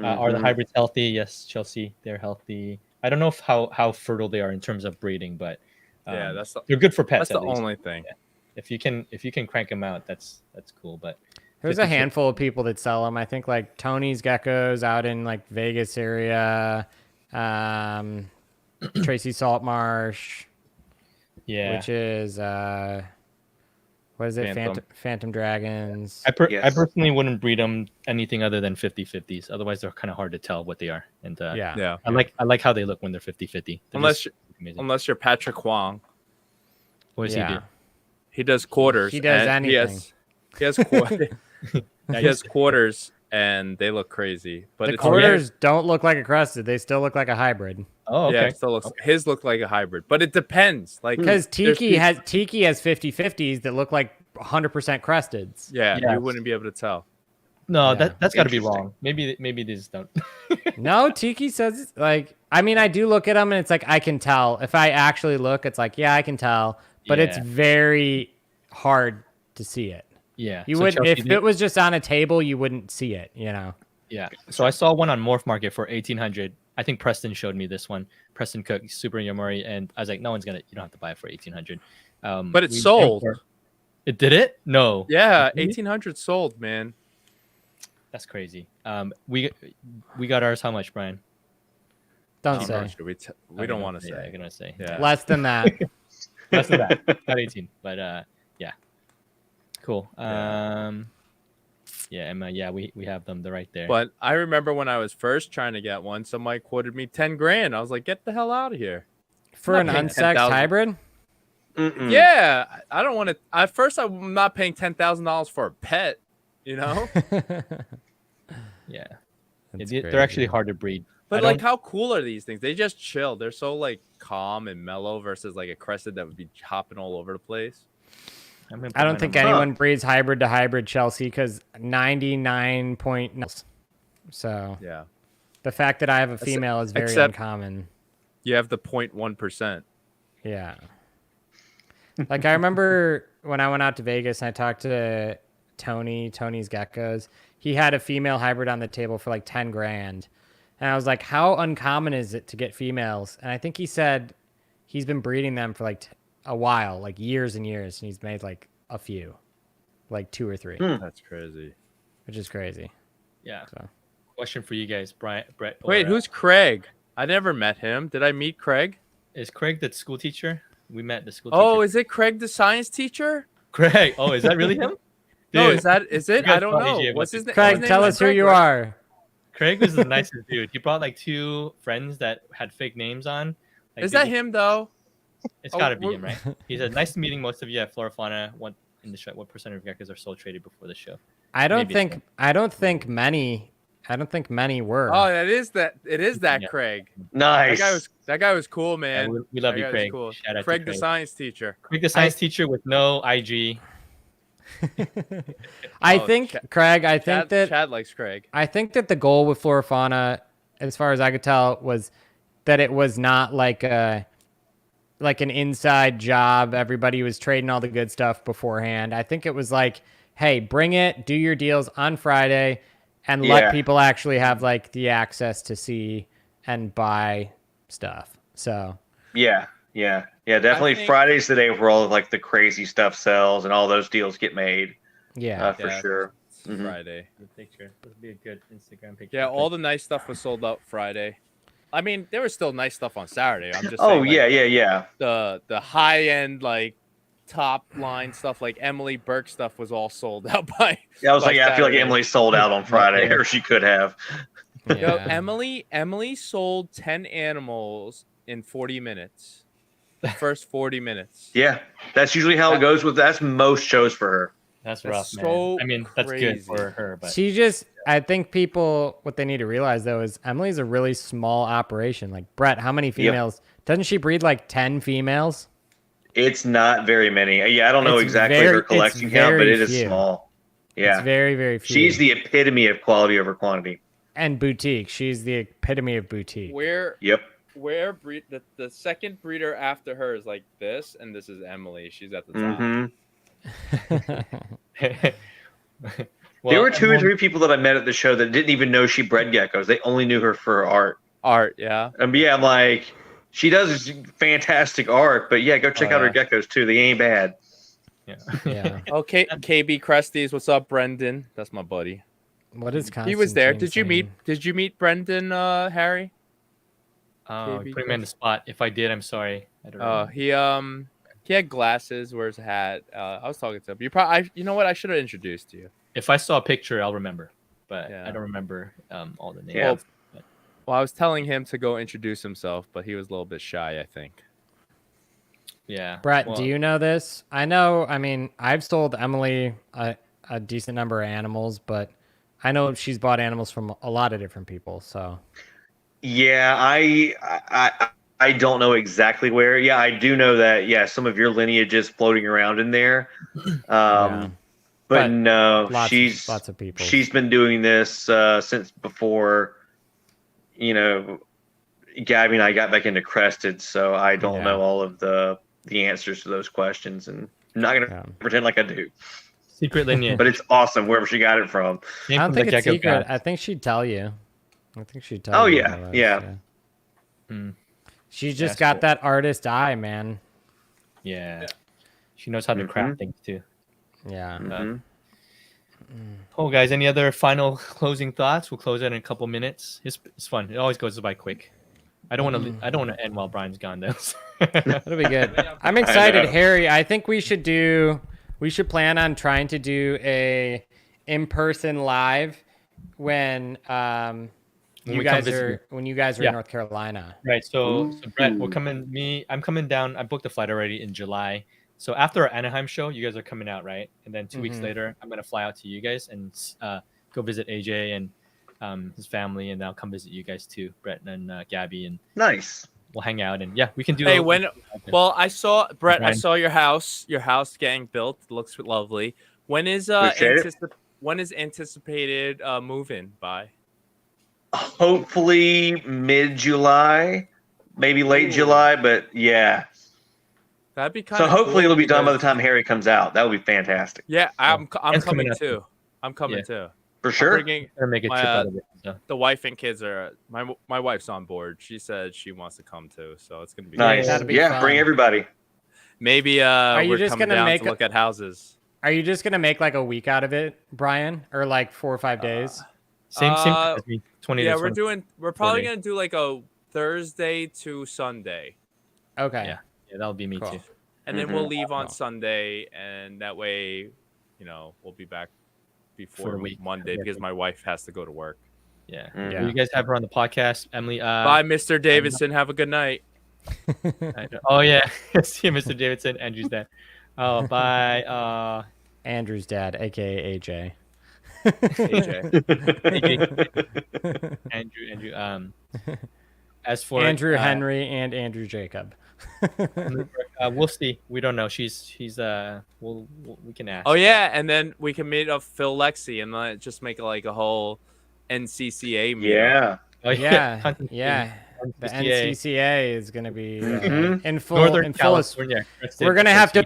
Are the hybrids healthy? Yes, Chelsea. They're healthy. I don't know how fertile they are in terms of breeding, but
they're
good for pets.
That's the only thing.
Yeah. If you can crank them out, that's cool. But
There's a handful of people that sell them. I think like Tony's Geckos out in like Vegas area, Tracy Saltmarsh, which is what is it? Phantom Dragons.
I personally wouldn't breed them anything other than 50-50s. Otherwise, they're kind of hard to tell what they are. And I like how they look when they're 50-50.
Unless you're Patrick Huang.
What does he do?
He does quarters.
He does anything.
He has quarters, and they look crazy. But
the quarters don't look like a crested; they still look like a hybrid.
Oh, okay.
Yeah, it still looks. His look like a hybrid, but it depends. Like
because Tiki has 50-50s that look like 100% cresteds.
Yeah, you wouldn't be able to tell.
No, that's got to be wrong. Maybe these don't.
No, Tiki says like. I mean, I do look at them, and it's like I can tell. If I actually look, it's like I can tell, but it's very hard to see it.
Yeah,
you would if it was just on a table, you wouldn't see it.
Yeah. So I saw one on Morph Market for 1,800. I think Preston showed me this one. Preston Cook, Super Yamori, and I was like, no one's gonna. You don't have to buy it for 1,800.
But it's sold.
It did it? No.
Yeah, 1,800 sold, man.
That's crazy. We got ours. How much, Brian?
Don't say.
We don't want to say.
I'm gonna say.
Yeah.
Less than that.
Less than that. Not 18, but yeah. Cool. Emma. Yeah, we have them. They're right there.
But I remember when I was first trying to get one, somebody quoted me $10,000. I was like, get the hell out of here.
For an unsexed hybrid?
Mm-mm. Yeah, I don't want to. At first, I'm not paying $10,000 for a pet.
Yeah. They're actually hard to breed.
But like, how cool are these things? They just chill. They're so like calm and mellow versus like a crested that would be hopping all over the place.
I don't think anyone breeds hybrid to hybrid, Chelsea, because 99 point. So
yeah,
the fact that I have a female is very uncommon.
You have the 0.1%.
Yeah. Like I remember when I went out to Vegas and I talked to Tony's Geckos. He had a female hybrid on the table for like $10,000. And I was like, how uncommon is it to get females? And I think he said he's been breeding them for like a while, like years and years. And he's made like a few, like 2 or 3.
That's crazy.
Which is crazy.
Yeah. So. Question for you guys, Brett.
Wait, who's Craig? I never met him. Did I meet Craig?
Is Craig the school teacher? We met the school teacher.
Oh, is it Craig the science teacher?
Craig. Oh, is that really him?
No, is it? I don't know. What's his name?
Craig, tell us who you are.
Craig was the nicest dude. He brought like 2 friends that had fake names on. Like,
is that him though?
It's got to be him, right? He said, "Nice meeting most of you at Flora Fauna. What in the show? What percentage of geckos are soul traded before the show?"
I don't think many were.
Oh, it is that Craig.
Nice.
That guy was cool, man.
Yeah, we love you, Craig.
Cool.
Shout out
Craig,
to
the science teacher.
Craig, the science teacher with no IG.
I think
Chad likes Craig.
I think that the goal with Flora Fauna, as far as I could tell, was that it was not like an inside job. Everybody was trading all the good stuff beforehand. I think it was like, hey, bring it, do your deals on Friday, and let people actually have like the access to see and buy stuff. So
yeah, definitely. Friday's the day where all of like the crazy stuff sells and all those deals get made.
Yeah,
for sure.
Mm-hmm. Friday.
Good picture. This would be a good Instagram picture.
Yeah, all the nice stuff was sold out Friday. I mean, there was still nice stuff on Saturday. I'm just
saying,
yeah. The high end like top line stuff like Emily Burke stuff was all sold out by.
Yeah, I was like, I feel like Emily sold out on Friday, or she could have.
Yeah. Yo, Emily sold 10 animals in 40 minutes. The first 40 minutes.
Yeah, that's usually how it goes. That's most shows for her.
That's rough,
so
man. I mean, that's
crazy.
good for her, but
I think people, what they need to realize though is Emily's a really small operation. Like Brett, how many females? Doesn't she breed like 10 females?
It's not very many. Yeah, I don't know exactly her collection count, but it is small. Yeah,
it's very, very few.
She's the epitome of quality over quantity.
And boutique. She's the epitome of boutique.
Where the second breeder after her is like this, and this is Emily. She's at the top.
Mm-hmm. There were 2 or 3 people that I met at the show that didn't even know she bred geckos. They only knew her for art.
Yeah.
I'm like, she does fantastic art, but yeah, go check out her geckos too. They ain't bad.
Yeah.
Okay, KB Cresties, what's up, Brendan? That's my buddy.
What is
He was there.
Constantine
Did you meet Brendan, Harry?
Oh,
KB
putting me on the spot. If I did, I'm sorry. I don't know.
He had glasses, wears a hat. I was talking to him. You know what? I should have introduced you.
If I saw a picture, I'll remember. But
Yeah.
I don't remember all the names.
Yeah.
Well, I was telling him to go introduce himself, but he was a little bit shy, I think.
Yeah.
Brett,
Well,
do you know this? I know. I mean, I've sold Emily a decent number of animals, but I know she's bought animals from a lot of different people. So
Yeah, I don't know exactly where. Yeah, I do know that. Yeah, some of your lineage is floating around in there.
Yeah.
But
But
no,
lots of people.
she's been doing this since before. Gabby and I got back into Crested, so I don't know all of the answers to those questions, and I'm not gonna pretend like I do.
secret lineage.
But it's awesome wherever she got it from.
I don't think it's secret. I think she'd tell you. I think she'd tell
Oh,
you.
yeah,
all those,
yeah.
She's just
That's
got
cool.
that artist eye, man.
Yeah. She knows how to craft things too.
Yeah.
Mhm.
Oh, guys, any other final closing thoughts? We'll close it in a couple minutes. It's fun. It always goes by quick. I don't want to. I don't want to end while Brian's gone though.
That'll be good. I'm excited, Harry. I think we should plan on trying to do a in-person live when you guys are in North Carolina.
Right. So Brett, I'm coming down. I booked a flight already in July. So after our Anaheim show, you guys are coming out, right? And then 2 weeks later, I'm gonna fly out to you guys and go visit AJ and his family, and I'll come visit you guys too, Brett and Gabby, and
Nice.
we'll hang out. And yeah, we can do.
Hey, well, I saw Brett. I
Brian.
saw your house getting built. It looks lovely. When is anticipated move-in by?
Hopefully mid-July, maybe late July, but yeah.
That'd be kind
So
of
hopefully
cool
it'll be done by the
because-
time Harry comes out. That would be fantastic.
Yeah, I'm
It's coming
coming
up
too. I'm coming too.
For sure.
I'm bringing
Gonna make a trip out of it. So.
the wife and kids are. My wife's on board. She said she wants to come too, so it's gonna be
Nice.
That'd be
Yeah,
fun.
bring everybody.
Maybe
you
we're
just
coming
gonna
down
make
to look at houses.
Are you just gonna make like a week out of it, Brian, or like 4 or 5 days?
Same as me. 20
Yeah,
to 20.
we're probably
40.
gonna do like a Thursday to Sunday,
Okay.
Yeah, that'll be me
Cool.
too.
and then we'll leave on
Cool.
Sunday, and that way, we'll be back
For
before
a week.
Monday because my wife has to go to work.
Yeah.
Yeah.
Will you guys have her on the podcast, Emily?
Bye, Mr. Davidson. Have a good night.
Oh yeah, see you, Mr. Davidson. Andrew's dad. Oh, bye.
Andrew's dad, aka AJ.
AJ.
Andrew. As for
Andrew Henry and Andrew Jacob.
we'll see. We don't know. She's we can ask.
Oh yeah, and then we can meet up Phil Lexi and just make like a whole NCCA meetup.
Yeah.
Oh
Yeah, yeah. The
NCCA.
NCCA is gonna be
Mhm.
in full.
Northern
in full
California.
we're gonna have to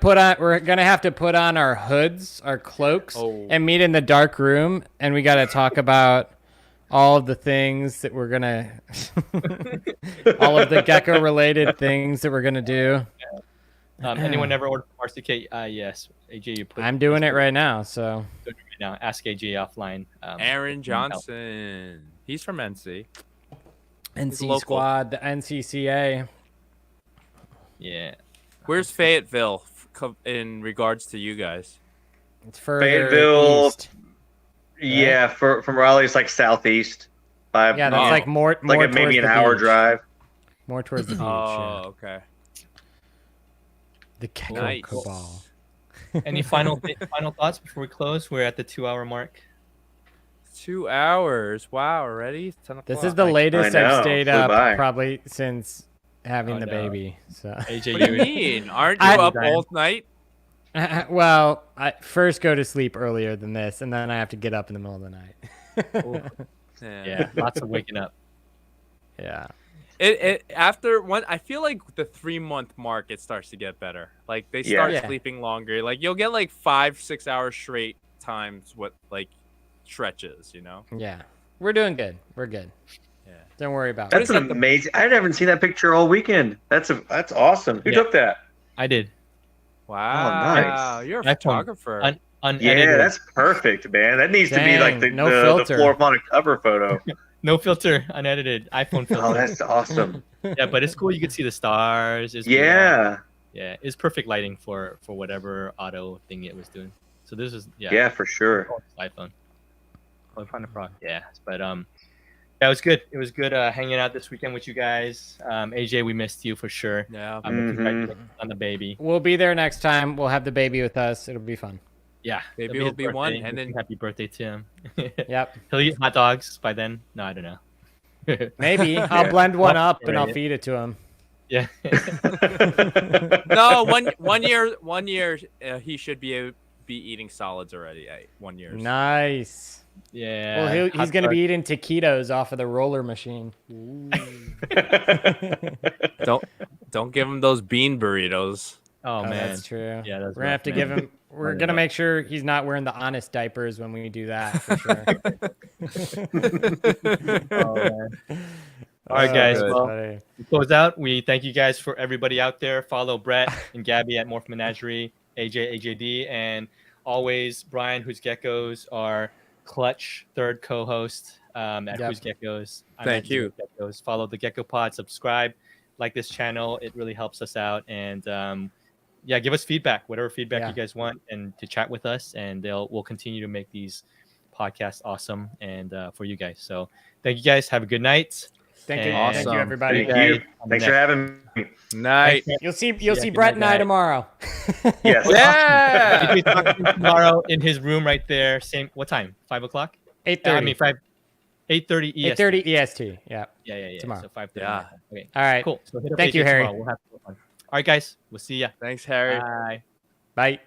put on our hoods, our cloaks,
Oh.
and meet in the dark room, and we gotta talk about all of the things that we're gonna, all of the gecko related things that we're gonna do.
Anyone ever ordered from RCK? Yes. AJ, you put.
I'm doing it right now, so
right now. Ask AJ offline.
Aaron Johnson. He's from NC.
NC
local.
Squad, the NCCA.
Yeah.
Where's Fayetteville in regards to you guys?
It's further
Fayetteville.
east.
Yeah, from Raleigh, it's like southeast. By
Yeah, that's like more
like
towards
maybe an
the
hour
beach.
drive.
More towards the beach.
Oh,
Yeah.
okay.
The Gecko
Nice.
Cabal.
Any final thoughts before we close? We're at the 2-hour mark.
2 hours. Wow, already? 10 o'clock.
This is the latest
I know,
I've stayed
flew
up
by.
probably since having
Oh,
the
no.
baby. So,
AJ,
What do you mean? Aren't you
I-
up all night?
well, I first go to sleep earlier than this, and then I have to get up in the middle of the night.
Yeah, lots of waking up.
Yeah.
It after one, I feel like the 3-month mark it starts to get better. Like they start
Yeah.
sleeping longer. Like you'll get like 5-6 hours straight times what like stretches.
Yeah. We're doing good. We're good.
Yeah.
Don't worry about
That's
it.
an amazing. I haven't seen that picture all weekend. That's awesome. Who
Yeah.
took that?
I did.
Wow, you're a
iPhone.
photographer.
Unedited.
Yeah, that's perfect, man. That needs to be like
Dang,
the
no
the
filter.
Flora Fauna cover photo.
No filter, unedited iPhone filter.
Oh, that's awesome.
Yeah, but it's cool. You can see the stars. It's
Yeah.
yeah, it's perfect lighting for whatever auto thing it was doing. So this is
Yeah, for sure.
iPhone. Oh, find a Pro. Yeah, but yeah, it was good. It was good hanging out this weekend with you guys. AJ, we missed you for sure.
Yeah.
Congratulations on the baby.
We'll be there next time. We'll have the baby with us. It'll be fun.
Yeah,
Maybe
it'll
it'll be
his
one,
birthday.
and then
Happy birthday to him.
Yep.
He'll eat hot dogs by then. No, I don't know.
Maybe I'll blend one up and I'll
Right.
feed it to him.
Yeah.
no 1 year. 1 year, he should be eating solids already. 1 year.
Nice.
Yeah.
Well, he's
hot
going to be
dog.
eating taquitos off of the roller machine.
Don't give him those bean burritos.
Oh, man.
That's true.
Yeah, that's
We're gonna have to
rough,
give
man.
him. We're gonna make sure he's not wearing the honest diapers when we do that for sure.
Oh, man. All right, guys.
that's
Well,
funny.
to close out, we thank you guys for everybody out there. Follow Brett and Gabby at Morph Menagerie, AJD, and always Brian, who's Geckos, our clutch third co-host at
Yep.
Who's Geckos. I'm
Thank
at
you.
Geckos. Follow the Gecko Pod, subscribe, like this channel. It really helps us out. And yeah, give us feedback, whatever feedback
Yeah.
you guys want, and to chat with us. And we'll continue to make these podcasts awesome and for you guys. So thank you guys. Have a good night.
Thank you,
And-
thank you,
Awesome.
everybody.
Thank you.
On the
Thanks for
next-
having me.
Night.
You'll see
Yeah,
see
good
Brett
night,
and I
guys.
tomorrow.
Yes.
Yeah.
We'll be talking tomorrow in his room right there. Same. What time? 5:00.
8:30.
I mean 8:30 EST.
8:30 EST. Yeah.
Yeah.
tomorrow.
So 5:30.
Yeah.
Okay.
All right.
Cool. So hit up
Thank
AJ
you, Harry.
tomorrow. We'll have fun. All right, guys. We'll see ya.
Thanks, Harry.
Bye.
Bye.